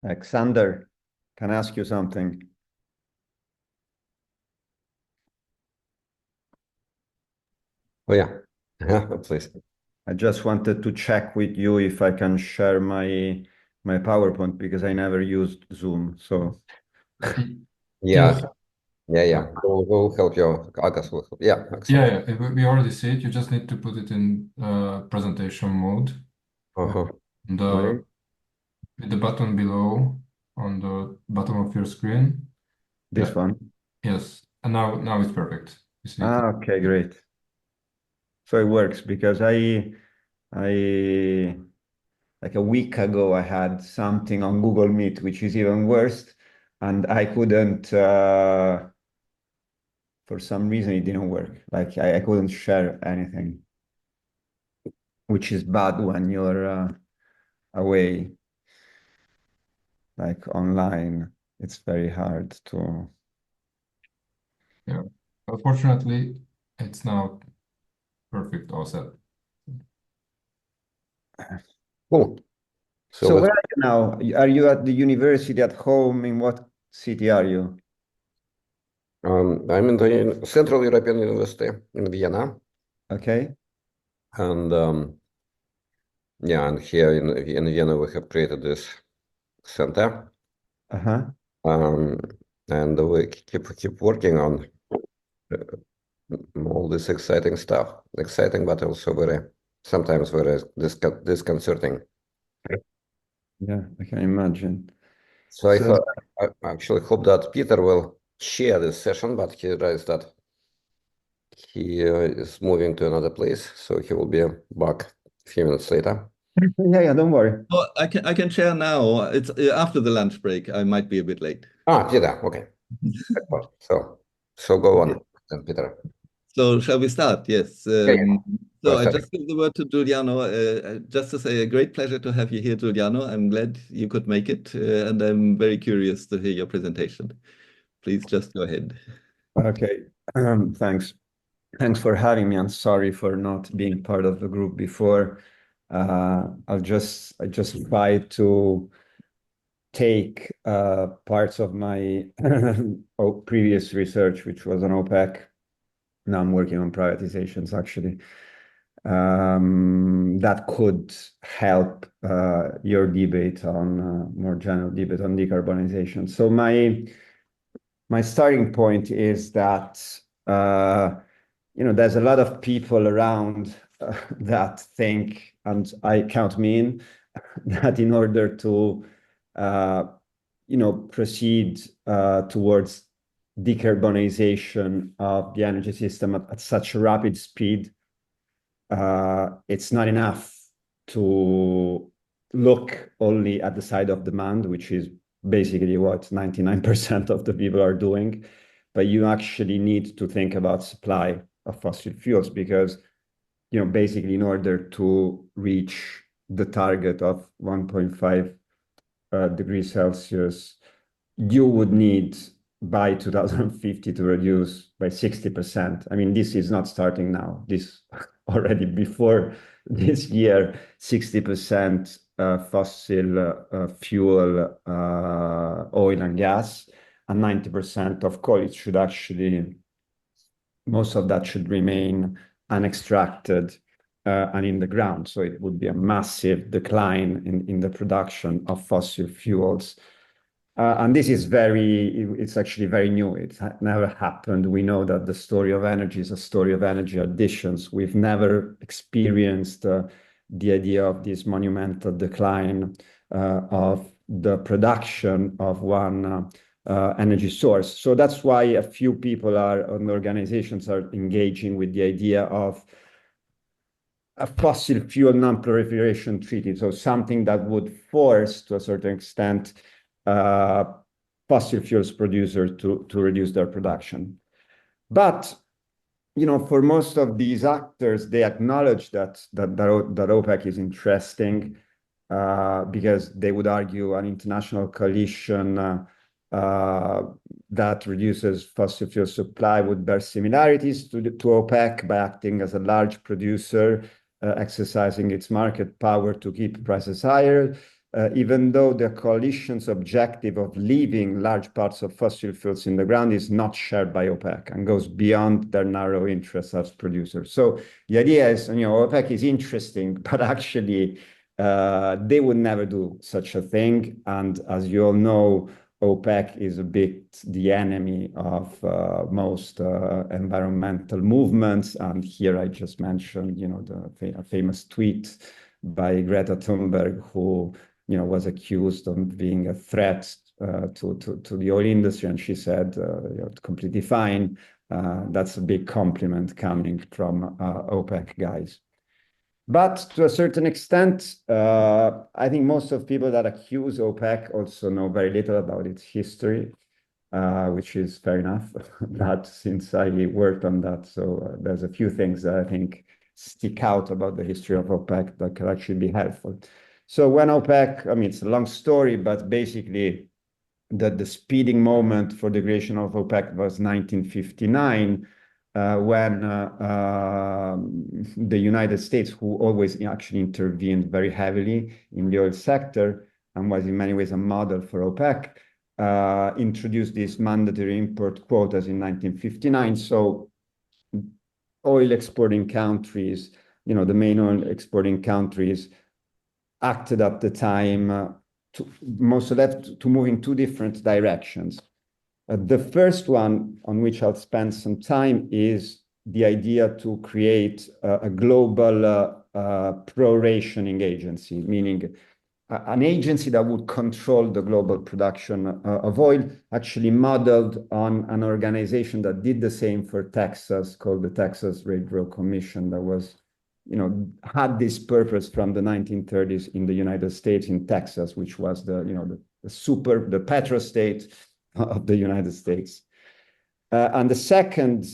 Alexander, can I ask you something? Oh, yeah. Please. I just wanted to check with you if I can share my PowerPoint because I never used Zoom. So Yeah. We'll help you. Agus will help. Yeah, excellent. Yeah, we already see it. You just need to put it in presentation mode. Uh-huh. With the button below on the bottom of your screen. This one? Yes. And now it's perfect. You see it. Okay, great. So it works because I like a week ago I had something on Google Meet, which is even worse, and I couldn't for some reason it didn't work. Like I couldn't share anything, which is bad when you're away, like online. It's very hard to. Yeah. Unfortunately, it's now perfect all set. Cool. So where are you now? Are you at the university, at home? In what city are you? I'm in the Central European University in Vienna. Okay. And yeah, and here in Vienna we have created this center. And we keep working on all this exciting stuff. Exciting, but also sometimes very disconcerting. Yeah, I can imagine. So I actually hope that Peter will share this session, but he writes that he is moving to another place, so he will be back a few minutes later. Yeah, don't worry. Oh, I can share now. It's after the lunch break. I might be a bit late. Peter, okay. So go on, then, Peter. So shall we start? Yes. So I just give the word to Giuliano. Just to say, a great pleasure to have you here, Giuliano. I'm glad you could make it, and I'm very curious to hear your presentation. Please just go ahead. Okay. Thanks. Thanks for having me. I'm sorry for not being part of the group before. I just try to take parts of my previous research, which was on OPEC. Now I'm working on privatizations, actually. That could help your debate on more general debate on decarbonization. So my starting point is that there's a lot of people around that think, and I count me in, that in order to proceed towards decarbonization of the energy system at such a rapid speed, it's not enough to look only at the side of demand, which is basically what 99% of the people are doing, but you actually need to think about supply of fossil fuels because, basically in order to reach the target of 1.5 degrees Celsius, you would need by 2050 to reduce by 60%. I mean, this is not starting now. This already before this year, 60% fossil fuel, oil and gas, and 90% of coal. It should actually, most of that should remain unextracted and in the ground. So it would be a massive decline in the production of fossil fuels. And this is it's actually very new. It never happened. We know that the story of energy is a story of energy additions. We've never experienced the idea of this monumental decline of the production of one energy source. So that's why a few people and organizations are engaging with the idea of a fossil fuel non-proliferation treaty. So something that would force, to a certain extent, fossil fuels producers to reduce their production. But for most of these actors, they acknowledge that OPEC is interesting because they would argue an international coalition that reduces fossil fuel supply would bear similarities to OPEC by acting as a large producer, exercising its market power to keep prices higher. even though the coalition's objective of leaving large parts of fossil fuels in the ground is not shared by OPEC and goes beyond their narrow interests as producers. So the idea is, OPEC is interesting, but actually they would never do such a thing. And as you all know, OPEC is a bit the enemy of most environmental movements. And here I just mentioned, the famous tweet by Greta Thunberg, who was accused of being a threat to the oil industry, and she said, completely fine. That's a big compliment coming from OPEC guys. But to a certain extent, I think most of people that accuse OPEC also know very little about its history, which is fair enough. But since I worked on that, so there's a few things that I think stick out about the history of OPEC that could actually be helpful. So when OPEC, it's a long story, but basically the speeding moment for the creation of OPEC was 1959, when the United States, who always actually intervened very heavily in the oil sector and was in many ways a model for OPEC, introduced these mandatory import quotas in 1959. So oil exporting countries, the main oil exporting countries, acted at the time most left to move in two different directions. The first one, on which I'll spend some time, is the idea to create a global pro-rationing agency, meaning an agency that would control the global production of oil, actually modeled on an organization that did the same for Texas, called the Texas Railroad Commission, that was, had this purpose from the 1930s in the United States, in Texas, which was the petrostate of the United States. And the second,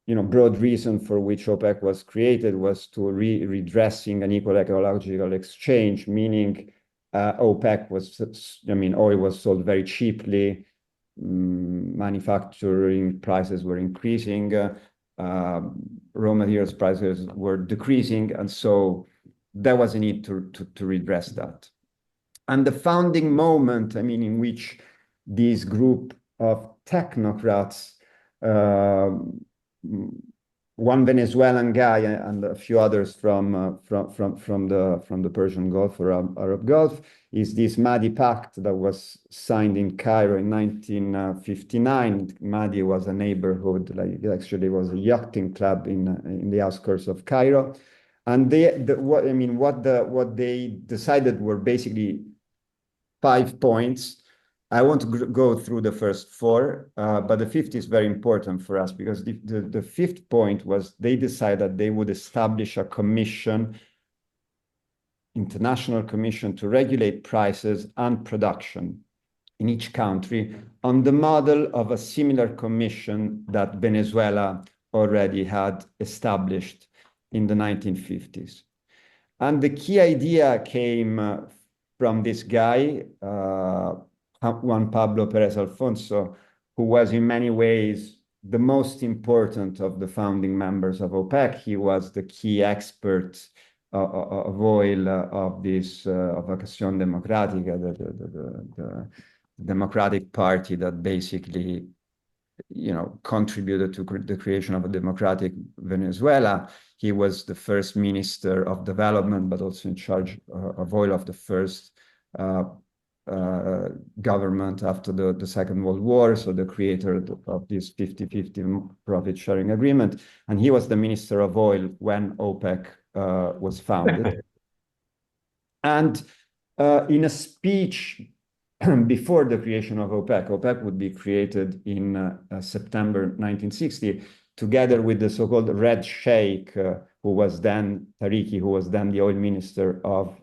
broad reason for which OPEC was created was to redressing an equal ecological exchange, meaning OPEC was, oil was sold very cheaply, manufacturing prices were increasing, raw materials prices were decreasing, and so there was a need to redress that. And the founding moment, in which this group of technocrats, one Venezuelan guy and a few others from the Persian Gulf or Arab Gulf, is this Mahdi Pact that was signed in Cairo in 1959. Mahdi was a neighborhood, actually was a yachting club in the outskirts of Cairo, and what they decided were basically 5 points. I won't go through the first 4, but the fifth is very important for us, because the fifth point was they decided they would establish a commission, international commission, to regulate prices and production in each country on the model of a similar commission that Venezuela already had established in the 1950s. And the key idea came from this guy, Juan Pablo Pérez Alfonso, who was in many ways the most important of the founding members of OPEC. He was the key expert of oil of this of Acción Democrática, the Democratic Party that basically, contributed to the creation of a democratic Venezuela. He was the first minister of development, but also in charge of oil of the first government after the Second World War, so the creator of this 50-50 profit-sharing agreement. And he was the Minister of Oil when OPEC was founded. And in a speech before the creation of OPEC, OPEC would be created in September 1960, together with the so-called Red Sheikh, who was then Tariki, who was then the oil minister of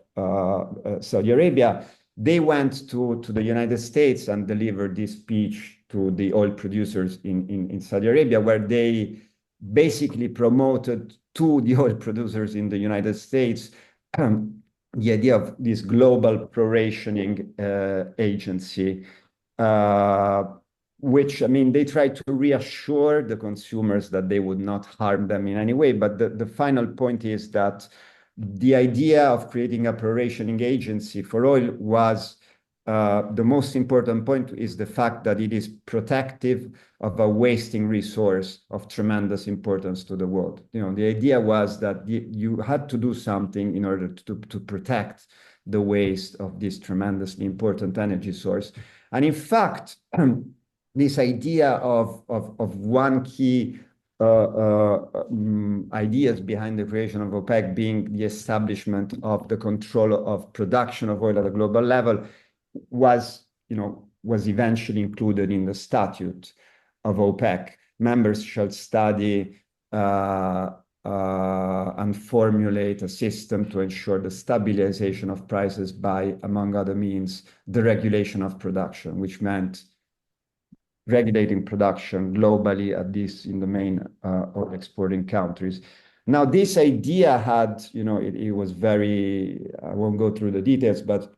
Saudi Arabia. They went to the United States and delivered this speech to the oil producers in Saudi Arabia, where they basically promoted to the oil producers in the United States the idea of this global pro-rationing agency, which, they tried to reassure the consumers that they would not harm them in any way. But the final point is that the idea of creating a pro-rationing agency for oil was the most important point is the fact that it is protective of a wasting resource of tremendous importance to the world. You know, the idea was that you had to do something in order to protect the waste of this tremendously important energy source. And in fact, this idea of one key ideas behind the creation of OPEC being the establishment of the control of production of oil at a global level was eventually included in the statute of OPEC. Members shall study and formulate a system to ensure the stabilization of prices by, among other means, the regulation of production, which meant regulating production globally, at least in the main oil exporting countries. Now, this idea had, it was very, I won't go through the details, but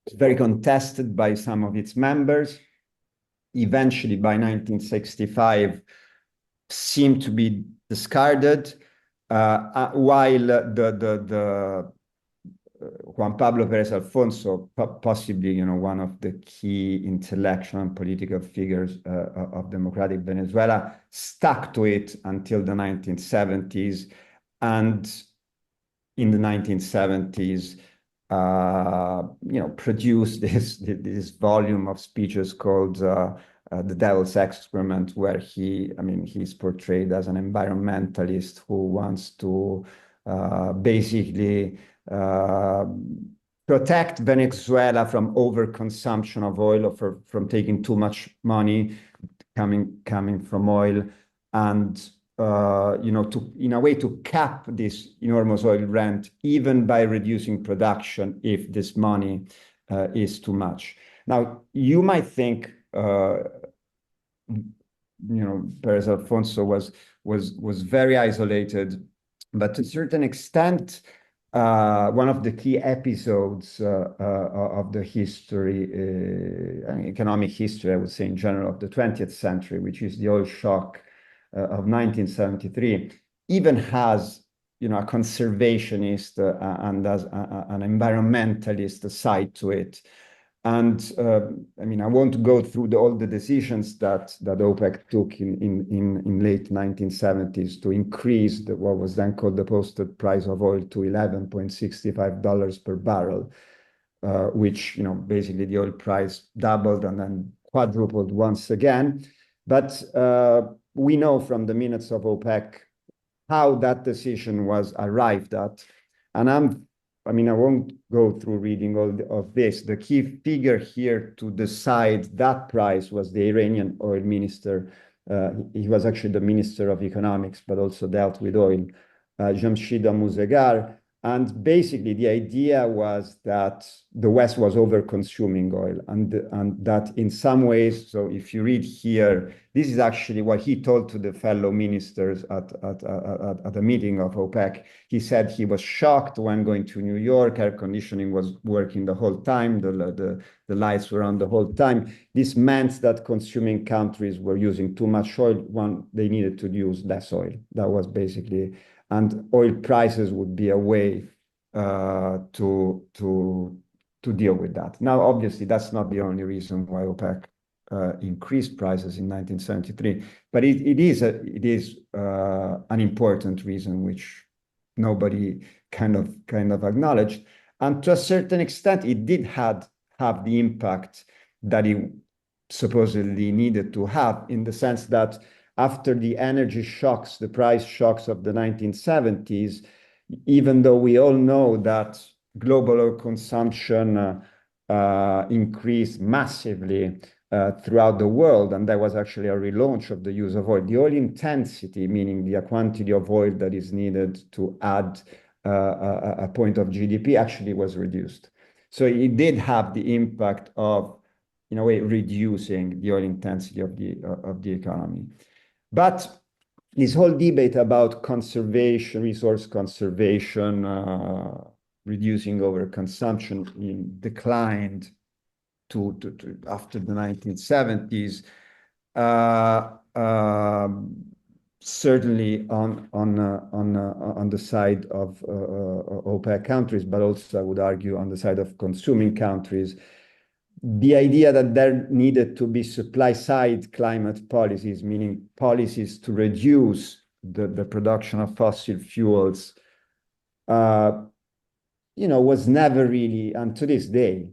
it's very contested by some of its members. Eventually, by 1965, seemed to be discarded, while the Juan Pablo Pérez Alfonso, possibly one of the key intellectual and political figures of democratic Venezuela, stuck to it until the 1970s, and in the 1970s, produced this volume of speeches called The Devil's Excrement, where he's portrayed as an environmentalist who wants to basically protect Venezuela from overconsumption of oil, or from taking too much money coming from oil, and in a way to cap this enormous oil rent, even by reducing production if this money is too much. Now, you might think Pérez Alfonso was very isolated, but to a certain extent, one of the key episodes of the history, economic history, I would say in general, of the 20th century, which is the oil shock of 1973, even has a conservationist and as an environmentalist side to it. And I won't go through all the decisions that OPEC took in late 1970s to increase what was then called the posted price of oil to $11.65 per barrel, which basically the oil price doubled and then quadrupled once again. But we know from the minutes of OPEC how that decision was arrived at, and I won't go through reading all of this. The key figure here to decide that price was the Iranian oil minister. He was actually the minister of economics, but also dealt with oil, Jamshid Amuzegar. And basically, the idea was that the West was over-consuming oil, and that in some ways, so if you read here, this is actually what he told to the fellow ministers at a meeting of OPEC. He said he was shocked when going to New York, air conditioning was working the whole time, the lights were on the whole time. This meant that consuming countries were using too much oil when they needed to use less oil. That was basically... And oil prices would be a way to deal with that. Now, obviously, that's not the only reason why OPEC increased prices in 1973, but it is an important reason which nobody kind of acknowledged. And to a certain extent, it did have the impact that it supposedly needed to have, in the sense that after the energy shocks, the price shocks of the 1970s, even though we all know that global oil consumption increased massively throughout the world, and there was actually a relaunch of the use of oil, the oil intensity, meaning the quantity of oil that is needed to add a point of GDP, actually was reduced. So it did have the impact of, in a way, reducing the oil intensity of the economy. But this whole debate about conservation, resource conservation, reducing overconsumption declined to after the 1970s. certainly on the side of OPEC countries, but also I would argue on the side of consuming countries, the idea that there needed to be supply-side climate policies, meaning policies to reduce the production of fossil fuels, was never really, and to this day,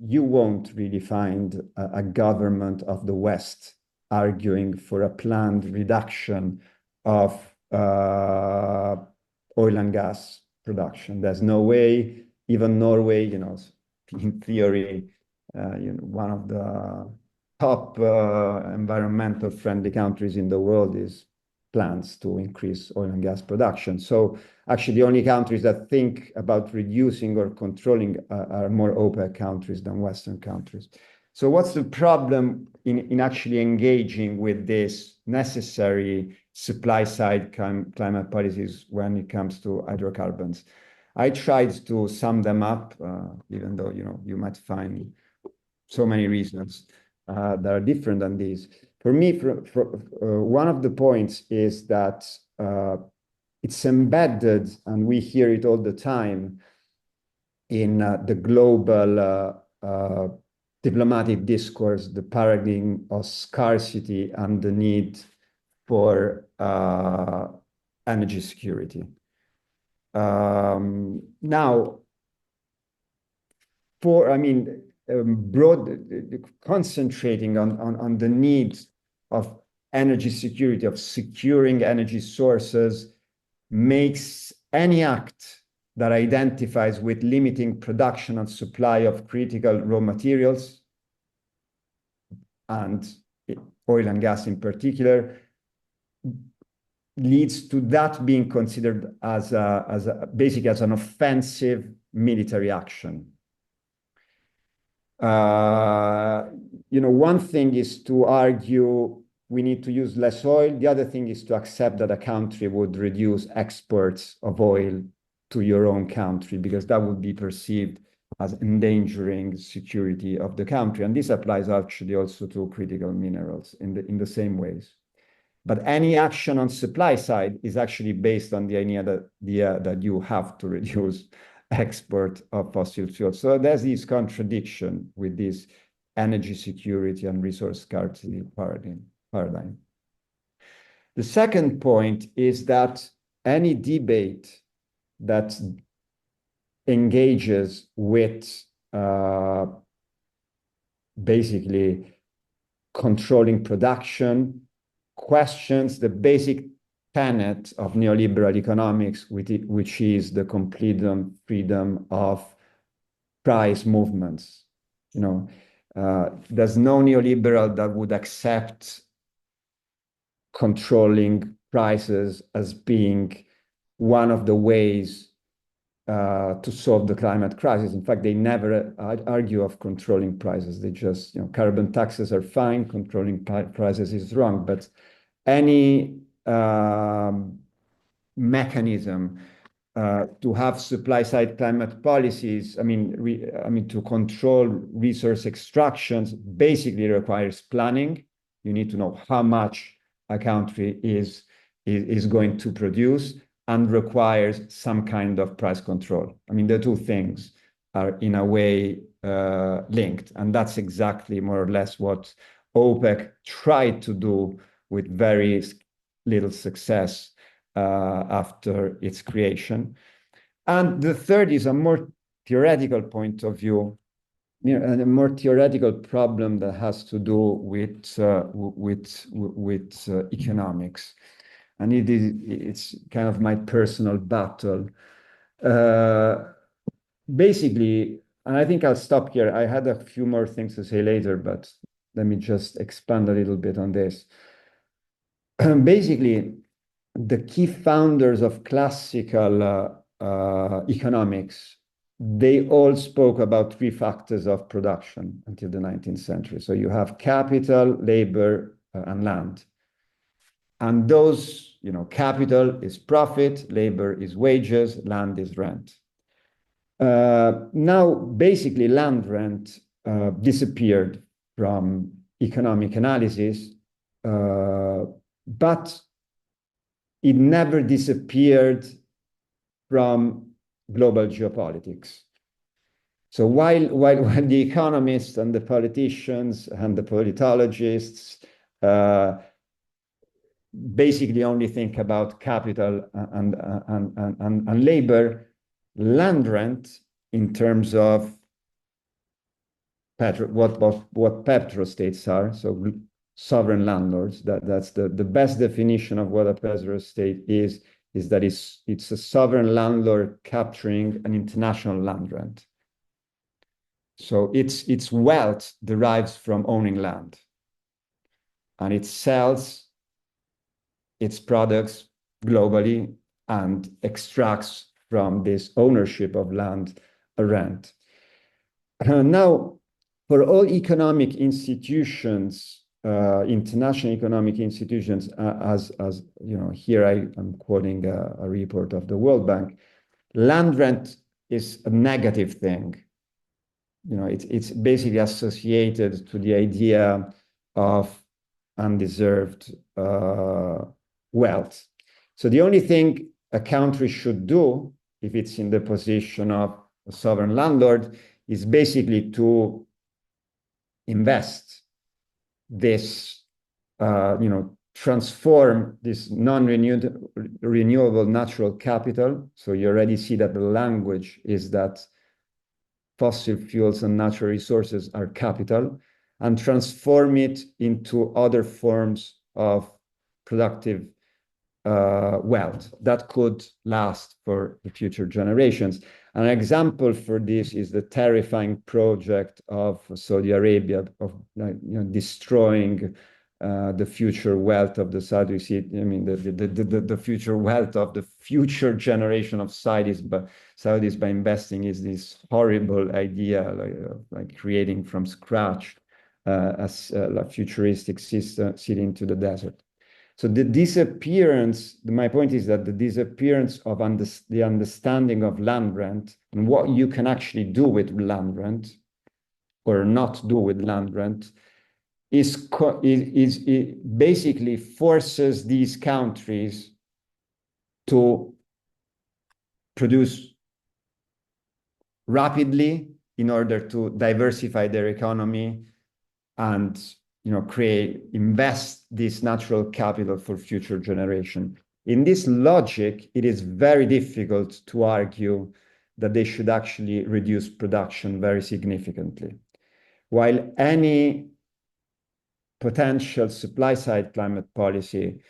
you won't really find a government of the West arguing for a planned reduction of oil and gas production. There's no way. Even Norway, in theory, one of the top environmental friendly countries in the world is plans to increase oil and gas production. So actually the only countries that think about reducing or controlling are more OPEC countries than Western countries. So what's the problem in actually engaging with this necessary supply-side climate policies when it comes to hydrocarbons? I tried to sum them up, even though you might find so many reasons that are different than these. For me, one of the points is that it's embedded, and we hear it all the time, in the global diplomatic discourse, the paradigm of scarcity and the need for energy security. Now, concentrating on the need of energy security, of securing energy sources, makes any act that identifies with limiting production and supply of critical raw materials, and oil and gas in particular, leads to that being considered as basically as an offensive military action. One thing is to argue we need to use less oil. The other thing is to accept that a country would reduce exports of oil to your own country, because that would be perceived as endangering security of the country. And this applies actually also to critical minerals in the same ways. But any action on supply side is actually based on the idea that you have to reduce export of fossil fuels. So there's this contradiction with this energy security and resource scarcity paradigm. The second point is that any debate that engages with basically controlling production questions the basic tenet of neoliberal economics, which is the complete freedom of price movements. There's no neoliberal that would accept controlling prices as being one of the ways to solve the climate crisis. In fact, they never argue of controlling prices. They just, carbon taxes are fine, controlling prices is wrong. But any mechanism to have supply-side climate policies, to control resource extractions, basically requires planning. You need to know how much a country is going to produce, and requires some kind of price control. The two things are in a way linked, and that's exactly more or less what OPEC tried to do with very little success after its creation. And the third is a more theoretical point of view, and a more theoretical problem that has to do with economics. And it's kind of my personal battle. Basically, and I think I'll stop here. I had a few more things to say later, but let me just expand a little bit on this. Basically, the key founders of classical economics, they all spoke about three factors of production until the 19th century. So you have capital, labor, and land. And those, capital is profit, labor is wages, land is rent. Now, basically, land rent disappeared from economic analysis, but it never disappeared from global geopolitics. So while the economists and the politicians and the politologists basically only think about capital and labor, land rent in terms of what petrostates are, so sovereign landlords, that's the best definition of what a petrostate is that it's a sovereign landlord capturing an international land rent. So its wealth derives from owning land, and it sells its products globally and extracts from this ownership of land a rent. Now, for all economic institutions, international economic institutions, as you know, here I'm quoting a report of the World Bank, land rent is a negative thing. You know, it's basically associated to the idea of undeserved wealth. So the only thing a country should do, if it's in the position of a sovereign landlord, is basically to invest this, transform this non-renewable natural capital. So you already see that the language is that fossil fuels and natural resources are capital, and transform it into other forms of productive wealth that could last for the future generations. An example for this is the terrifying project of Saudi Arabia of destroying the future wealth of the Saudis. I mean, the future wealth of the future generation of Saudis by investing is this horrible idea, like creating from scratch a futuristic city into the desert. So the disappearance, my point is that the disappearance of the understanding of land rent and what you can actually do with land rent or not do with land rent it basically forces these countries to produce rapidly in order to diversify their economy and invest this natural capital for future generation. In this logic, it is very difficult to argue that they should actually reduce production very significantly. While any potential supply-side climate policy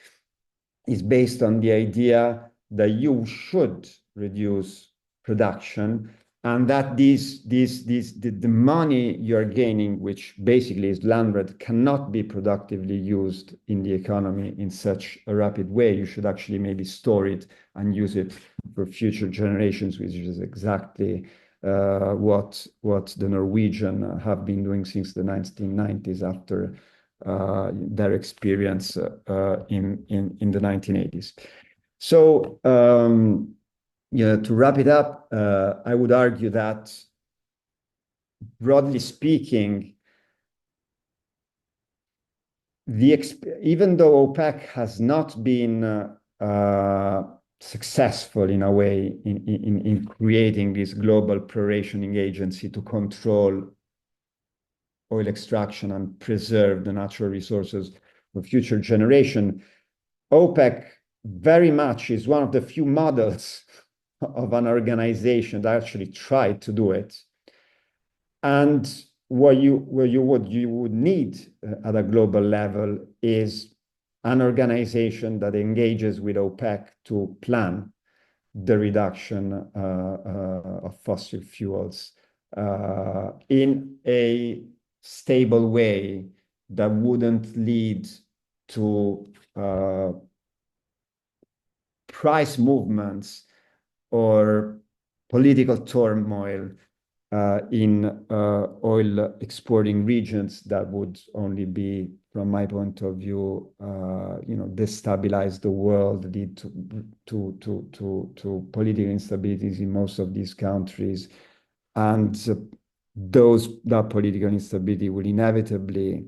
is based on the idea that you should reduce production, and that the money you're gaining, which basically is land rent, cannot be productively used in the economy in such a rapid way. You should actually maybe store it and use it for future generations, which is exactly what the Norwegian have been doing since the 1990s after their experience in the 1980s. So, to wrap it up, I would argue that, broadly speaking, even though OPEC has not been successful in a way in creating this global pro-rationing agency to control oil extraction and preserve the natural resources for future generation, OPEC very much is one of the few models of an organization that actually tried to do it. And what you would need at a global level is an organization that engages with OPEC to plan the reduction of fossil fuels in a stable way that wouldn't lead to price movements or political turmoil in oil exporting regions that would only be, from my point of view, destabilize the world, lead to political instabilities in most of these countries, and that political instability will inevitably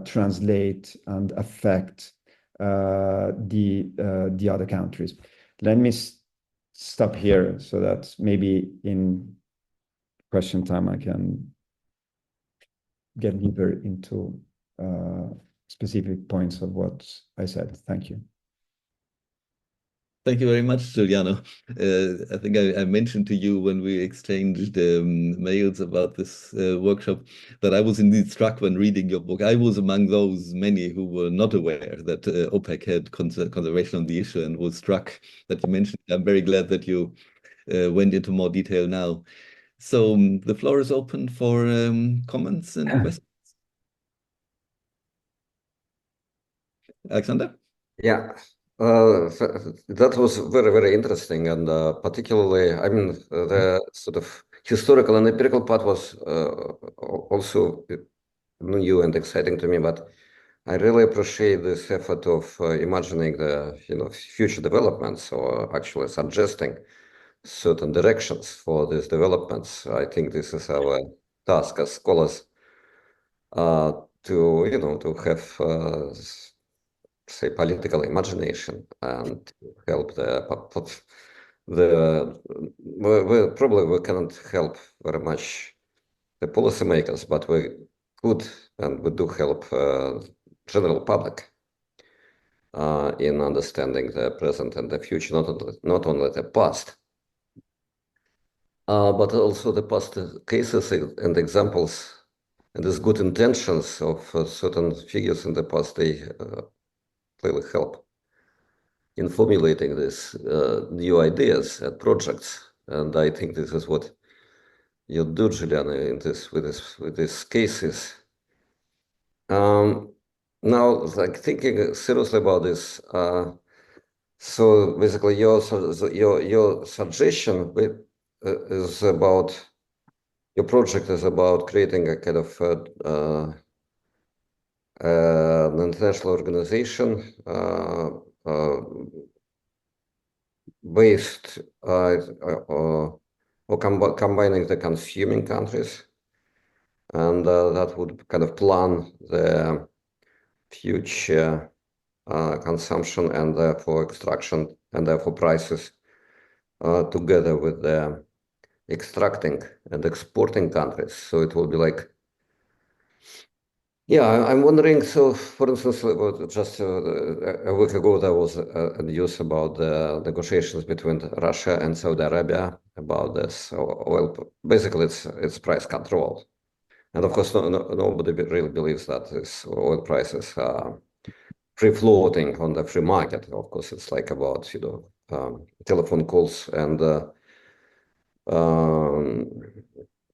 translate and affect the other countries. Let me stop here so that maybe in question time I can get deeper into specific points of what I said. Thank you. Thank you very much, Giuliano. I think I mentioned to you when we exchanged mails about this workshop that I was indeed struck when reading your book. I was among those many who were not aware that OPEC had conservation on the issue and was struck that you mentioned. I'm very glad that you went into more detail now. So the floor is open for comments and questions. Alexander? Yeah. That was very, very interesting, and particularly, I mean, the sort of historical and empirical part was also new and exciting to me. But I really appreciate this effort of imagining the future developments, or actually suggesting certain directions for these developments. I think this is our task as scholars to have. Say political imagination and help we cannot help very much the policymakers, but we could and we do help general public in understanding the present and the future, not only the past, but also the past cases and examples and these good intentions of certain figures in the past. They clearly help in formulating these new ideas and projects, and I think this is what you do, Giuliano, in with these cases. Now, like thinking seriously about this, so basically your suggestion is about your project is about creating a kind of an international organization based or combining the consuming countries, and that would kind of plan the future consumption and therefore extraction and therefore prices together with the extracting and exporting countries. So it will be like, yeah, I'm wondering, so for instance, just a week ago, there was news about the negotiations between Russia and Saudi Arabia about this oil. Basically, it's price control. And of course, nobody really believes that these oil prices are free-floating on the free market. Of course, it's like about, telephone calls and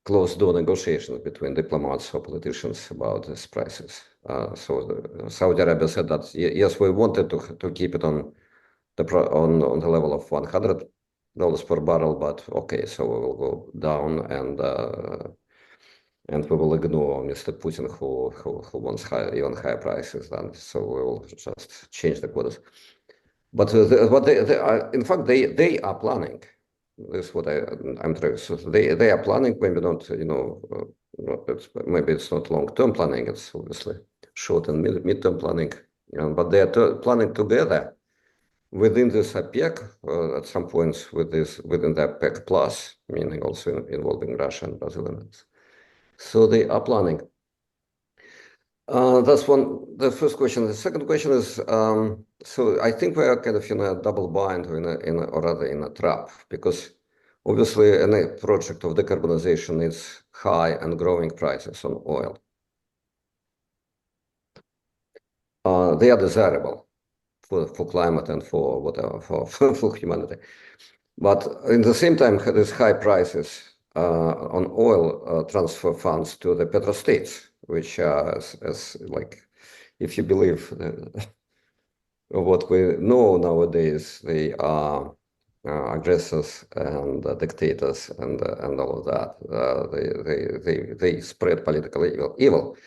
closed-door negotiations between diplomats or politicians about these prices. So Saudi Arabia said that yes, we wanted to keep it on the level of $100 per barrel, but okay, so we will go down and we will ignore Mr. Putin who wants even higher prices. And so we will just change the quotas. But in fact, they are planning. This is what I'm trying. So they are planning. Maybe not. Maybe it's not long-term planning. It's obviously short and mid-term planning. But they are planning together within this OPEC at some points within the OPEC plus, meaning also involving Russia and Brazil. So they are planning. That's the first question. The second question is, so I think we are kind of in a double bind or rather in a trap, because obviously any project of decarbonization needs high and growing prices on oil. They are desirable for climate and for whatever, for humanity. But in the same time, these high prices on oil transfer funds to the petrostates, which are, as like, if you believe what we know nowadays, they are aggressors and dictators and all of that. They spread political evil.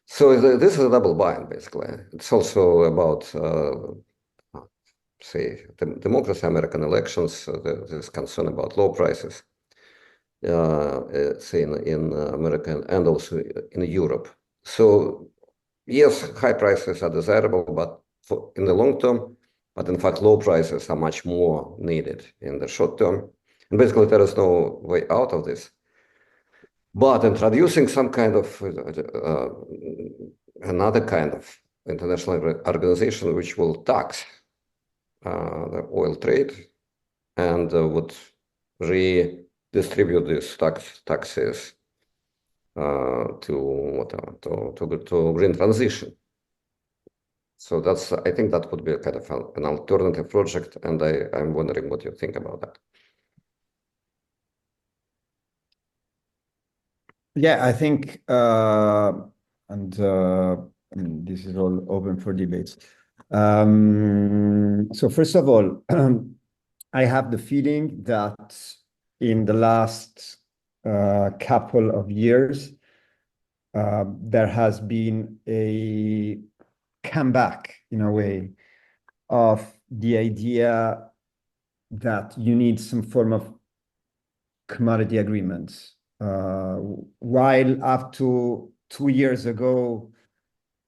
So this is a double bind, basically. It's also about, say, democracy, American elections. There's concern about low prices. Say in America and also in Europe. So yes, high prices are desirable, but in the long term, but in fact, low prices are much more needed in the short term. And basically, there is no way out of this. But introducing some kind of another kind of international organization which will tax the oil trade and would redistribute these taxes to green transition. So I think that would be kind of an alternative project, and I'm wondering what you think about that. Yeah, I think, I mean, this is all open for debates. So first of all, I have the feeling that in the last couple of years, there has been a comeback, in a way, of the idea that you need some form of commodity agreements. While up to 2 years ago,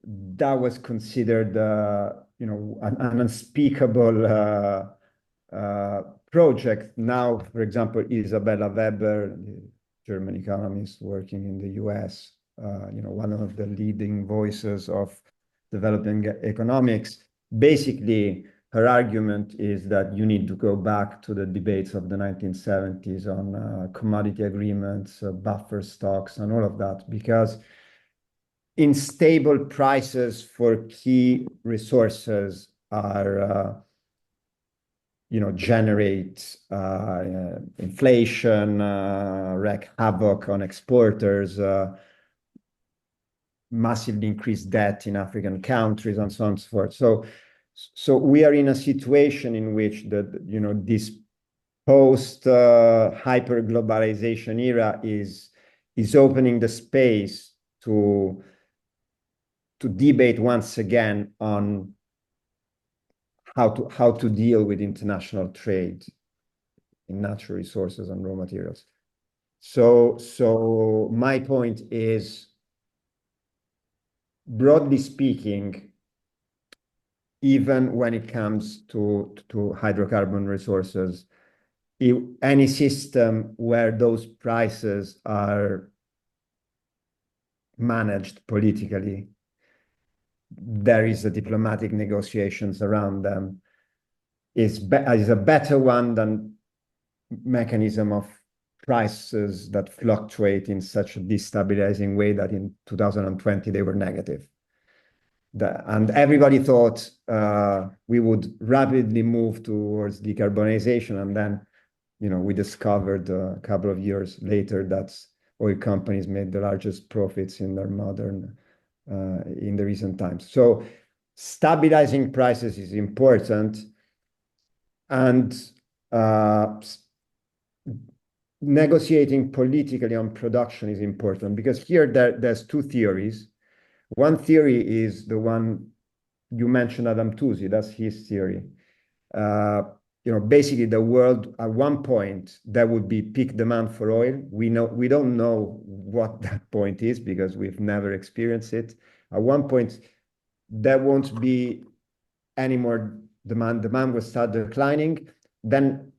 that was considered, an unspeakable project. Now, for example, Isabella Weber, the German economist working in the US, one of the leading voices of developing economics, basically her argument is that you need to go back to the debates of the 1970s on commodity agreements, buffer stocks, and all of that, because unstable prices for key resources are, generate inflation, wreak havoc on exporters, massively increased debt in African countries, and so on and so forth. So we are in a situation in which this post hyper globalization era is opening the space to debate once again on how to deal with international trade in natural resources and raw materials. So my point is, broadly speaking, even when it comes to hydrocarbon resources, any system where those prices are managed politically, there is a diplomatic negotiations around them, is a better one than mechanism of prices that fluctuate in such a destabilizing way that in 2020 they were negative. And everybody thought we would rapidly move towards decarbonization, and then we discovered a couple of years later that oil companies made the largest profits in their in the recent times. So stabilizing prices is important, and negotiating politically on production is important, because here there's two theories. One theory is the one you mentioned, Adam Toozy, that's his theory. Basically the world at one point there would be peak demand for oil. We don't know what that point is because we've never experienced it. At one point there won't be any more demand. Demand will start declining. Then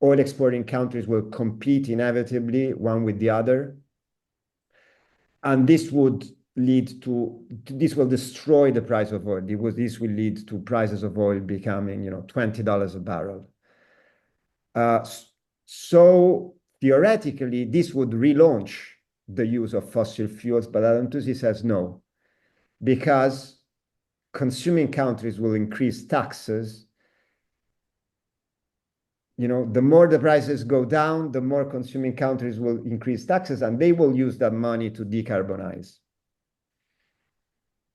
oil exporting countries will compete inevitably one with the other. And this will destroy the price of oil. This will lead to prices of oil becoming, $20 a barrel. So theoretically, this would relaunch the use of fossil fuels, but Adam Toozy says no, because consuming countries will increase taxes. The more the prices go down, the more consuming countries will increase taxes, and they will use that money to decarbonize.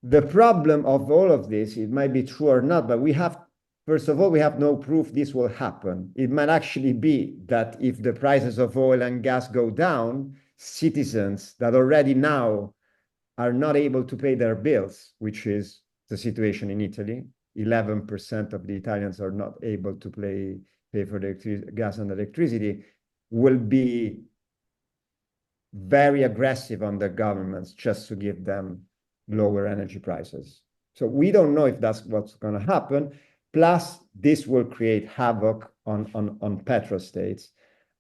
The problem of all of this, it might be true or not, but first of all, we have no proof this will happen. It might actually be that if the prices of oil and gas go down, citizens that already now are not able to pay their bills, which is the situation in Italy, 11% of the Italians are not able to pay for gas and electricity, will be very aggressive on the governments just to give them lower energy prices. So we don't know if that's what's going to happen. Plus, this will create havoc on petrostates.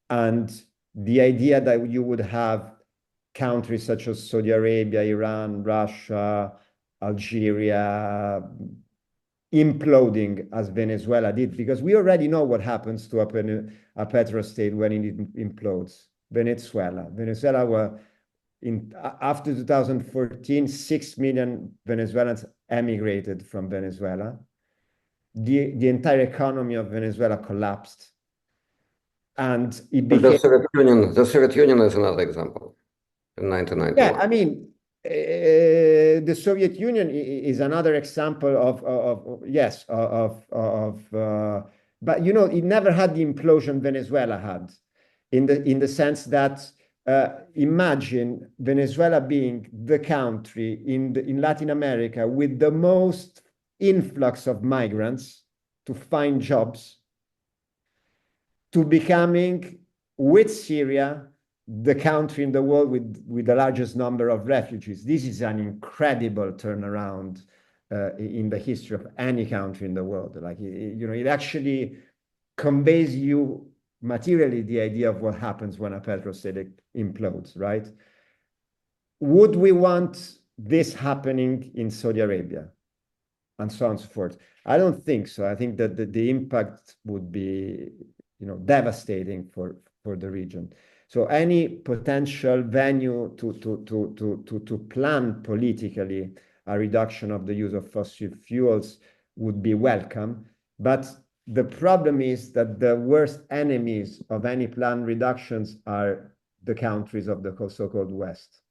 And the idea that you would have countries such as Saudi Arabia, Iran, Russia, Algeria imploding as Venezuela did, because we already know what happens to a petrostate when it implodes. Venezuela were after 2014, 6 million Venezuelans emigrated from Venezuela. The entire economy of Venezuela collapsed, and it became the Soviet Union is another example in 1991. Yeah, I mean, the Soviet Union is another example but you know, it never had the implosion Venezuela had, in the sense that imagine Venezuela being the country in Latin America with the most influx of migrants to find jobs, to becoming, with Syria, the country in the world with the largest number of refugees. This is an incredible turnaround in the history of any country in the world. Like, you know, it actually conveys you materially the idea of what happens when a petrostate implodes, right? Would we want this happening in Saudi Arabia? And so on and so forth. I don't think so. I think that the impact would be, you know, devastating for the region. So any potential venue to plan politically a reduction of the use of fossil fuels would be welcome. But the problem is that the worst enemies of any planned reductions are the countries of the so-called West.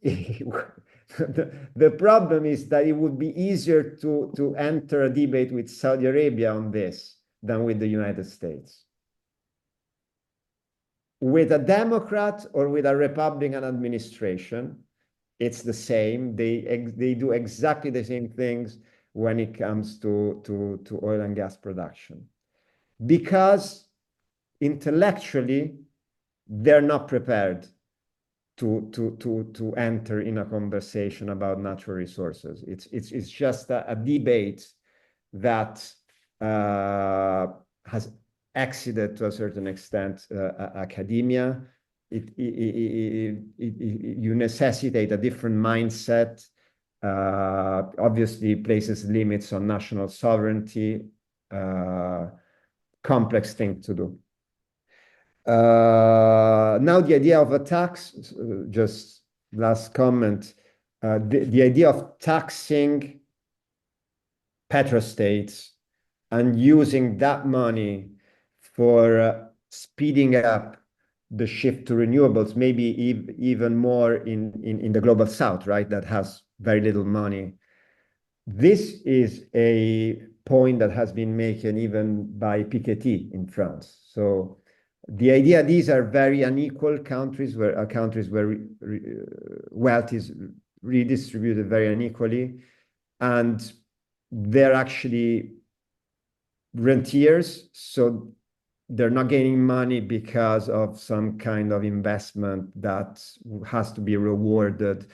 The problem is that it would be easier to enter a debate with Saudi Arabia on this than with the United States. With a Democrat or with a Republican administration, it's the same. They do exactly the same things when it comes to oil and gas production, because intellectually they're not prepared to enter in a conversation about natural resources. It's just a debate that has exited to a certain extent academia. You necessitate a different mindset. Obviously places limits on national sovereignty. Complex thing to do. Now the idea of a tax, just last comment, the idea of taxing petrostates and using that money for speeding up the shift to renewables, maybe even more in the global south, right, that has very little money. This is a point that has been made even by Piketty in France. So the idea, these are very unequal countries where wealth is redistributed very unequally, and they're actually rentiers, so they're not gaining money because of some kind of investment that has to be rewarded,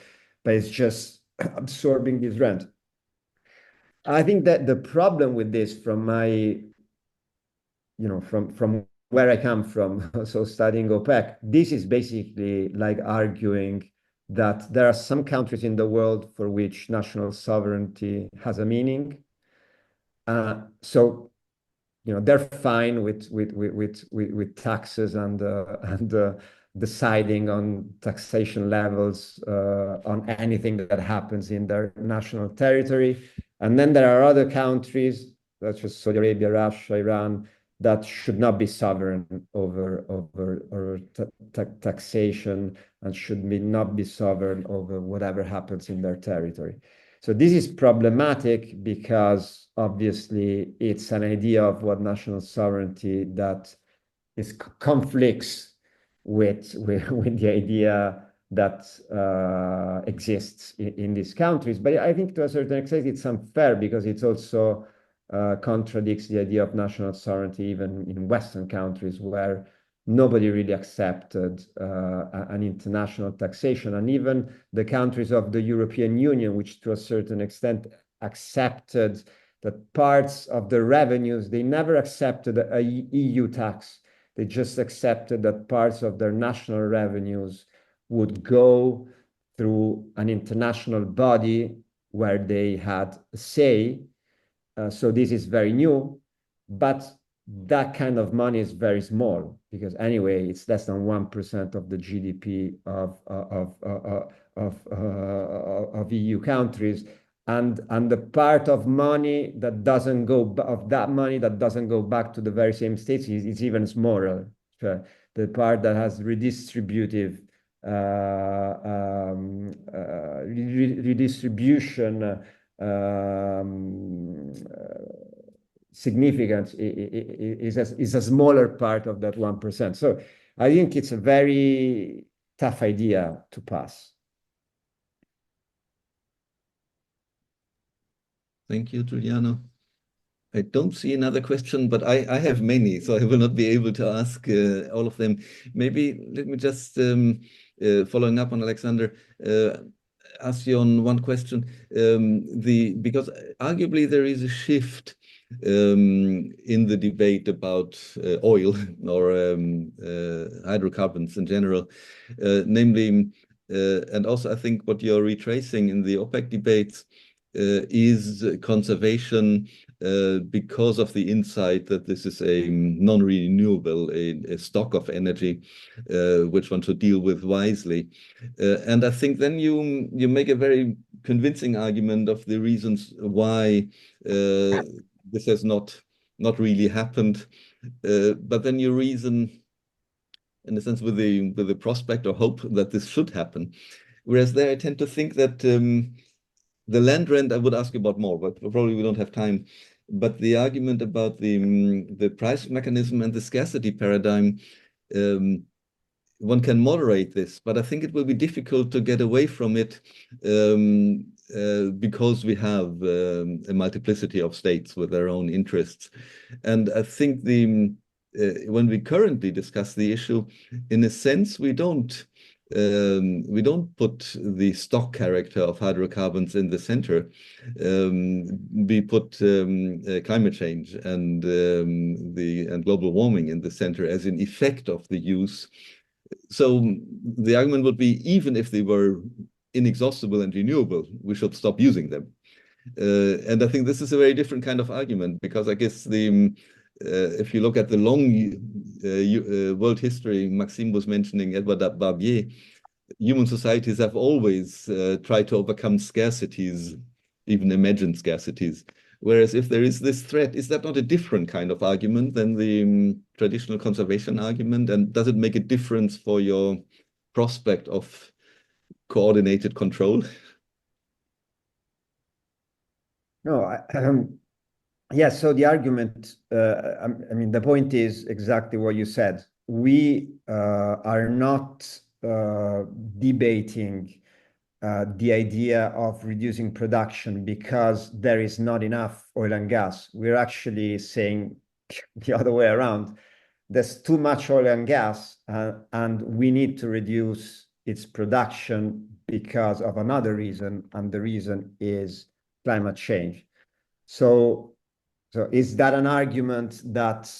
but it's just absorbing this rent. I think that the problem with this, from my, you know, from where I come from, so studying OPEC, this is basically like arguing that there are some countries in the world for which national sovereignty has a meaning. So, you know, they're fine with taxes and deciding on taxation levels on anything that happens in their national territory. And then there are other countries, such as Saudi Arabia, Russia, Iran, that should not be sovereign over taxation and should not be sovereign over whatever happens in their territory. So this is problematic because obviously it's an idea of what national sovereignty that is conflicts with the idea that exists in these countries. But I think to a certain extent it's unfair because it's also contradicts the idea of national sovereignty even in Western countries where nobody really accepted an international taxation. And even the countries of the European Union, which to a certain extent accepted that parts of the revenues, they never accepted a EU tax. They just accepted that parts of their national revenues would go through an international body where they had a say. So this is very new, but that kind of money is very small because anyway, it's less than 1% of the GDP of EU countries. And the part of money that doesn't go back to the very same states is even smaller. So the part that has redistribution significance is a smaller part of that 1%. So I think it's a very tough idea to pass. Thank you, Giuliano. I don't see another question, but I have many, so I will not be able to ask all of them. Maybe let me just, following up on Alexander, ask you on one question. Because arguably there is a shift in the debate about oil or hydrocarbons in general, namely, and also I think what you're retracing in the OPEC debates is conservation because of the insight that this is a non-renewable, a stock of energy, which one should deal with wisely. And I think then you make a very convincing argument of the reasons why this has not really happened. But then you reason, in a sense, with the prospect or hope that this should happen. Whereas there I tend to think that the land rent, I would ask you about more, but probably we don't have time. But the argument about the price mechanism and the scarcity paradigm, one can moderate this, but I think it will be difficult to get away from it because we have a multiplicity of states with their own interests. And I think when we currently discuss the issue, in a sense, we don't put the stock character of hydrocarbons in the center. We put climate change and global warming in the center as an effect of the use. So the argument would be, even if they were inexhaustible and renewable, we should stop using them. And I think this is a very different kind of argument, because I guess if you look at the long world history, Maxime was mentioning Edward Barbier, human societies have always tried to overcome scarcities, even imagined scarcities. Whereas if there is this threat, is that not a different kind of argument than the traditional conservation argument? And does it make a difference for your prospect of coordinated control? No, yes, so the argument, I mean, the point is exactly what you said. We are not debating the idea of reducing production because there is not enough oil and gas. We're actually saying the other way around. There's too much oil and gas, and we need to reduce its production because of another reason, and the reason is climate change. So is that an argument that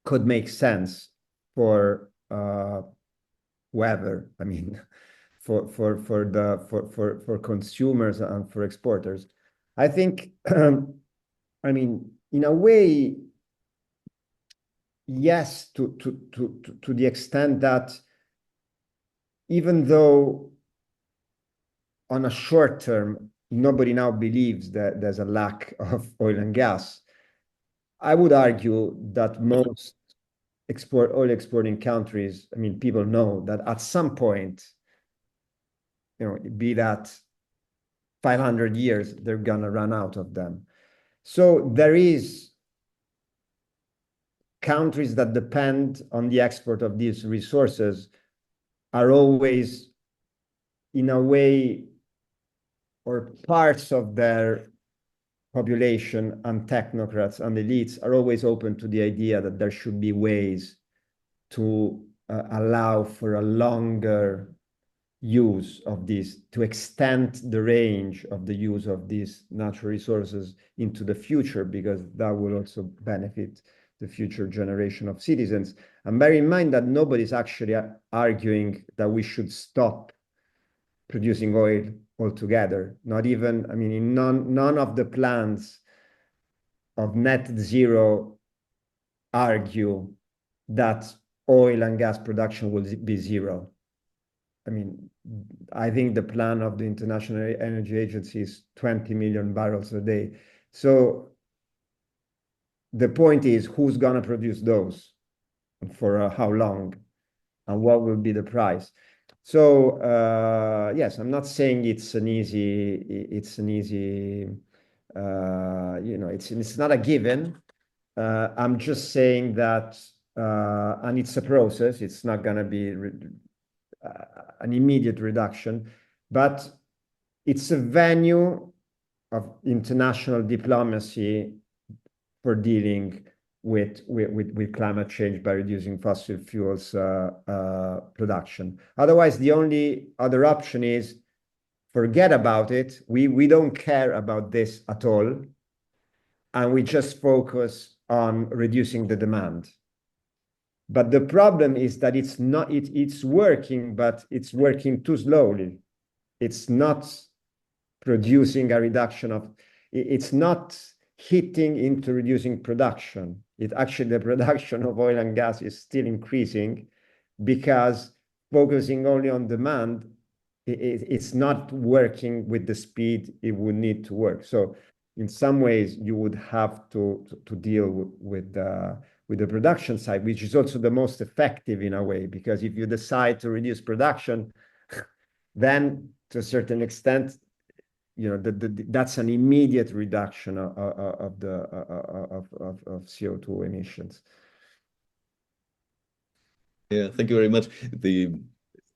could make sense for whoever? I mean, for consumers and for exporters? I think, I mean, in a way, yes, to the extent that even though on a short term, nobody now believes that there's a lack of oil and gas, I would argue that most oil exporting countries, I mean, people know that at some point, you know, be that 500 years, they're gonna run out of them. So there is countries that depend on the export of these resources are always, in a way, or parts of their population and technocrats and elites are always open to the idea that there should be ways to allow for a longer use of this, to extend the range of the use of these natural resources into the future, because that will also benefit the future generation of citizens. And bear in mind that nobody's actually arguing that we should stop producing oil altogether. Not even, I mean, in none of the plans of net zero argue that oil and gas production will be zero. I mean, I think the plan of the International Energy Agency is 20 million barrels a day. So the point is, who's going to produce those, and for how long, and what will be the price? So yes, I'm not saying it's an easy, you know, it's not a given. I'm just saying that, and it's a process. It's not going to be an immediate reduction, but it's a venue of international diplomacy for dealing with climate change by reducing fossil fuels production. Otherwise, the only other option is forget about it. We don't care about this at all, and we just focus on reducing the demand. But the problem is that it's not, it's working, but it's working too slowly. It's not producing a reduction of, it's not hitting into reducing production. It actually, the production of oil and gas is still increasing, because focusing only on demand, it's not working with the speed it would need to work. So in some ways, you would have to deal with the production side, which is also the most effective in a way, because if you decide to reduce production, then to a certain extent, you know, that's an immediate reduction of CO2 emissions. Yeah, thank you very much.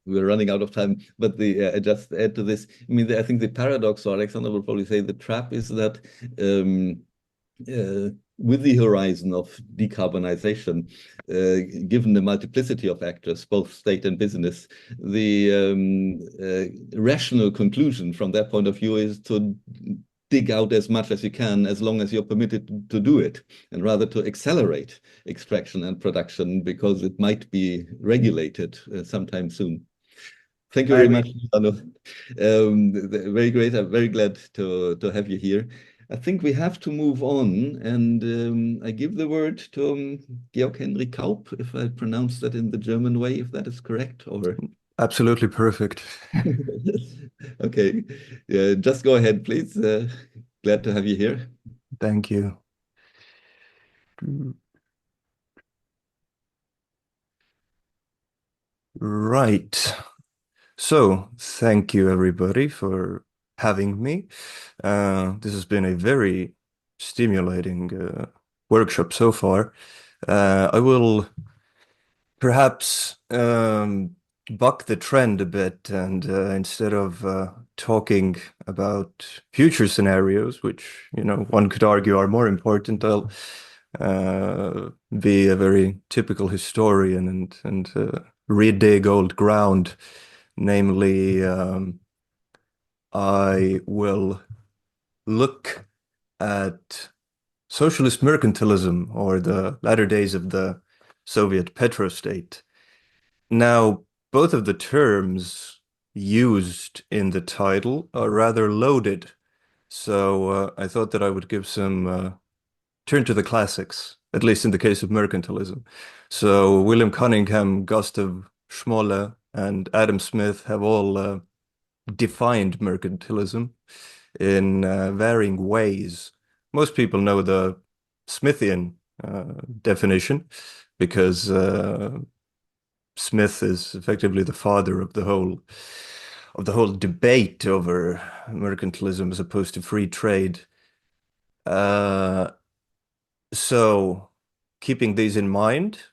We're running out of time, but I just add to this. I mean, I think the paradox, or Alexander will probably say the trap, is that with the horizon of decarbonization, given the multiplicity of actors, both state and business, the rational conclusion from that point of view is to dig out as much as you can, as long as you're permitted to do it, and rather to accelerate extraction and production, because it might be regulated sometime soon. Thank you very much, Giuliano. Very great. I'm very glad to have you here. I think we have to move on, and I give the word to Georg-Henri Kaup, if I pronounce that in the German way, if that is correct, or... Absolutely perfect. Okay, just go ahead, please. Glad to have you here. Thank you. Right. So, thank you everybody for having me. This has been a very stimulating workshop so far. I will perhaps buck the trend a bit, and instead of talking about future scenarios, which, you know, one could argue are more important, I'll be a very typical historian and redig old ground. Namely, I will look at socialist mercantilism, or the latter days of the Soviet petrostate. Now, both of the terms used in the title are rather loaded, so I thought that I would give some turn to the classics, at least in the case of mercantilism. So William Cunningham, Gustav Schmoller, and Adam Smith have all defined mercantilism in varying ways. Most people know the Smithian definition, because Smith is effectively the father of the whole debate over mercantilism as opposed to free trade. So, keeping these in mind,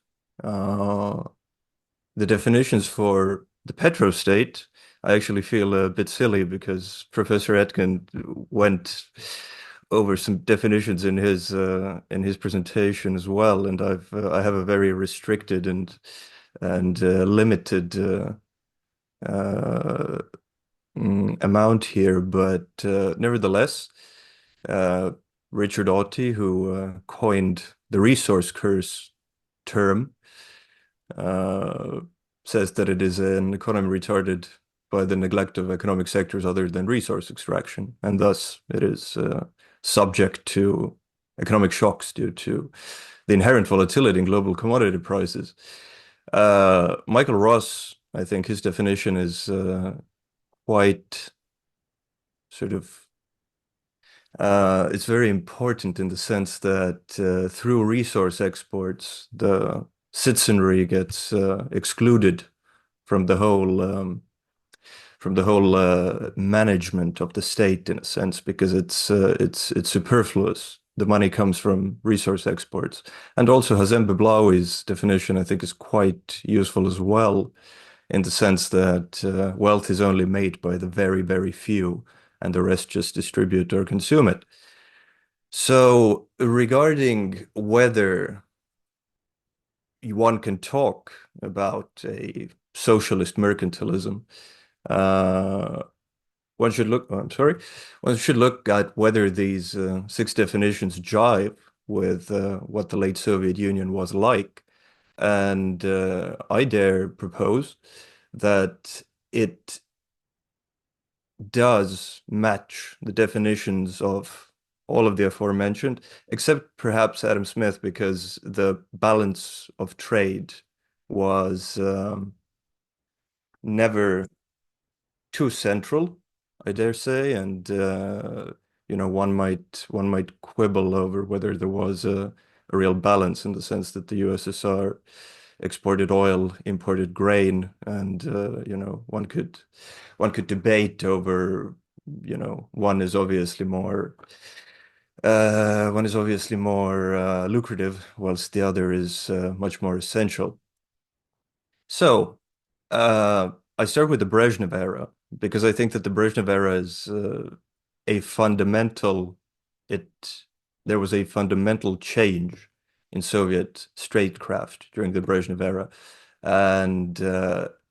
the definitions for the petrostate, I actually feel a bit silly, because Professor Etkind went over some definitions in his presentation as well, and I have a very restricted and limited amount here, but nevertheless, Richard Otti, who coined the resource curse term, says that it is an economy retarded by the neglect of economic sectors other than resource extraction, and thus it is subject to economic shocks due to the inherent volatility in global commodity prices. Michael Ross, I think his definition is quite sort of it's very important in the sense that through resource exports, the citizenry gets excluded from the whole management of the state, in a sense, because it's superfluous. The money comes from resource exports. And also Hazem Beblawi's definition, I think, is quite useful as well, in the sense that wealth is only made by the very, very few, and the rest just distribute or consume it. So regarding whether one can talk about a socialist mercantilism, one should look at whether these 6 definitions jive with what the late Soviet Union was like. And I dare propose that it does match the definitions of all of the aforementioned, except perhaps Adam Smith, because the balance of trade was never too central, I dare say, and one might quibble over whether there was a real balance, in the sense that the USSR exported oil, imported grain, and one could debate over, one is obviously more lucrative, whilst the other is much more essential. So I start with the Brezhnev era, because I think that the Brezhnev era is there was a fundamental change in Soviet statecraft during the Brezhnev era, and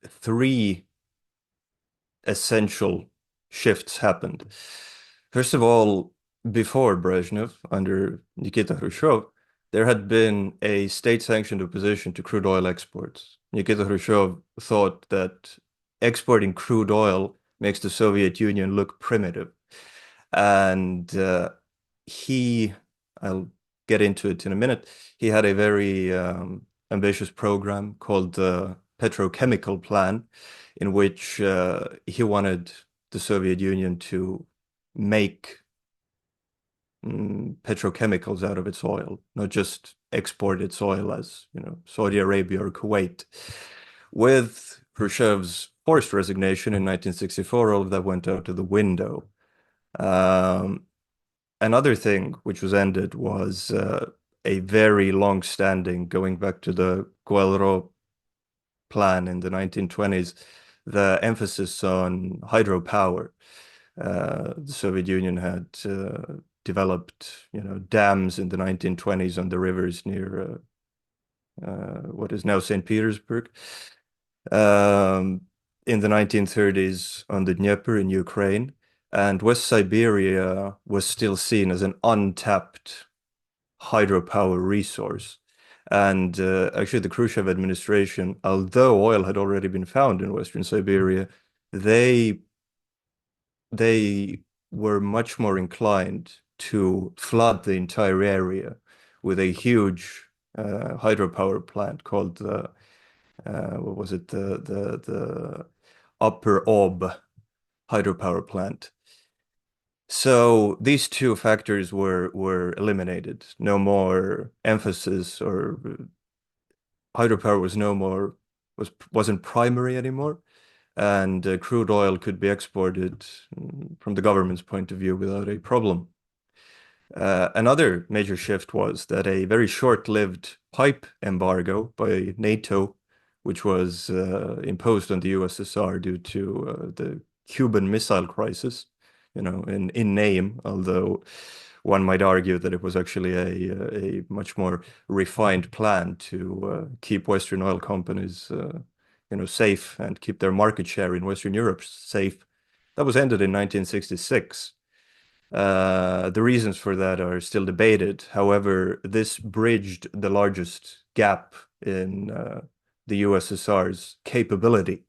3 essential shifts happened. First of all, before Brezhnev, under Nikita Khrushchev, there had been a state-sanctioned opposition to crude oil exports. Nikita Khrushchev thought that exporting crude oil makes the Soviet Union look primitive. And I'll get into it in a minute, he had a very ambitious program called the Petrochemical Plan, in which he wanted the Soviet Union to make petrochemicals out of its oil, not just export its oil as Saudi Arabia or Kuwait. With Khrushchev's forced resignation in 1964, all of that went out of the window. Another thing which was ended was a very long-standing, going back to the Guelro plan in the 1920s, the emphasis on hydropower. The Soviet Union had developed, dams in the 1920s on the rivers near what is now St. Petersburg. In the 1930s on the Dnieper in Ukraine, and West Siberia was still seen as an untapped hydropower resource. And actually the Khrushchev administration, although oil had already been found in Western Siberia, they were much more inclined to flood the entire area with a huge hydropower plant called the Upper Ob hydropower plant. So these 2 factors were eliminated. No more emphasis, or hydropower wasn't primary anymore, and crude oil could be exported from the government's point of view without a problem. Another major shift was that a very short-lived pipe embargo by NATO, which was imposed on the USSR due to the Cuban Missile Crisis, in name, although one might argue that it was actually a much more refined plan to keep Western oil companies safe and keep their market share in Western Europe safe. That was ended in 1966. The reasons for that are still debated. However, this bridged the largest gap in the USSR's capability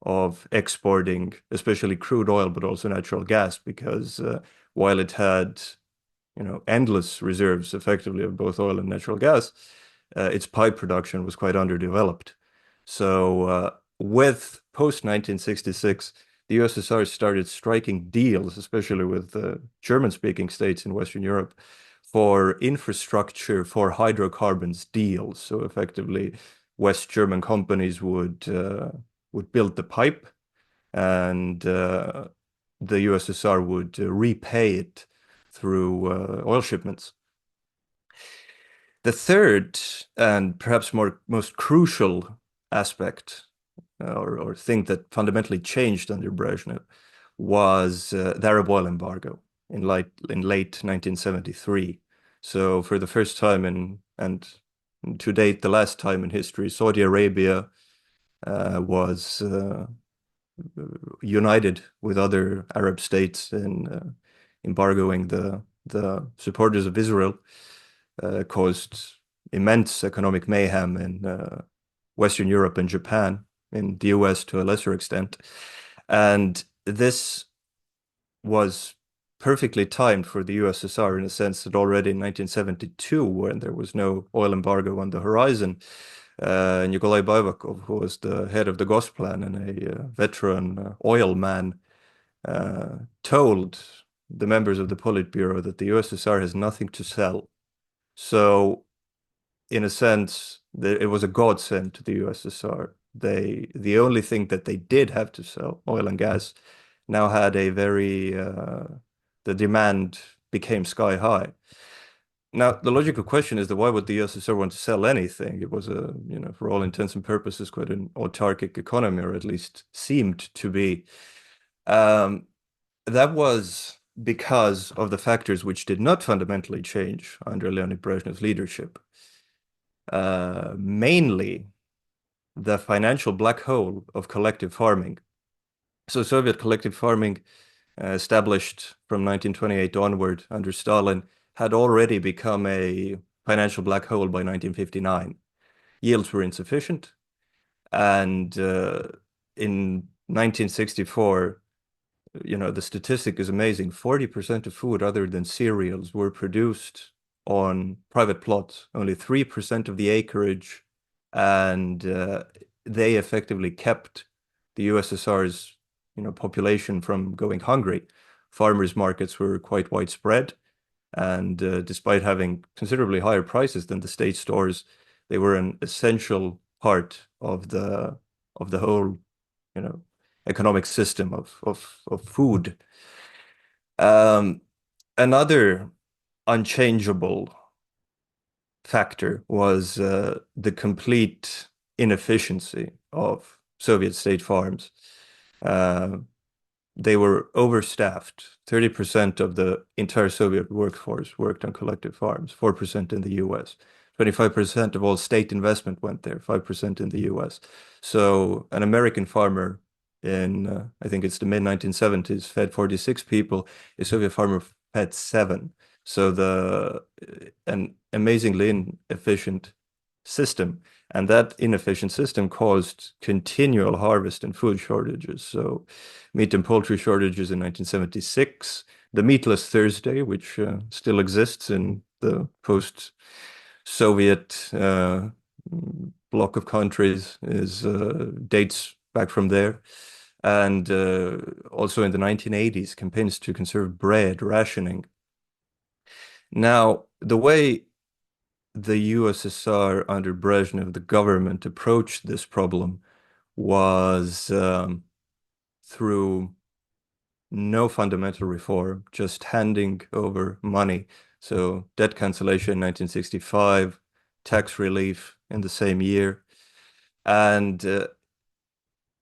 of exporting, especially crude oil, but also natural gas, because while it had endless reserves effectively of both oil and natural gas, its pipe production was quite underdeveloped. So with post-1966, the USSR started striking deals, especially with German-speaking states in Western Europe, for infrastructure for hydrocarbons deals. So effectively, West German companies would build the pipe, and the USSR would repay it through oil shipments. The third and perhaps most crucial aspect or thing that fundamentally changed under Brezhnev was the Arab oil embargo in late 1973. So for the first time and to date, the last time in history, Saudi Arabia was united with other Arab states in embargoing the supporters of Israel, caused immense economic mayhem in Western Europe and Japan, in the US to a lesser extent. And this was perfectly timed for the USSR in a sense that already in 1972, when there was no oil embargo on the horizon, Nikolai Baivakov, who was the head of the Gosplan and a veteran oil man, told the members of the Politburo that the USSR has nothing to sell. So in a sense, it was a godsend to the USSR. The only thing that they did have to sell, oil and gas, now had a very, the demand became sky high. Now, the logical question is that why would the USSR want to sell anything? It was for all intents and purposes, quite an autarkic economy, or at least seemed to be. That was because of the factors which did not fundamentally change under Leonid Brezhnev's leadership. Mainly the financial black hole of collective farming. So Soviet collective farming, established from 1928 onward under Stalin, had already become a financial black hole by 1959. Yields were insufficient, and in 1964, the statistic is amazing. 40% of food other than cereals were produced on private plots, only 3% of the acreage, and they effectively kept the USSR's population from going hungry. Farmers' markets were quite widespread, and despite having considerably higher prices than the state stores, they were an essential part of the whole economic system of food. Another unchangeable factor was the complete inefficiency of Soviet state farms. They were overstaffed. 30% of the entire Soviet workforce worked on collective farms, 4% in the US. 25% of all state investment went there, 5% in the US. So an American farmer in, I think it's the mid-1970s, fed 46 people. A Soviet farmer fed 7. So an amazingly inefficient system. And that inefficient system caused continual harvest and food shortages. So meat and poultry shortages in 1976, the Meatless Thursday, which still exists in the post-Soviet bloc of countries, dates back from there. And also in the 1980s, campaigns to conserve bread, rationing. Now, the way the USSR under Brezhnev, the government, approached this problem was through no fundamental reform, just handing over money. So debt cancellation in 1965, tax relief in the same year. And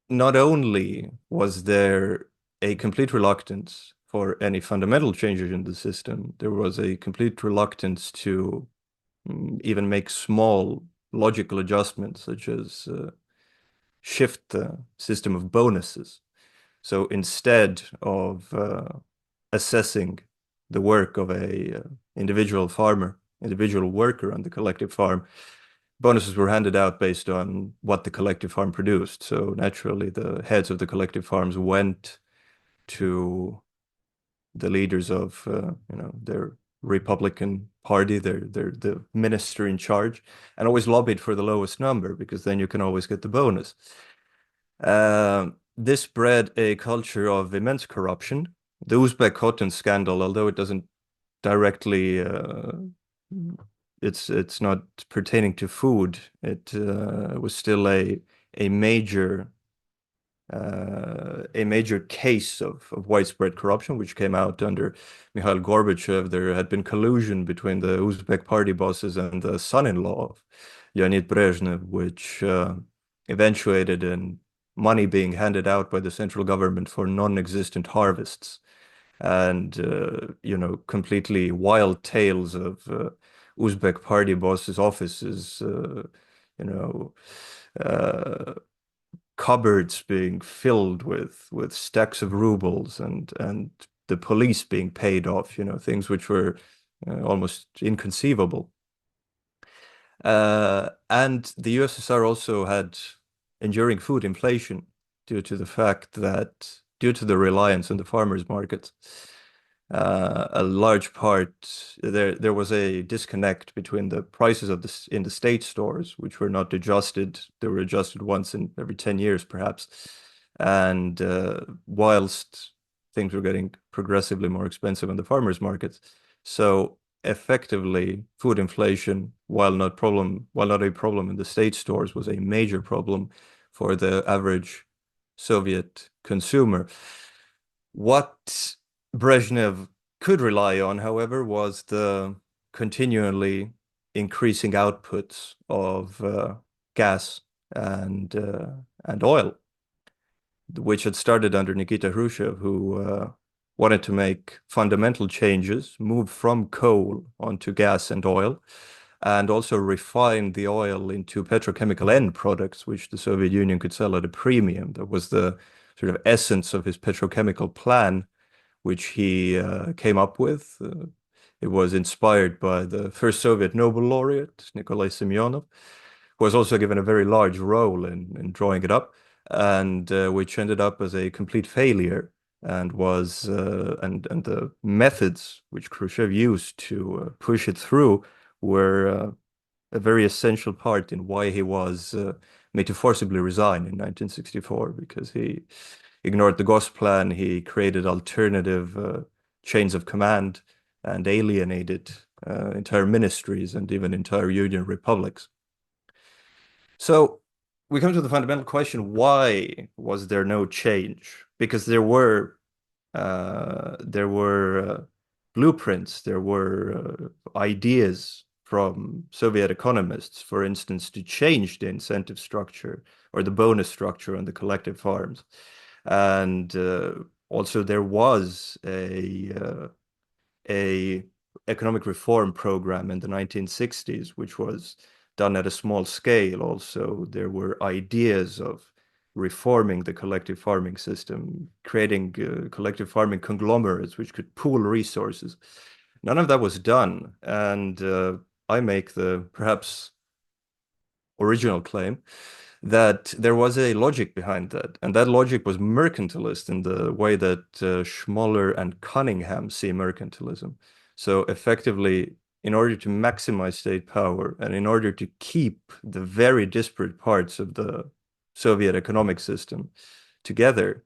not only was there a complete reluctance for any fundamental changes in the system. There was a complete reluctance to even make small logical adjustments, such as shift the system of bonuses. So instead of assessing the work of a individual farmer, individual worker on the collective farm, bonuses were handed out based on what the collective farm produced. So naturally, the heads of the collective farms went to the leaders of their Republican Party, the minister in charge, and always lobbied for the lowest number, because then you can always get the bonus. This bred a culture of immense corruption. The Uzbek cotton scandal, although it doesn't directly, it's not pertaining to food, it was still a major case of widespread corruption, which came out under Mikhail Gorbachev. There had been collusion between the Uzbek party bosses and the son-in-law of Leonid Brezhnev, which eventuated in money being handed out by the central government for non-existent harvests, and completely wild tales of Uzbek party bosses' offices, cupboards being filled with stacks of rubles, and the police being paid off, things which were almost inconceivable. And the USSR also had enduring food inflation due to the fact that, due to the reliance on the farmers' markets, a large part, there was a disconnect between the prices of in the state stores, which were not adjusted. They were adjusted once in every 10 years, perhaps. And whilst things were getting progressively more expensive on the farmers' markets, so effectively, food inflation, while not a problem in the state stores, was a major problem for the average Soviet consumer. What Brezhnev could rely on, however, was the continually increasing outputs of gas and oil, which had started under Nikita Khrushchev, who wanted to make fundamental changes, move from coal onto gas and oil, and also refine the oil into petrochemical end products, which the Soviet Union could sell at a premium. That was the sort of essence of his petrochemical plan, which he came up with. It was inspired by the first Soviet Nobel laureate, Nikolai Semyonov, who was also given a very large role in drawing it up, and which ended up as a complete failure, and was and the methods which Khrushchev used to push it through were a very essential part in why he was made to forcibly resign in 1964, because he ignored the Gosplan, he created alternative chains of command, and alienated entire ministries and even entire union republics. So we come to the fundamental question: why was there no change? Because there were blueprints, there were ideas from Soviet economists, for instance, to change the incentive structure or the bonus structure on the collective farms. And also there was a economic reform program in the 1960s, which was done at a small scale. Also, there were ideas of reforming the collective farming system, creating collective farming conglomerates which could pool resources. None of that was done, and I make the perhaps original claim that there was a logic behind that, and that logic was mercantilist in the way that Schmoller and Cunningham see mercantilism. So effectively, in order to maximize state power and in order to keep the very disparate parts of the Soviet economic system together,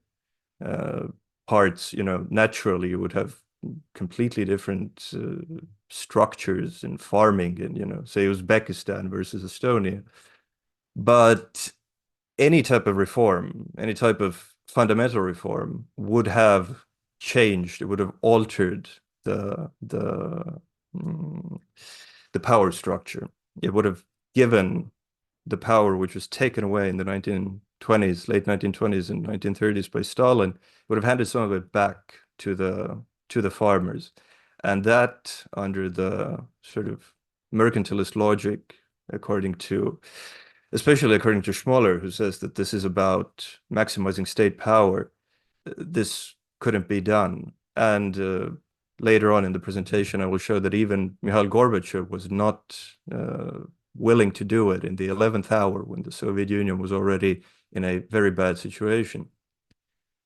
parts, naturally you would have completely different structures in farming in, say, Uzbekistan versus Estonia. But any type of reform, any type of fundamental reform would have changed, it would have altered the power structure. It would have given the power which was taken away in the 1920s, late 1920s and 1930s by Stalin, would have handed some of it back to the farmers. And that, under the sort of mercantilist logic, especially according to Schmoller, who says that this is about maximizing state power, this couldn't be done. And later on in the presentation, I will show that even Mikhail Gorbachev was not willing to do it in the 11th hour when the Soviet Union was already in a very bad situation.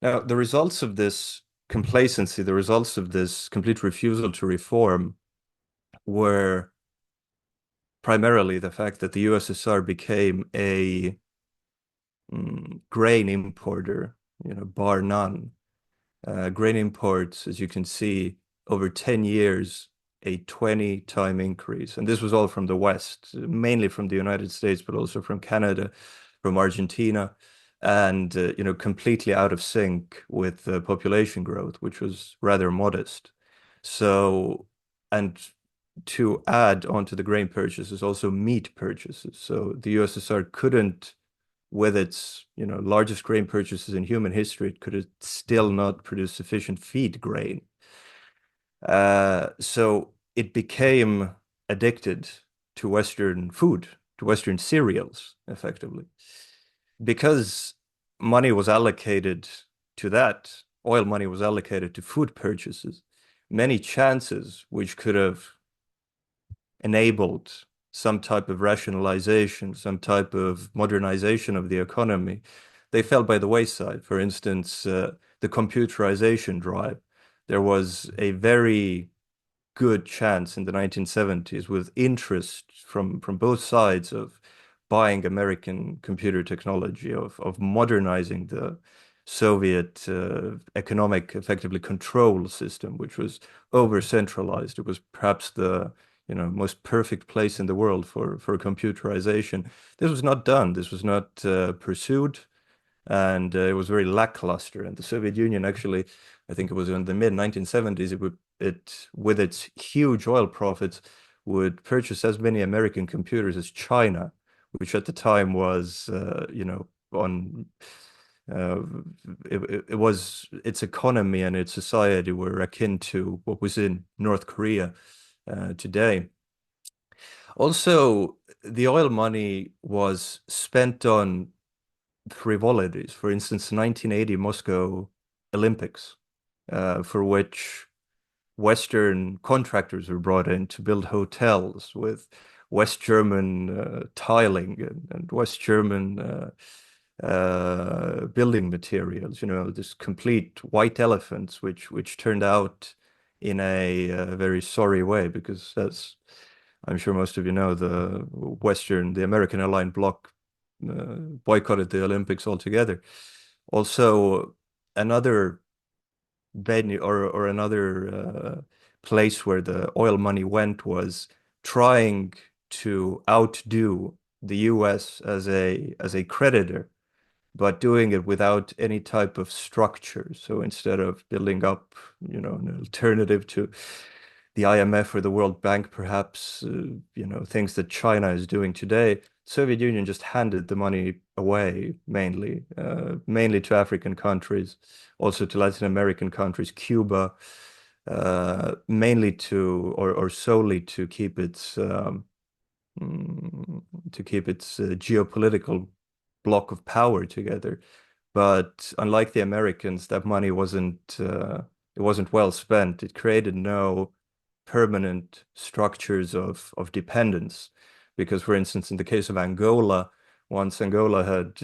Now, the results of this complacency, the results of this complete refusal to reform, were primarily the fact that the USSR became a grain importer, bar none. Grain imports, as you can see, over 10 years, a 20-time increase. And this was all from the West, mainly from the United States, but also from Canada, from Argentina, and completely out of sync with the population growth, which was rather modest. So, and to add onto the grain purchases, also meat purchases. So the USSR couldn't, with its largest grain purchases in human history, it could still not produce sufficient feed grain. So it became addicted to Western food, to Western cereals, effectively. Because money was allocated to that, oil money was allocated to food purchases, many chances which could have enabled some type of rationalization, some type of modernization of the economy, they fell by the wayside. For instance, the computerization drive. There was a very good chance in the 1970s, with interest from both sides, of buying American computer technology, of modernizing the Soviet economic, effectively, control system, which was over-centralized. It was perhaps the most perfect place in the world for computerization. This was not done. This was not pursued, and it was very lackluster. And the Soviet Union, actually, I think it was in the mid-1970s, it with its huge oil profits, would purchase as many American computers as China, which at the time was, its economy and its society were akin to what was in North Korea today. Also, the oil money was spent on frivolities. For instance, 1980 Moscow Olympics, for which Western contractors were brought in to build hotels with West German tiling and West German building materials, this complete white elephants, which turned out in a very sorry way, because, as I'm sure most of you know, the American airline bloc boycotted the Olympics altogether. Also, another venue or another place where the oil money went was trying to outdo the US as a creditor, but doing it without any type of structure. So instead of building up, an alternative to the IMF or the World Bank, perhaps, things that China is doing today, Soviet Union just handed the money away, mainly to African countries, also to Latin American countries, Cuba, mainly or solely to keep its geopolitical block of power together. But unlike the Americans, that money wasn't well spent. It created no permanent structures of dependence, because, for instance, in the case of Angola, once Angola had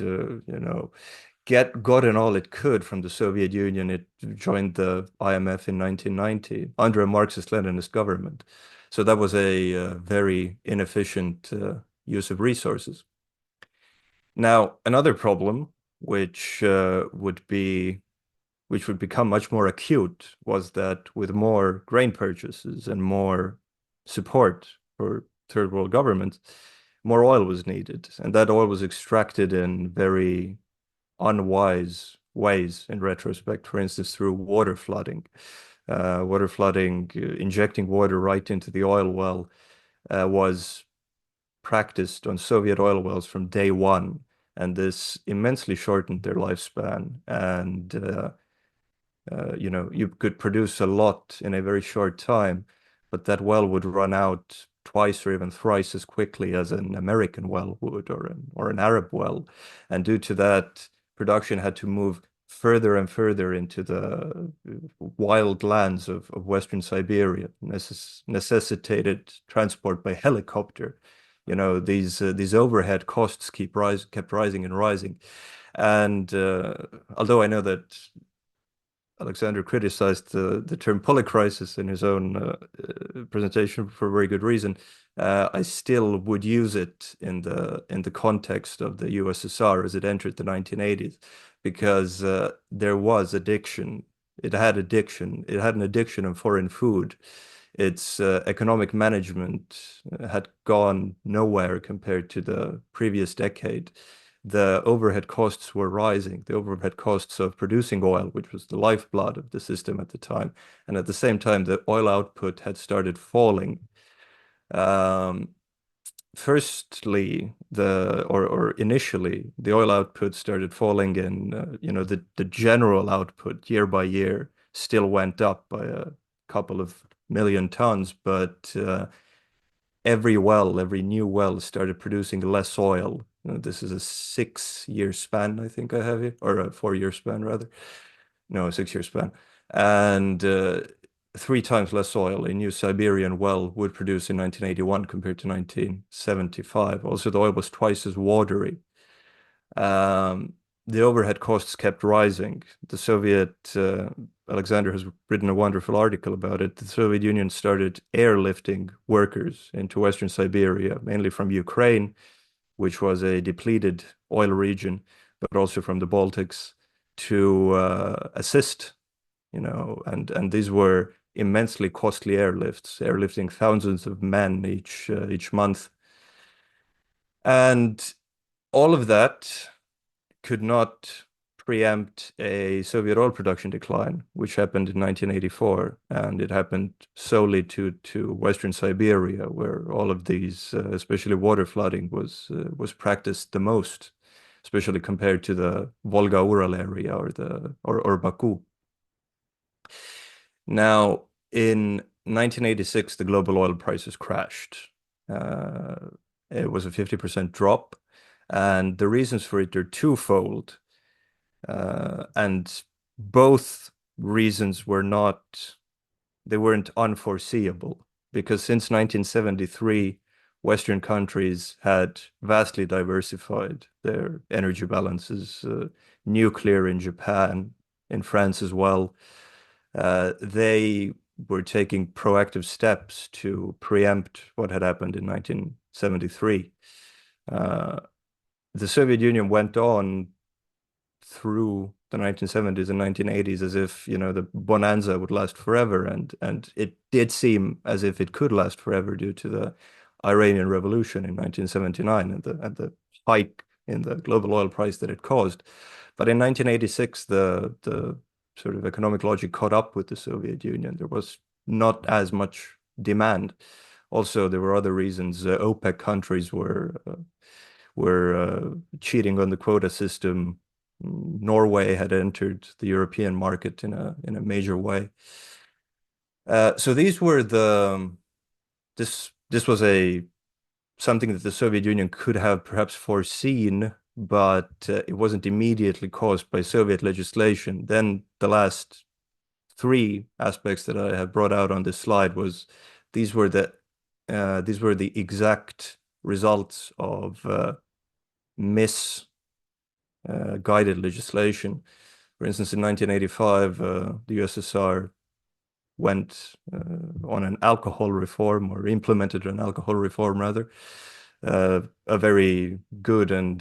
gotten all it could from the Soviet Union, it joined the IMF in 1990 under a Marxist-Leninist government. So that was a very inefficient use of resources. Now, another problem, which would become much more acute, was that with more grain purchases and more support for third world governments, more oil was needed. And that oil was extracted in very unwise ways in retrospect, for instance, through water flooding. Injecting water right into the oil well, was practiced on Soviet oil wells from day one. And this immensely shortened their lifespan and You could produce a lot in a very short time, but that well would run out twice or even thrice as quickly as an American well would, or an Arab well. And due to that, production had to move further and further into the wild lands of Western Siberia, necessitated transport by helicopter. These overhead costs kept rising and rising. And although I know that Alexander criticized the term polycrisis in his own presentation for a very good reason, I still would use it in the context of the USSR as it entered the 1980s, because there was addiction. It had addiction. It had an addiction of foreign food. Its economic management had gone nowhere compared to the previous decade. The overhead costs were rising, the overhead costs of producing oil, which was the lifeblood of the system at the time. And at the same time, the oil output had started falling. Firstly, initially, the oil output started falling in, the general output year by year still went up by a couple of million tons, but every new well started producing less oil. This is a 6-year span, I think I have here, or a 4-year span rather. No, a 6-year span. And 3 times less oil a new Siberian well would produce in 1981 compared to 1975. Also, the oil was twice as watery. The overhead costs kept rising. The Soviet, Alexander has written a wonderful article about it. The Soviet Union started airlifting workers into Western Siberia, mainly from Ukraine, which was a depleted oil region, but also from the Baltics, to assist, and these were immensely costly airlifting thousands of men each month. And all of that could not preempt a Soviet oil production decline, which happened in 1984, and it happened solely to Western Siberia, where all of these, especially water flooding, was practiced the most, especially compared to the Volga-Ural area or Baku. Now, in 1986, the global oil prices crashed. It was a 50% drop, and the reasons for it are twofold. And both reasons weren't unforeseeable, because since 1973, Western countries had vastly diversified their energy balances, nuclear in Japan, in France as well. They were taking proactive steps to preempt what had happened in 1973. The Soviet Union went on through the 1970s and 1980s as if, the bonanza would last forever, and it did seem as if it could last forever due to the Iranian Revolution in 1979 and the hike in the global oil price that it caused. But in 1986, the sort of economic logic caught up with the Soviet Union. There was not as much demand. Also, there were other reasons. OPEC countries were cheating on the quota system. Norway had entered the European market in a major way. So these were this was something that the Soviet Union could have perhaps foreseen, but it wasn't immediately caused by Soviet legislation. Then the last 3 aspects that I have brought out on this slide was these were the exact results of misguided legislation. For instance, in 1985, the USSR went on an alcohol reform, or implemented an alcohol reform rather, a very good and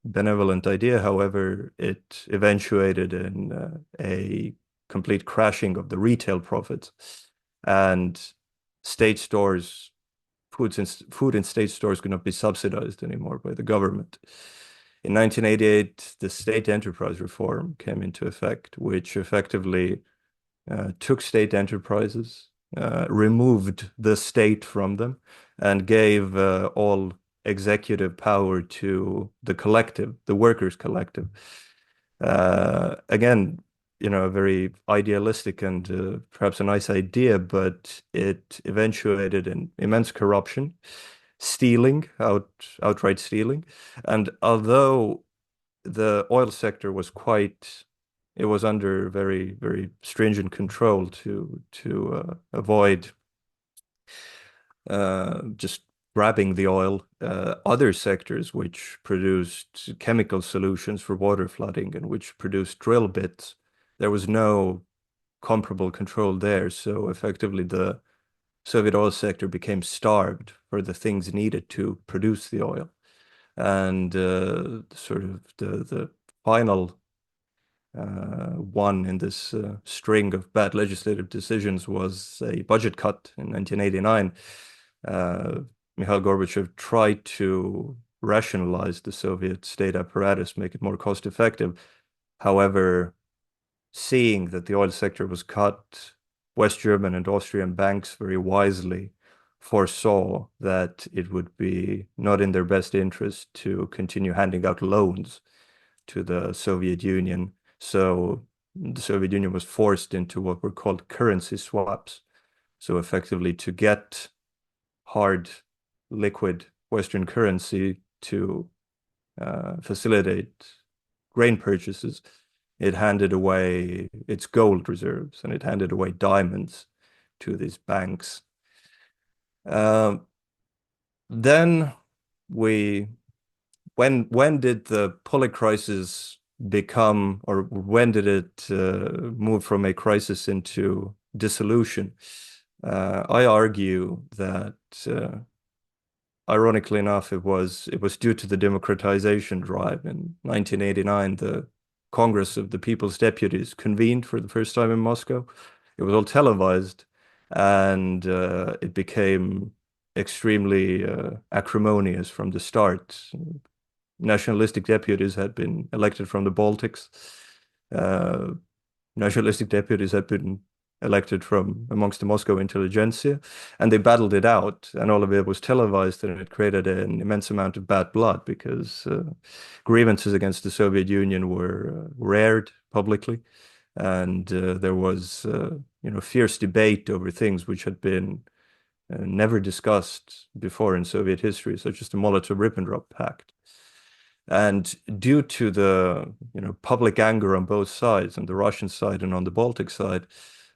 benevolent idea. However, it eventuated in a complete crashing of the retail profits, and state stores, food in state stores could not be subsidized anymore by the government. In 1988, the state enterprise reform came into effect, which effectively took state enterprises, removed the state from them, and gave all executive power to the collective, the workers' collective. Again, a very idealistic and perhaps a nice idea, but it eventuated in immense corruption, outright stealing. And although the oil sector was it was under very, very stringent control to avoid just grabbing the oil. Other sectors which produced chemical solutions for water flooding and which produced drill bits, there was no comparable control there. So effectively, the Soviet oil sector became starved for the things needed to produce the oil. And sort of the final one in this string of bad legislative decisions was a budget cut in 1989. Mikhail Gorbachev tried to rationalize the Soviet state apparatus, make it more cost effective. However, seeing that the oil sector was cut, West German and Austrian banks very wisely foresaw that it would be not in their best interest to continue handing out loans to the Soviet Union. So the Soviet Union was forced into what were called currency swaps. So effectively, to get hard, liquid Western currency to facilitate grain purchases, it handed away its gold reserves and it handed away diamonds to these banks. Then when did the Polish crisis become, or when did it move from a crisis into dissolution? I argue that, ironically enough, it was due to the democratization drive. In 1989, the Congress of the People's Deputies convened for the first time in Moscow. It was all televised, and it became extremely acrimonious from the start. Nationalistic deputies had been elected from the Baltics. Nationalistic deputies had been elected from amongst the Moscow intelligentsia, and they battled it out, and all of it was televised, and it created an immense amount of bad blood because grievances against the Soviet Union were aired publicly, and there was fierce debate over things which had been never discussed before in Soviet history, such as the Molotov-Ribbentrop Pact. And due to the public anger on both sides, on the Russian side and on the Baltic side,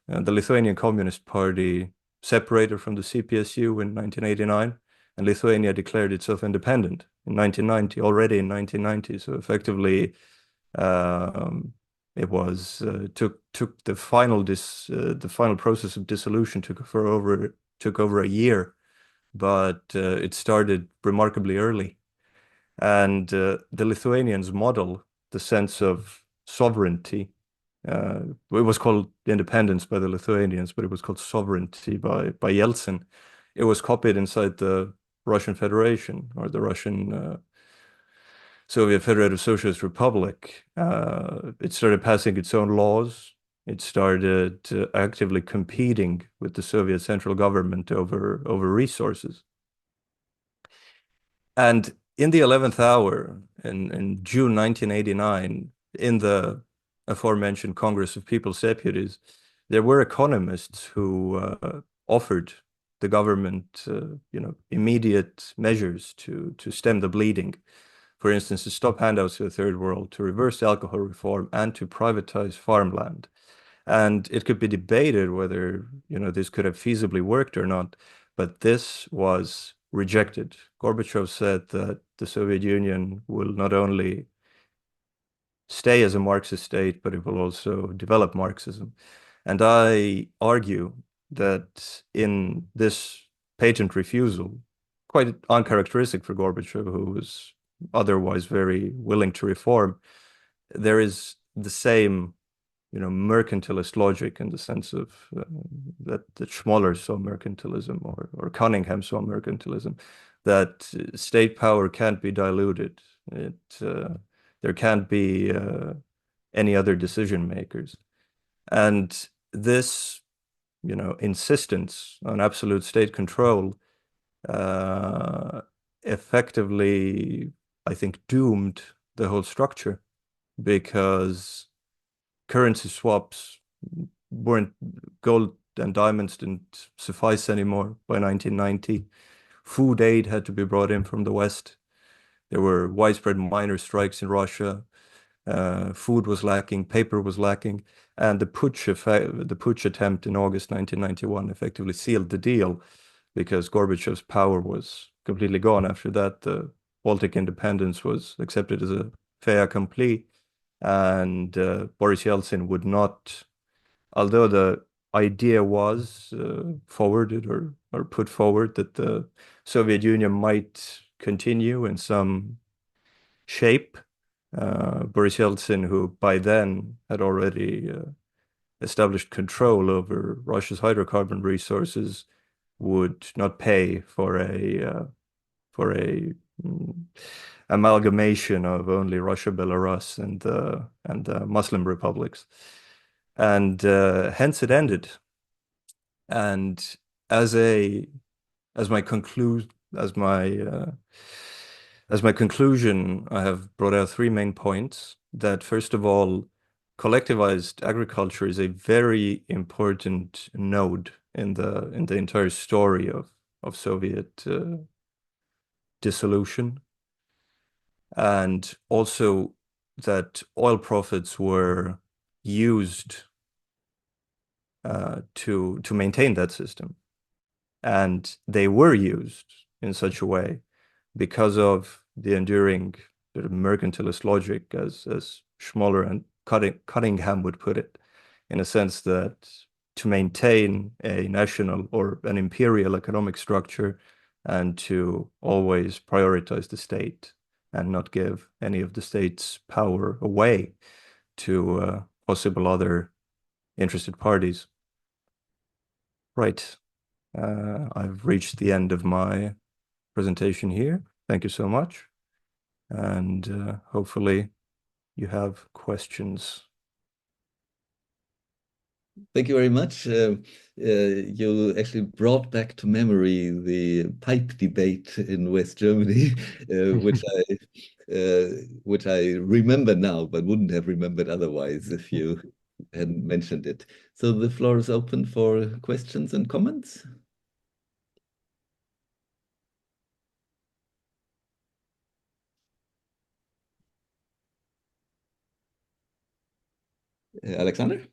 the Lithuanian Communist Party separated from the CPSU in 1989, and Lithuania declared itself independent in 1990, already in 1990. So effectively, it was took the final process of dissolution took over a year, but it started remarkably early. And the Lithuanians model the sense of sovereignty. It was called independence by the Lithuanians, but it was called sovereignty by Yeltsin. It was copied inside the Russian Federation, or the Russian Soviet Federative Socialist Republic. It started passing its own laws. It started actively competing with the Soviet central government over resources. And in the 11th hour, in June 1989, in the aforementioned Congress of People's Deputies, there were economists who offered the government, immediate measures to stem the bleeding. For instance, to stop handouts to the Third World, to reverse alcohol reform, and to privatize farmland. And it could be debated whether this could have feasibly worked or not, but this was rejected. Gorbachev said that the Soviet Union will not only stay as a Marxist state, but it will also develop Marxism. And I argue that in this patent refusal, quite uncharacteristic for Gorbachev, who was otherwise very willing to reform, there is the same mercantilist logic, in the sense of that Schmoller saw mercantilism, or Cunningham saw mercantilism, that state power can't be diluted. There can't be any other decision makers. And this, insistence on absolute state control effectively, I think, doomed the whole structure, because currency swaps weren't, gold and diamonds didn't suffice anymore by 1990. Food aid had to be brought in from the West. There were widespread miner strikes in Russia. Food was lacking, paper was lacking, and the putsch attempt in August 1991 effectively sealed the deal, because Gorbachev's power was completely gone. After that, the Baltic independence was accepted as a fait accompli, and Boris Yeltsin would not, although the idea was forwarded or put forward that the Soviet Union might continue in some shape, Boris Yeltsin, who by then had already established control over Russia's hydrocarbon resources, would not pay for a amalgamation of only Russia, Belarus, and the Muslim republics, and hence it ended. And as my conclusion, I have brought out three main points. That first of all, collectivized agriculture is a very important node in the entire story of Soviet dissolution, and also that oil profits were used to maintain that system, and they were used in such a way because of the enduring sort of mercantilist logic, as Schmoller and Cunningham would put it, in a sense that to maintain a national or an imperial economic structure and to always prioritize the state and not give any of the state's power away to possible other interested parties. Right. I've reached the end of my presentation here. Thank you so much. And hopefully you have questions. Thank you very much. You actually brought back to memory the pipe debate in West Germany, which I remember now, but wouldn't have remembered otherwise if you hadn't mentioned it. So the floor is open for questions and comments. Alexander?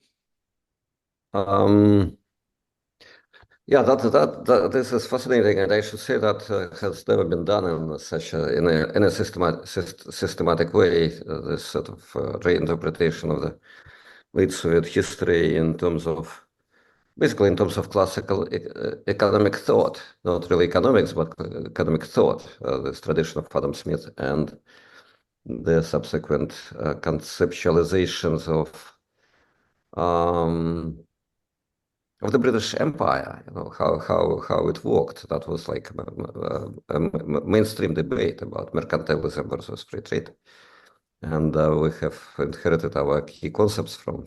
Yeah, this is fascinating, and I should say that has never been done in such in a systematic way. This sort of reinterpretation of the late Soviet history in terms of basically in terms of classical economic thought, not really economics, but economic thought. This tradition of Adam Smith and the subsequent conceptualizations of the British Empire, how it worked. That was like a mainstream debate about mercantilism versus free trade, and we have inherited our key concepts from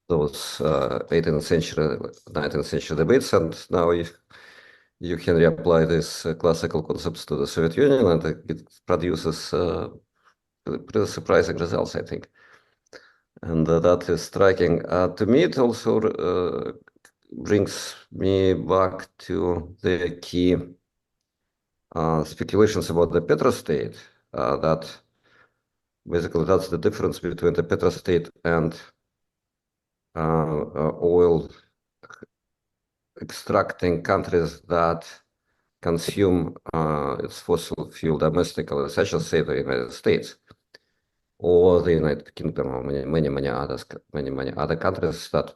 those 18th century, 19th century debates, and now you can reapply these classical concepts to the Soviet Union, and it produces pretty surprising results, I think. And that is striking. To me, it also brings me back to the key speculations about the petrostate, that basically that's the difference between the petrostate and oil extracting countries that consume its fossil fuel domestically, such as, say, the United States or the United Kingdom, or many other countries that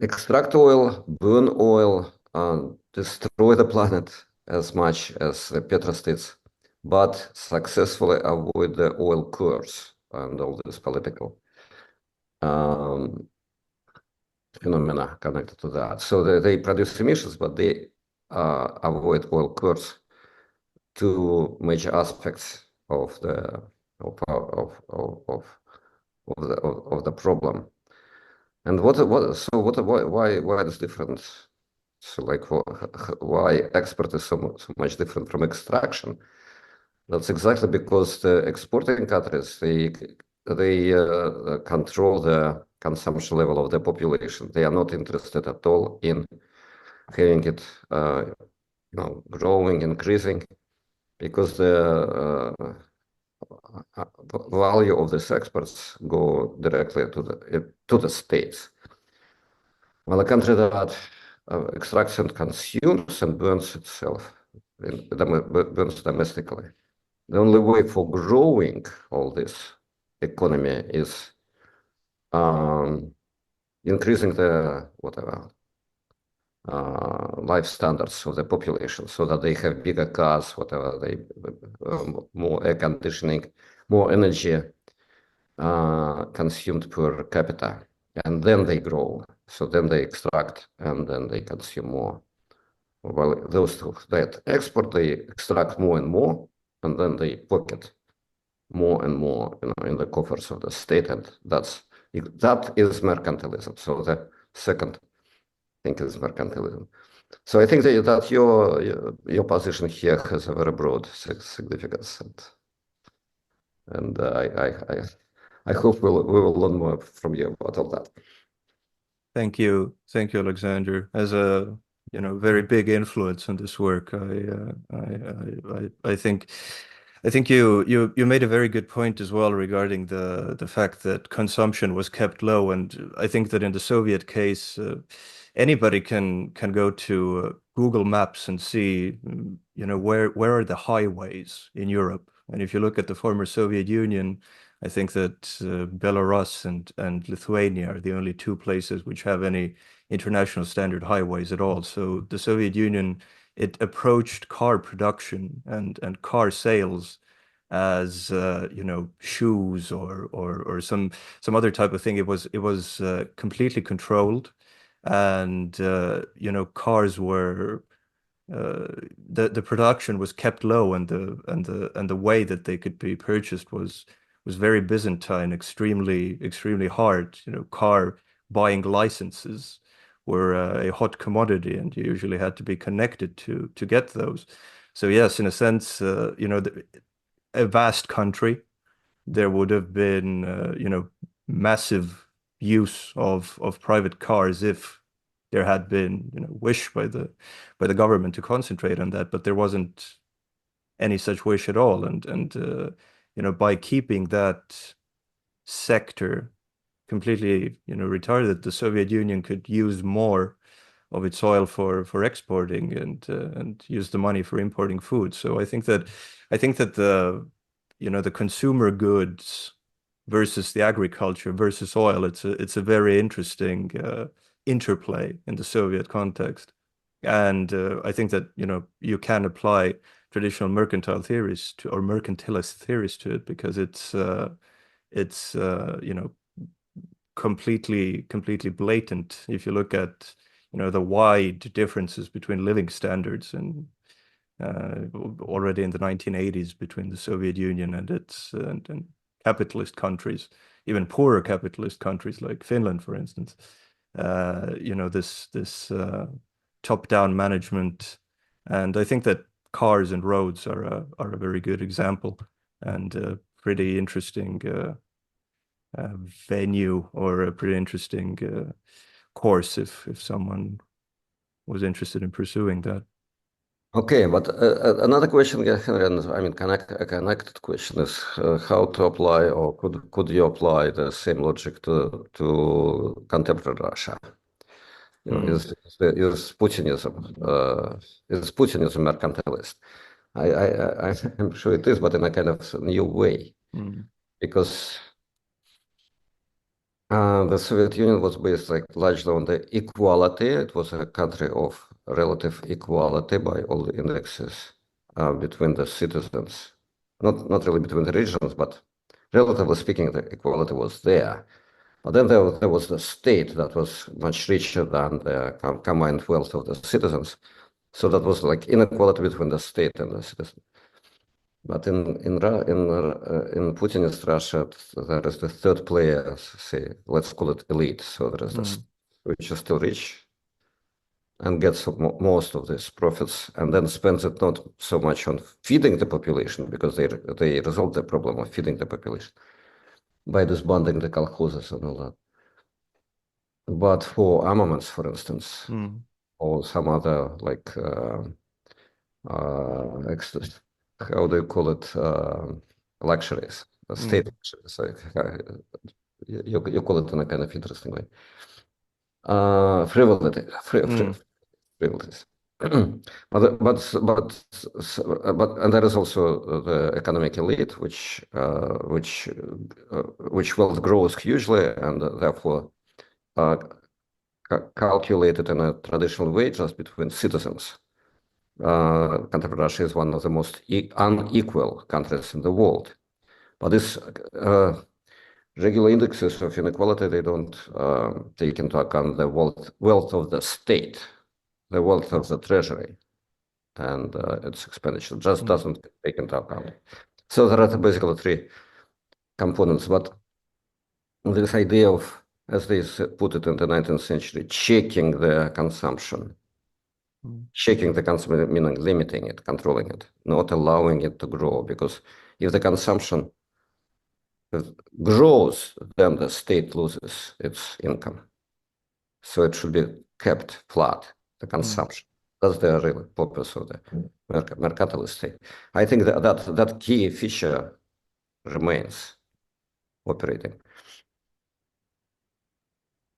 extract oil, burn oil, destroy the planet as much as the petrostates, but successfully avoid the oil curse and all this political phenomena connected to that. So they produce emissions, but they avoid oil curse, two major aspects of the problem. And why is different? So like why export is so much different from extraction? That's exactly because the exporting countries, control the consumption level of the population. They are not interested at all in having it, growing, increasing, because the value of these exports go directly to the states. Well, a country that extracts and consumes and burns itself, burns domestically. The only way for growing all this economy is increasing the life standards of the population, so that they have bigger cars, more air conditioning, more energy consumed per capita, and then they grow. So then they extract and then they consume more. Well, those that export, they extract more and more, and then they pocket more and more, in the coffers of the state, and that is mercantilism. So the second thing is mercantilism. So I think that your position here has a very broad significance, and I hope we will learn more from you about all that. Thank you, Alexander. As a very big influence on this work, I think you made a very good point as well regarding the fact that consumption was kept low, and I think that in the Soviet case, anybody can go to Google Maps and see where are the highways in Europe, and if you look at the former Soviet Union, I think that Belarus and Lithuania are the only two places which have any international standard highways at all. So the Soviet Union, it approached car production and car sales as shoes or some other type of thing. It was completely controlled, and cars were the production was kept low, and the way that they could be purchased was very Byzantine, extremely hard. Car buying licenses were a hot commodity, and you usually had to be connected to get those. So yes, in a sense, a vast country, there would have been massive use of private cars if there had been wish by the government to concentrate on that, but there wasn't any such wish at all, and by keeping that sector completely retarded, the Soviet Union could use more of its oil for exporting and use the money for importing food. So I think that the consumer goods versus the agriculture versus oil, it's a very interesting interplay in the Soviet context, and I think that you can apply traditional mercantile theories or mercantilist theories to it, because it's completely blatant if you look at the wide differences between living standards and already in the 1980s between the Soviet Union and its and capitalist countries, even poorer capitalist countries like Finland, for instance. This top-down management, and I think that cars and roads are a very good example, and a pretty interesting venue, or a pretty interesting course if someone was interested in pursuing that. Okay, but another question, Henry, a connected question is how to apply, or could you apply the same logic to contemporary Russia? Is Putinism mercantilist? I'm sure it is, but in a kind of new way, because the Soviet Union was based largely on the equality. It was a country of relative equality by all the indexes between the citizens, not really between the regions, but relatively speaking, the equality was there. But then there was the state that was much richer than the combined wealth of the citizens. So that was inequality between the state and the citizen. But in Putinist Russia, there is the third player, say, let's call it elite. So there is the state, which is still rich and gets most of these profits, and then spends it not so much on feeding the population, because they resolve the problem of feeding the population, by disbanding the kolkhozes and all that. But for armaments, for instance, or some other like how do you call it, luxuries, state luxuries. You call it in a kind of interesting way. Frivolities. But and there is also the economic elite, which wealth grows hugely, and therefore calculated in a traditional way just between citizens. Country Russia is one of the most unequal countries in the world, but this regular indexes of inequality, they don't take into account the wealth of the state, the wealth of the treasury, and its expenditure just doesn't take into account. So there are basically three components, but this idea of, as they put it in the 19th century, checking the consumption, meaning limiting it, controlling it, not allowing it to grow, because if the consumption grows, then the state loses its income. So it should be kept flat, the consumption. That's the real purpose of the mercantilist state. I think that key feature remains operating.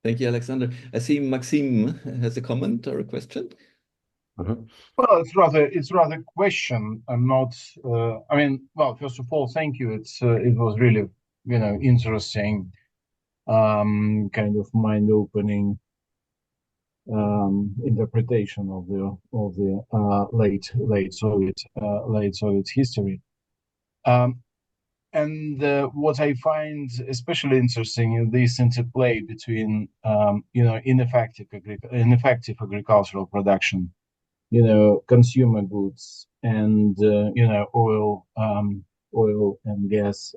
Thank you, Alexander. I see Maxime has a comment or a question. Well, it's rather a question and not. I mean, well, first of all, thank you. It was really interesting, kind of mind-opening interpretation of the late Soviet history. And what I find especially interesting in this interplay between ineffective agricultural production, consumer goods, and oil and gas,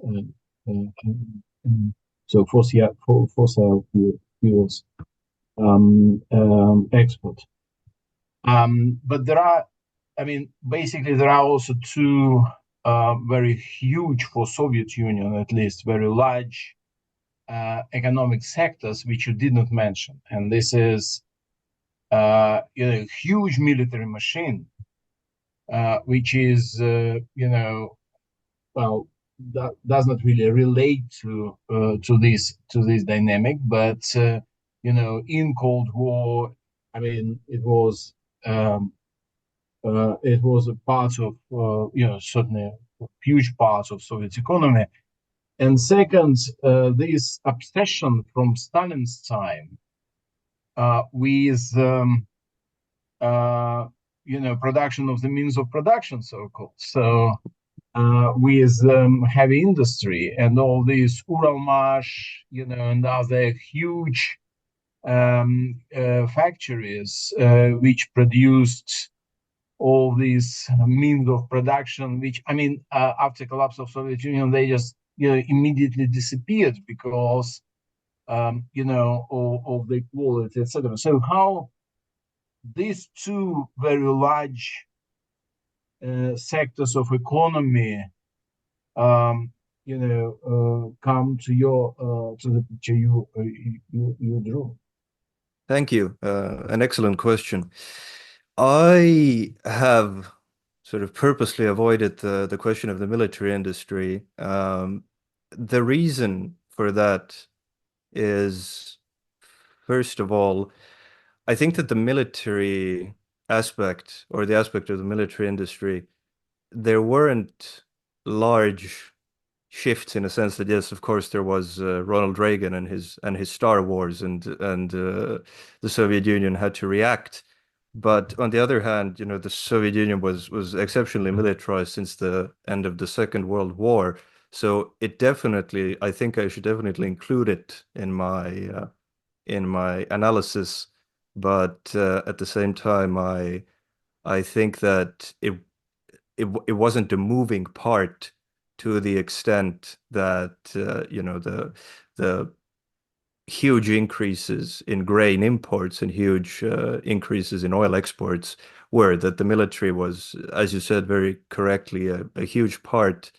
so fossil fuels export. But there are, basically there are also two very huge, for Soviet Union at least, very large economic sectors which you did not mention, and this is huge military machine, which is that does not really relate to this dynamic, but in Cold War, it was a part of certainly a huge part of Soviet economy. And second, this obsession from Stalin's time with production of the means of production, so-called. So with heavy industry and all these Uralmash, and other huge factories which produced all these means of production, which after collapse of Soviet Union, they just immediately disappeared because of the quality, etc. So how these two very large sectors of economy come to the picture you drew? Thank you. An excellent question. I have sort of purposely avoided the question of the military industry. The reason for that is, first of all, I think that the military aspect, or the aspect of the military industry, there weren't large shifts in a sense that, yes, of course, there was Ronald Reagan and his Star Wars, and the Soviet Union had to react. But on the other hand, the Soviet Union was exceptionally militarized since the end of the Second World War. So it definitely, I think I should definitely include it in my analysis. But at the same time, I think that it wasn't a moving part to the extent that the huge increases in grain imports and huge increases in oil exports were, that the military was, as you said very correctly, a huge part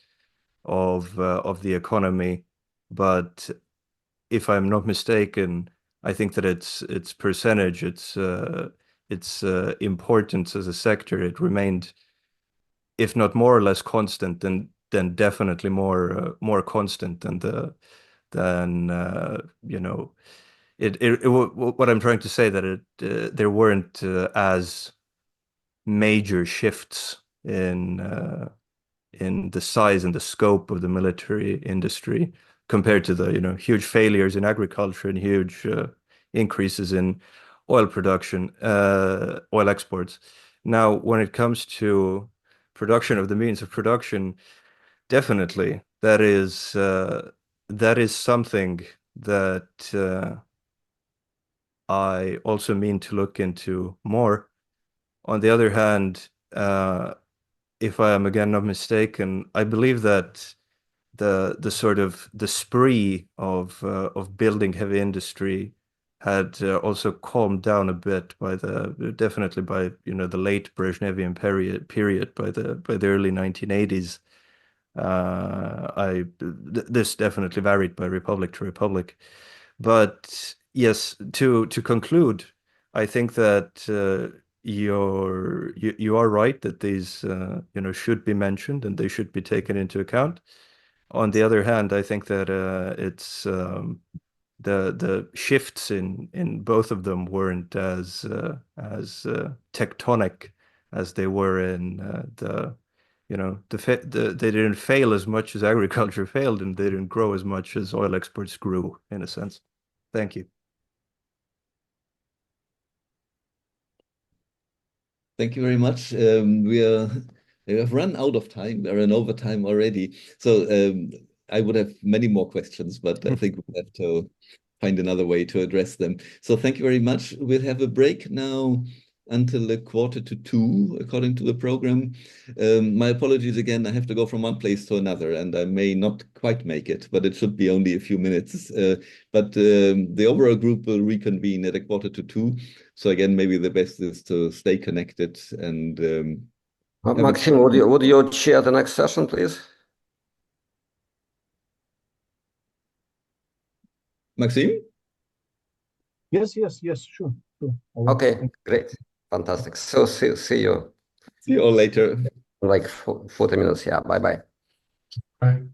of the economy, but if I'm not mistaken, I think that its percentage, its importance as a sector, it remained, if not more or less constant, then definitely more constant than you know, what I'm trying to say, that there weren't as major shifts in the size and the scope of the military industry compared to the huge failures in agriculture and huge increases in oil production, oil exports. Now, when it comes to production of the means of production, definitely that is something that I also mean to look into more. On the other hand, if I am again not mistaken, I believe that the sort of the spree of building heavy industry had also calmed down a bit definitely by the late Brezhnevian period by the early 1980s. This definitely varied by republic to republic, but yes, to conclude, I think that you are right that these should be mentioned and they should be taken into account. On the other hand, I think that it's the shifts in both of them weren't as tectonic as they were in they didn't fail as much as agriculture failed, and they didn't grow as much as oil exports grew, in a sense. Thank you. Thank you very much. We have run out of time. We're in overtime already. So I would have many more questions, but I think we'll have to find another way to address them. So thank you very much. We'll have a break now until 1:45, according to the program. My apologies again. I have to go from one place to another, and I may not quite make it, but it should be only a few minutes. But the overall group will reconvene at 1:45. So again, maybe the best is to stay connected and. Maxim, would you chair the next session, please? Maxim? Yes, sure. Okay, great. Fantastic. So see you. See you all later. Like 40 minutes. Yeah, bye-bye. Bye.